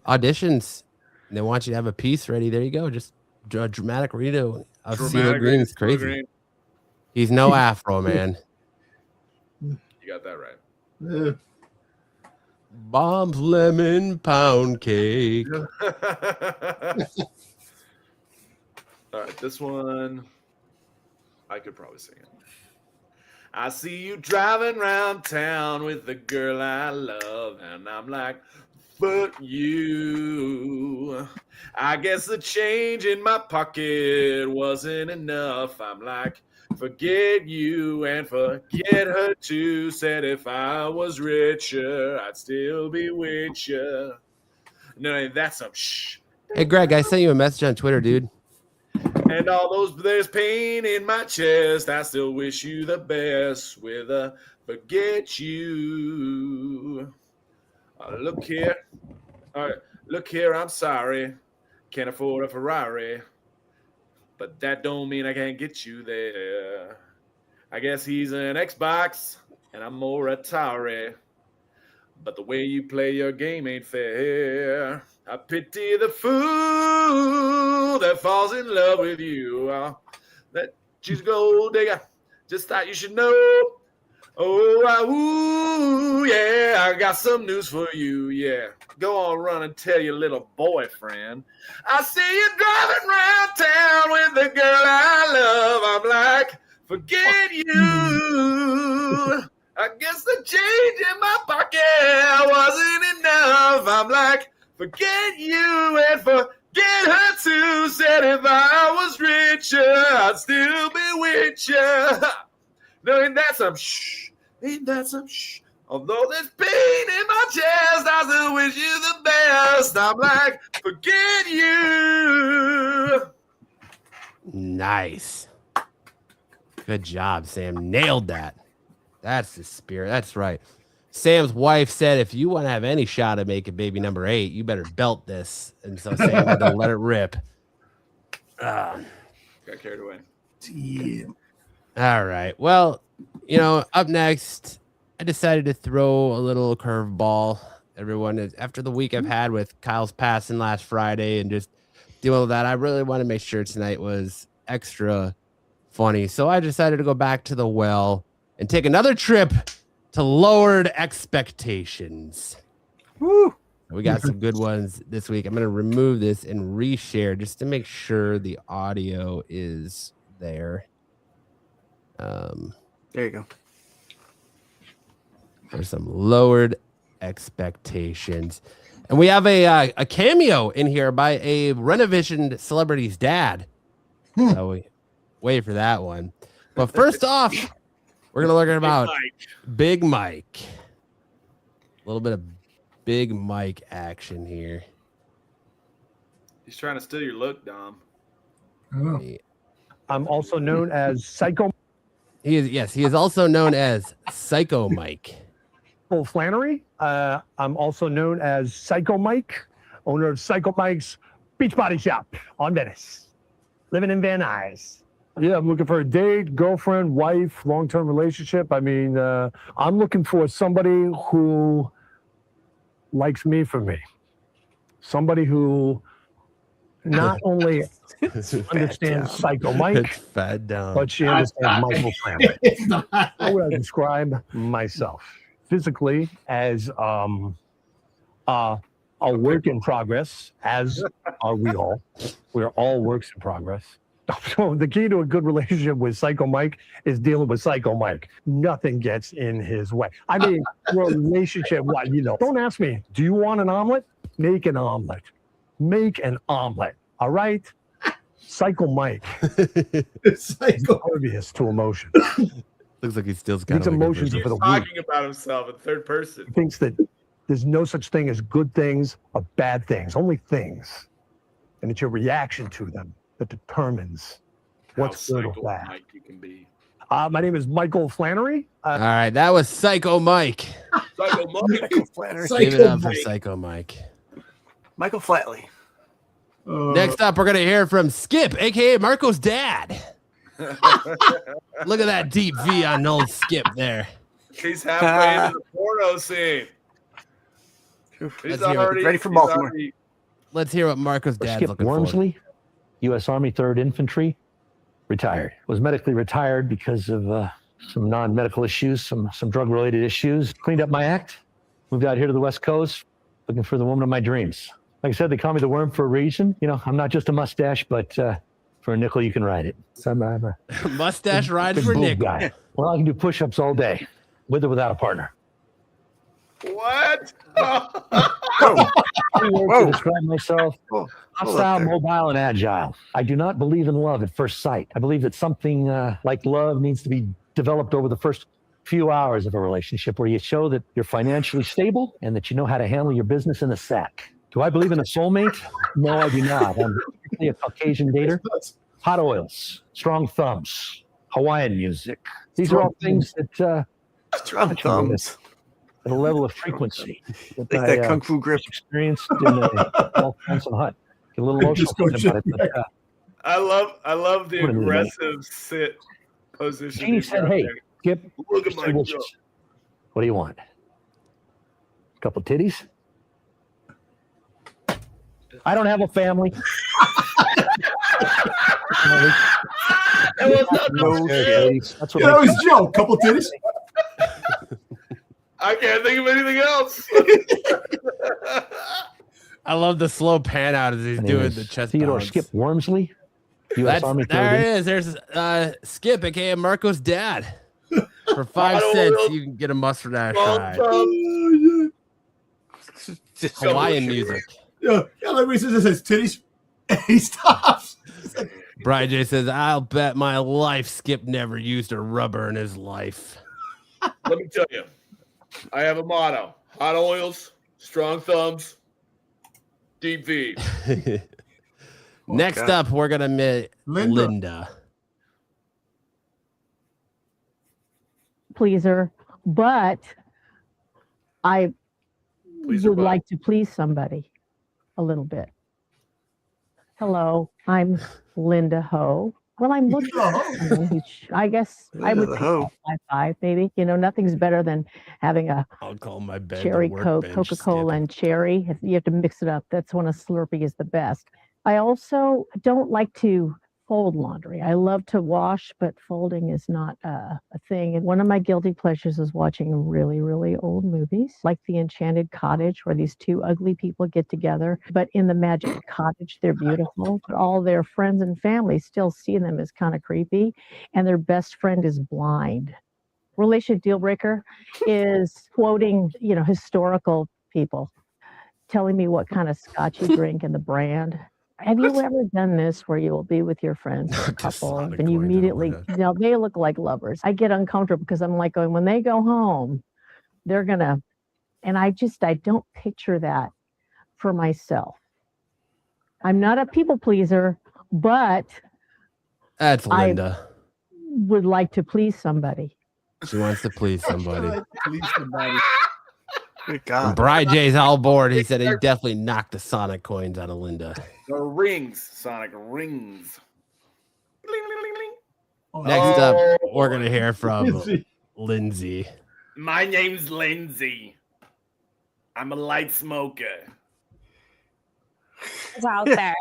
auditions, and they want you to have a piece ready. There you go. Just a dramatic redo of CeeLo Green's crazy. Green. He's no Afro, man. You got that right. Bombs, lemon, pound cake. All right, this one I could probably sing it. I see you driving around town with the girl I love, and I'm like, fuck you. I guess the change in my pocket wasn't enough. I'm like, forget you and forget her too. Said if I was richer, I'd still be with you. No, that's some shh. Hey, Greg, I sent you a message on Twitter, dude. And all those, there's pain in my chest. I still wish you the best with a forget you. Look here. All right, look here, I'm sorry. Can't afford a Ferrari. But that don't mean I can't get you there. I guess he's an Xbox and I'm more Atari. But the way you play your game ain't fair. I pity the fool that falls in love with you. That she's a gold digger. Just thought you should know. Oh, yeah, I got some news for you. Yeah, go on, run and tell your little boyfriend. I see you driving around town with the girl I love. I'm like, forget you. I guess the change in my pocket wasn't enough. I'm like, forget you and forget her too. Said if I was richer, I'd still be with you. No, ain't that some shh? Ain't that some shh? Although there's pain in my chest, I still wish you the best. I'm like, forget you. Nice. Good job, Sam. Nailed that. That's the spirit. That's right. Sam's wife said, if you want to have any shot at making baby number 8, you better belt this. And so Sam had to let it rip. Got carried away. Yeah. All right. Well, you know, up next, I decided to throw a little curveball. Everyone, after the week I've had with Kyle's passing last Friday and just dealing with that, I really want to make sure tonight was extra funny. So I decided to go back to the well and take another trip to lowered expectations. Woo! We got some good ones this week. I'm going to remove this and reshare just to make sure the audio is there. There you go. There's some lowered expectations. And we have a cameo in here by a Renovision celebrity's dad. So we wait for that one. But first off, we're going to learn about Big Mike. A little bit of Big Mike action here. He's trying to steal your look, Dom. Oh. I'm also known as Psycho He is also known as Psycho Mike. Flannery. I'm also known as Psycho Mike, owner of Psycho Mike's Beach Body Shop on Venice, living in Van Nuys. Yeah, I'm looking for a date, girlfriend, wife, long-term relationship. I mean, I'm looking for somebody who likes me for me. Somebody who not only understands Psycho Mike, Fat down. but she understands Michael Flannery. How would I describe myself? Physically as a work in progress, as are we all. We're all works in progress. So the key to a good relationship with Psycho Mike is dealing with Psycho Mike. Nothing gets in his way. I mean, relationship, what, you know. Don't ask me, do you want an omelet? Make an omelet. Make an omelet. All right? Psycho Mike is impervious to emotion. Looks like he still's got These emotions are He's for the weak. talking about himself in third person. He thinks that there's no such thing as good things or bad things, only things. And it's your reaction to them that determines what's good or Psycho bad. Mike you can be. My name is Michael Flannery. All right, that was Psycho Mike. Psycho Mike. Michael Flannery. Give it up for Psycho Mike. Michael Flatley. Next up, we're going to hear from Skip, a.k.a. Marco's dad. Look at that deep V on old Skip there. He's halfway into the porno scene. He's Ready for Baltimore. Let's hear what Marco's dad's Skip looking for. Wormsley, U.S. Army 3rd Infantry, retired. Was medically retired because of some non-medical issues, some drug-related issues. Cleaned up my act, moved out here to the West Coast, looking for the woman of my dreams. Like I said, they call me the Worm for a reason. You know, I'm not just a mustache, but for a nickel, you can ride it. So I'm a Mustache ride big for boob nickel. guy. Well, I can do push-ups all day, with or without a partner. What? Three words to describe myself: Hold hostile, up there. mobile, and agile. I do not believe in love at first sight. I believe that something like love needs to be developed over the first few hours of a relationship, where you show that you're financially stable and that you know how to handle your business in the sack. Do I believe in a soulmate? No, I do not. I'm strictly a Caucasian dater. Hot oils, strong thumbs, Hawaiian music. These are all things that Strong thumbs. at a level of frequency that Like that kung fu grip. experienced in Hanson Hut. Get a little emotional thinking about it. But, I love the What a minute. aggressive sit position. Jeannie he's said, got "Hey, there. Skip, Look at Mr. my Wishes, girl." what do you want? A couple titties? I don't have a family." That was not No shit. That's what Yeah, that makes was Joe. Couple titties. I can't think of anything else. I love the slow pan out as he's my name doing is the chest Theodore bounce. Skip Wormsley, U.S. Army There it clothing. is. There's Skip, aka Marco's dad. For 5 Auto cents, wheel. you can get a mustache Long ride. thumbs. Oh, Just Hawaiian music. yeah. Yeah, like when he says titties, and he stops. Brian J says, "I'll bet my life Skip never used a rubber in his life." Let me tell you, I have a motto: hot oils, strong thumbs, deep V. Next God. up, we're gonna meet Linda. Linda. Pleaser, but I Pleaser would what? like to please somebody a little bit. Hello, I'm Linda Ho. Well, I'm looking for someone who I guess I Linda would the say Ho. 5'5", maybe. You know, nothing's better than having a I'll call my bed cherry the Coke, workbench, Coca-Cola, Skip. and cherry. You have to mix it up. That's when a Slurpee is the best. I also don't like to fold laundry. I love to wash, but folding is not a thing. And one of my guilty pleasures is watching really, really old movies, like The Enchanted Cottage, where these two ugly people get together. But in the Magic Cottage, they're beautiful. But all their friends and family still see them as kind of creepy, and their best friend is blind. Relationship deal breaker is quoting, historical people, telling me what kind of scotch you drink and the brand. Have you ever done this where you will be with your friends or a couple Sonic and you coins, immediately, oh my they look like lovers. I get uncomfortable because I'm like going, when they go home, they're gonna, and I don't picture that for myself. I'm not a people pleaser, but That's I- Linda. would like to please somebody. She wants to please somebody. Please somebody. Good And God. Brian J's all board. He said he definitely knocked the Sonic coins out of Linda. The rings, Sonic rings. Bling, bling, bling, bling. Oh, Next up, Oh. we're gonna hear from Lindsay. Lindsay. My name's Lindsay. I'm a light smoker. Out there.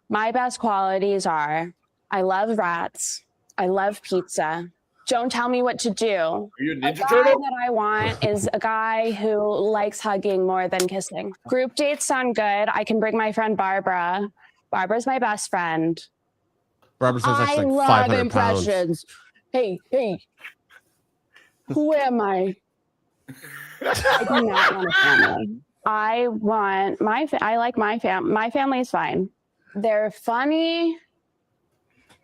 My best qualities are I love rats. I love pizza. Don't tell me what to do. Are you a A Ninja guy Turtle? that I want is a guy who likes hugging more than kissing. Group dates sound good. I can bring my friend Barbara. Barbara's my best friend. Barbara says that's I like love 500 pounds. impressions. Hey, who am I? I do not want a family. I want I like my family. My family is fine. They're funny.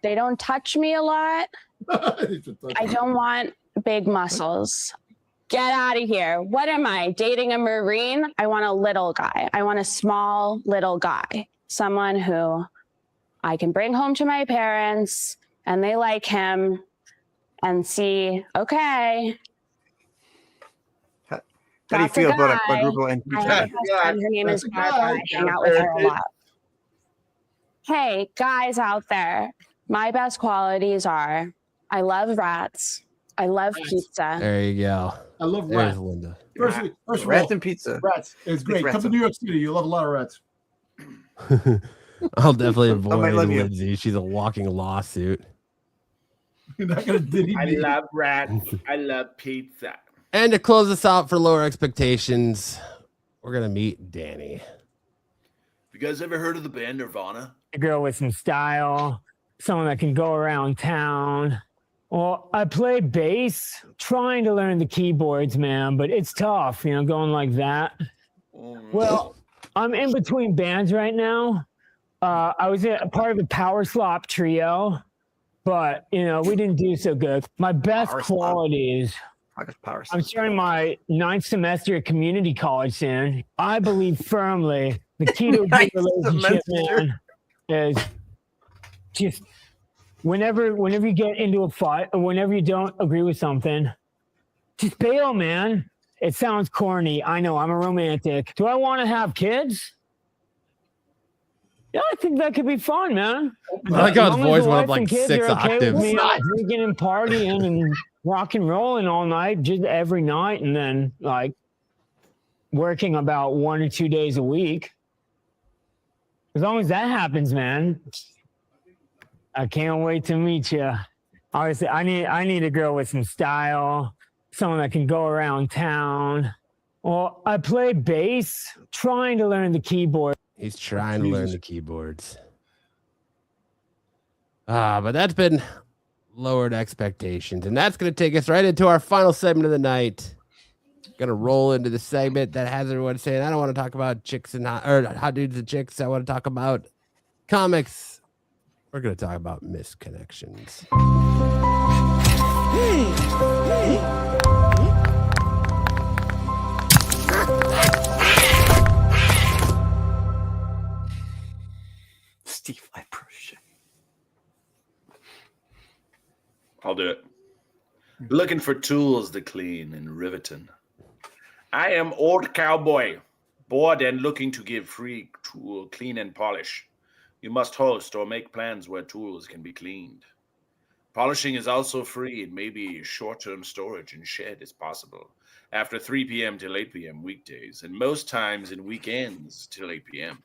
They don't touch me a lot. I don't want big muscles. Get out of here. What am I? Dating a Marine? I want a little guy. I want a small little guy. Someone who I can bring home to my parents and they like him and see, okay. How do you That's a feel about a guy. quadruple I NPC? have a best friend. Her name is That's a Barbara. guy. I hang out with her a lot. Hey, guys out there. My best qualities are I love rats. I love Rats. pizza. There you go. I love There's rats. Linda. First of all, Rats and pizza. rats. It's great. Rats Come to up. New York City. You'll love a lot of rats. I'll definitely I might avoid love you. Lindsay. She's a walking lawsuit. You're not gonna diddy I me. love rats. I love pizza. And to close us out for lower expectations, we're gonna meet Danny. You guys ever heard of the band Nirvana? A girl with some style, someone that can go around town. Well, I play bass, trying to learn the keyboards, man, but it's tough, going like that. Well, I'm in between bands right now. I was a part of a power slop trio, but, we didn't do so good. My best qualities. I'm starting my 9th semester at community college soon. I believe firmly the key to a good relationship, man, is just whenever you get into a fight or whenever you don't agree with something, just bail, man. It sounds corny. I know, I'm a romantic. Do I want to have kids? Yeah, I think that could be fun, man. I like how his voice went up like 6 octaves. Me drinking and partying and rock and rolling all night, just every night, and then like working about 1 or 2 days a week. As long as that happens, man, I can't wait to meet you. Obviously, I need a girl with some style, someone that can go around town. Well, I play bass, trying to learn the keyboard. He's trying to learn the keyboards. But that's been lowered expectations. And that's going to take us right into our final segment of the night. Going to roll into the segment that has everyone saying, I don't want to talk about chicks and hot dudes and chicks. I want to talk about comics. We're going to talk about misconnections. Steve, I appreciate. I'll do it. Looking for tools to clean in Riverton. I am old cowboy, bored and looking to give free tool clean and polish. You must host or make plans where tools can be cleaned. Polishing is also free and maybe short-term storage and shed is possible after 3 p.m. till 8 p.m. weekdays and most times in weekends till 8 p.m.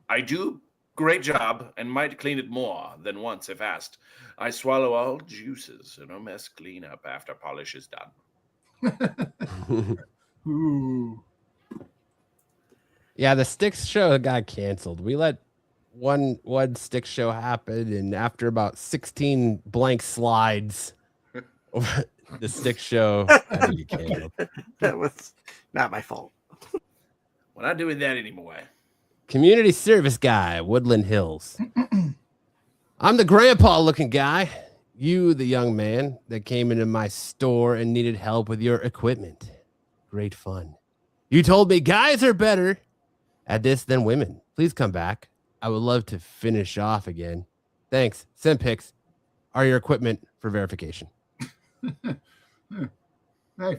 I do great job and might clean it more than once if asked. I swallow all juices and a mess clean up after polish is done. Ooh. Yeah, the Sticks show got canceled. We let one Sticks show happen, and after about 16 blank slides, the Sticks show had to get canceled. That was not my fault. We're not doing that anymore. Community service guy, Woodland Hills. I'm the grandpa-looking guy. You, the young man that came into my store and needed help with your equipment. Great fun. You told me guys are better at this than women. Please come back. I would love to finish off again. Thanks. Send pics. Are your equipment for verification? Hey.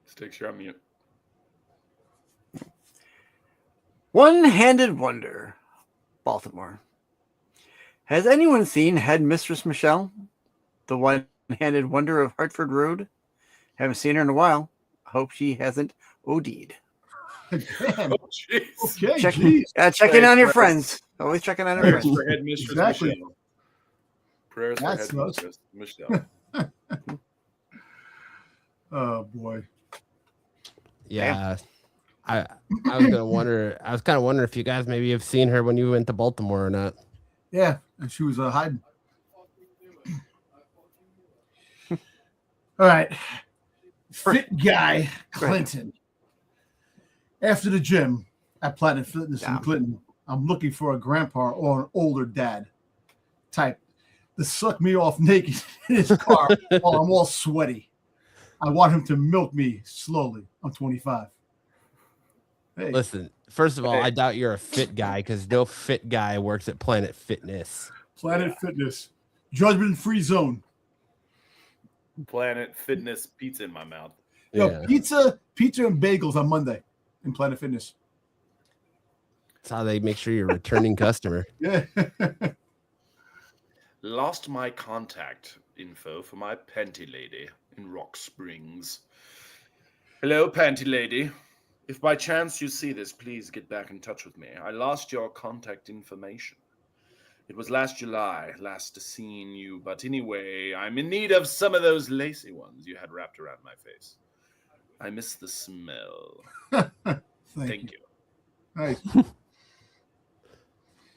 Sticks, you're on mute. One-Handed Wonder, Baltimore. Has anyone seen Head Mistress Michelle, the one-handed wonder of Hartford Road? Haven't seen her in a while. Hope she hasn't OD'd. Damn. Oh, jeez. Okay, Checking on your friends. Always checking on your Prayers friends. for Head Mistress Exactly. Michelle. Prayers for That's Head us. Mistress Michelle. Oh boy. Yeah. I was gonna wonder. I was kind of wondering if you guys maybe have seen her when you went to Baltimore or not. Yeah, and she was hiding. All right. Fit guy Clinton. After the gym at Planet Fitness in Clinton, I'm looking for a grandpa or an older dad type to suck me off naked in his car while I'm all sweaty. I want him to milk me slowly. I'm 25. Hey. Listen, first of all, I doubt you're a fit guy because no fit guy works at Planet Fitness. Planet Fitness. Judgment-free zone. Planet Fitness pizza in my mouth. Yo, pizza and bagels on Monday in Planet Fitness. That's how they make sure you're a returning customer. Yeah. Lost my contact info for my panty lady in Rock Springs. Hello, panty lady. If by chance you see this, please get back in touch with me. I lost your contact information. It was last July, last to seen you. But anyway, I'm in need of some of those lacy ones you had wrapped around my face. I miss the smell. Thank you. Nice.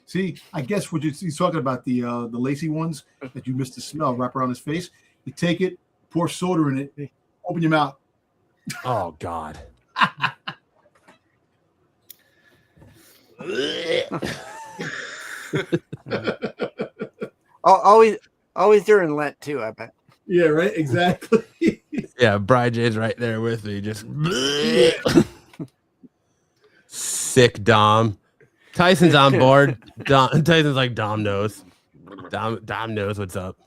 See, I guess what he's talking about, the lacy ones that you missed the smell, wrap around his face. You take it, pour soda in it, open your mouth. Oh God. always during Lent too, I bet. Yeah, right. Exactly. Yeah, Brian J's right there with me. Just sick Dom. Tyson's on board. Tyson's like, Dom knows. Dom knows what's up.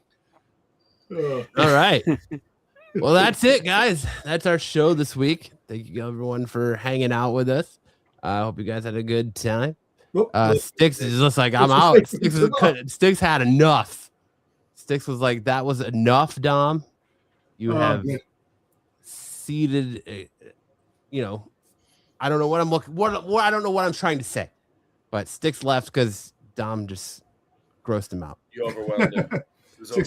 All right. Well, that's it, guys. That's our show this week. Thank you, everyone, for hanging out with us. I hope you guys had a good time. Sticks is just like, I'm out. Sticks had enough. Sticks was like, that was enough, Dom. You have seeded, I don't know what I'm looking. I don't know what I'm trying to say, but Sticks left because Dom just grossed him out. You overwhelmed him.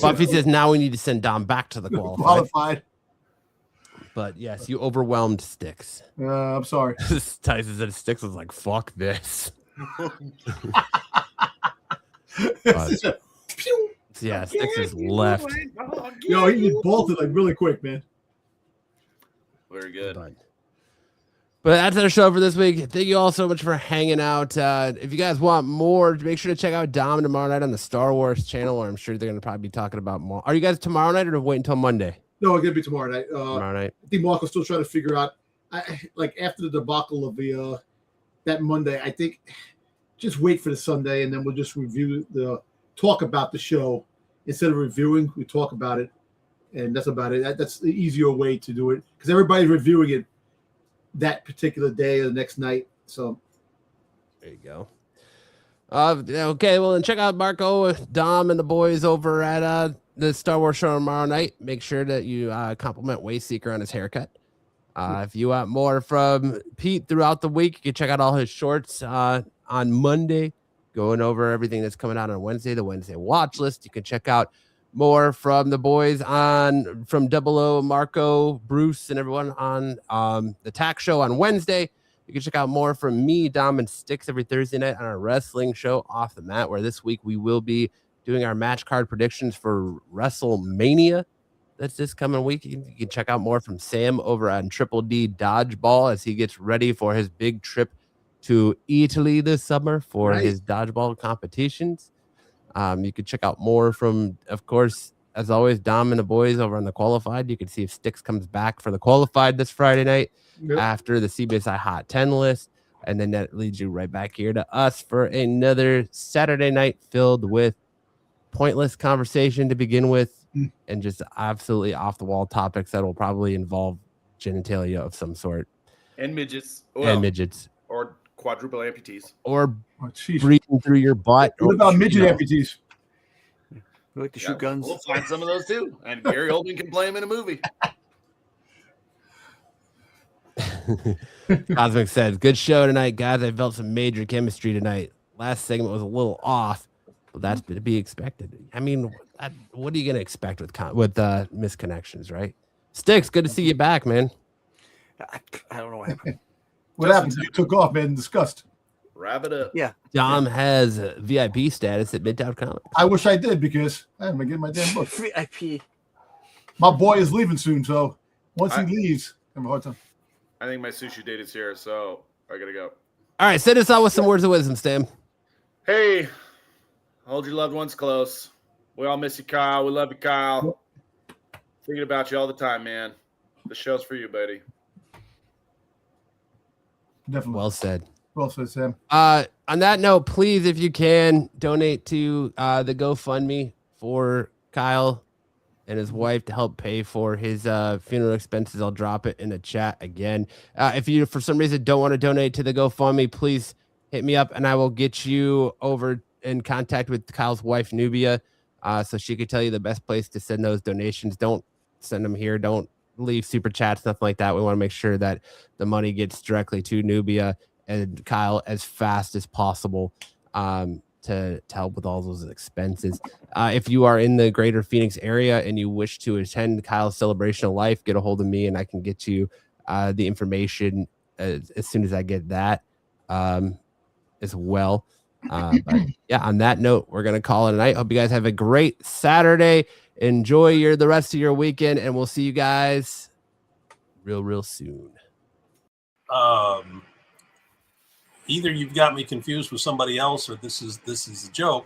Buffy says now we need to send Dom back to the qualified. But yes, you overwhelmed Sticks. I'm sorry. Tyson said Sticks was like, fuck this. Yeah, Sticks is left. Yo, he bolted like really quick, man. Very good. But that's our show for this week. Thank you all so much for hanging out. If you guys want more, make sure to check out Dom tomorrow night on the Star Wars channel, where I'm sure they're going to probably be talking about more. Are you guys tomorrow night or wait until Monday? No, it's going to be tomorrow night. Tomorrow night. I think Marco's still trying to figure out, after the debacle of the that Monday, I think just wait for the Sunday, and then we'll just talk about the show. Instead of reviewing, we talk about it, and that's about it. That's the easier way to do it, because everybody's reviewing it that particular day or the next night. So there you go. Okay, well then check out Marco, Dom, and the boys over at the Star Wars show tomorrow night. Make sure that you compliment Wayseeker on his haircut. If you want more from Pete throughout the week, you can check out all his shorts on Monday, going over everything that's coming out on Wednesday, the Wednesday watch list. You can check out more from the boys from Double O, Marco, Bruce, and everyone on the Tack Show on Wednesday. You can check out more from me, Dom, and Sticks every Thursday night on our wrestling show Off the Mat, where this week we will be doing our match card predictions for WrestleMania. That's this coming week. You can check out more from Sam over on Triple D Dodgeball as he gets ready for his big trip to Italy this summer for his dodgeball competitions. You can check out more from, of course, as always, Dom and the boys over on the Qualified. You can see if Sticks comes back for the Qualified this Friday night after the CBSI Hot 10 list. And then that leads you right back here to us for another Saturday night filled with pointless conversation to begin with and just absolutely off-the-wall topics that will probably involve genitalia of some sort. And midgets. Or quadruple amputees. Or breathing through your butt. What about midget amputees? We like to shoot guns. We'll find some of those too. And Gary Oldman can play them in a movie. Cosmic says, good show tonight, guys. I felt some major chemistry tonight. Last segment was a little off, but that's to be expected. I mean, what are you going to expect with misconnections, right? Sticks, good to see you back, man. I don't know what happened. What happened? You took off, man, in disgust. Wrap it up. Yeah. Dom has VIP status at Midtown Comics. I wish I did, because I haven't been getting my damn book. VIP. My boy is leaving soon, so once he leaves, I have a hard time. I think my sushi date is here, so I gotta go. All right, send us out with some words of wisdom, Stam. Hey, hold your loved ones close. We all miss you, Kyle. We love you, Kyle. Thinking about you all the time, man. The show's for you, buddy. Definitely. Well said. Well said, Sam. On that note, please, if you can, donate to the GoFundMe for Kyle and his wife to help pay for his funeral expenses. I'll drop it in the chat again. If you, for some reason, don't want to donate to the GoFundMe, please hit me up and I will get you over in contact with Kyle's wife, Nubia, so she could tell you the best place to send those donations. Don't send them here. Don't leave super chats, nothing like that. We want to make sure that the money gets directly to Nubia and Kyle as fast as possible to help with all those expenses. If you are in the greater Phoenix area and you wish to attend Kyle's Celebration of Life, get a hold of me and I can get you the information as soon as I get that as well. But yeah, on that note, we're going to call it a night. Hope you guys have a great Saturday. Enjoy the rest of your weekend, and we'll see you guys real soon. Either you've got me confused with somebody else, or this is a joke.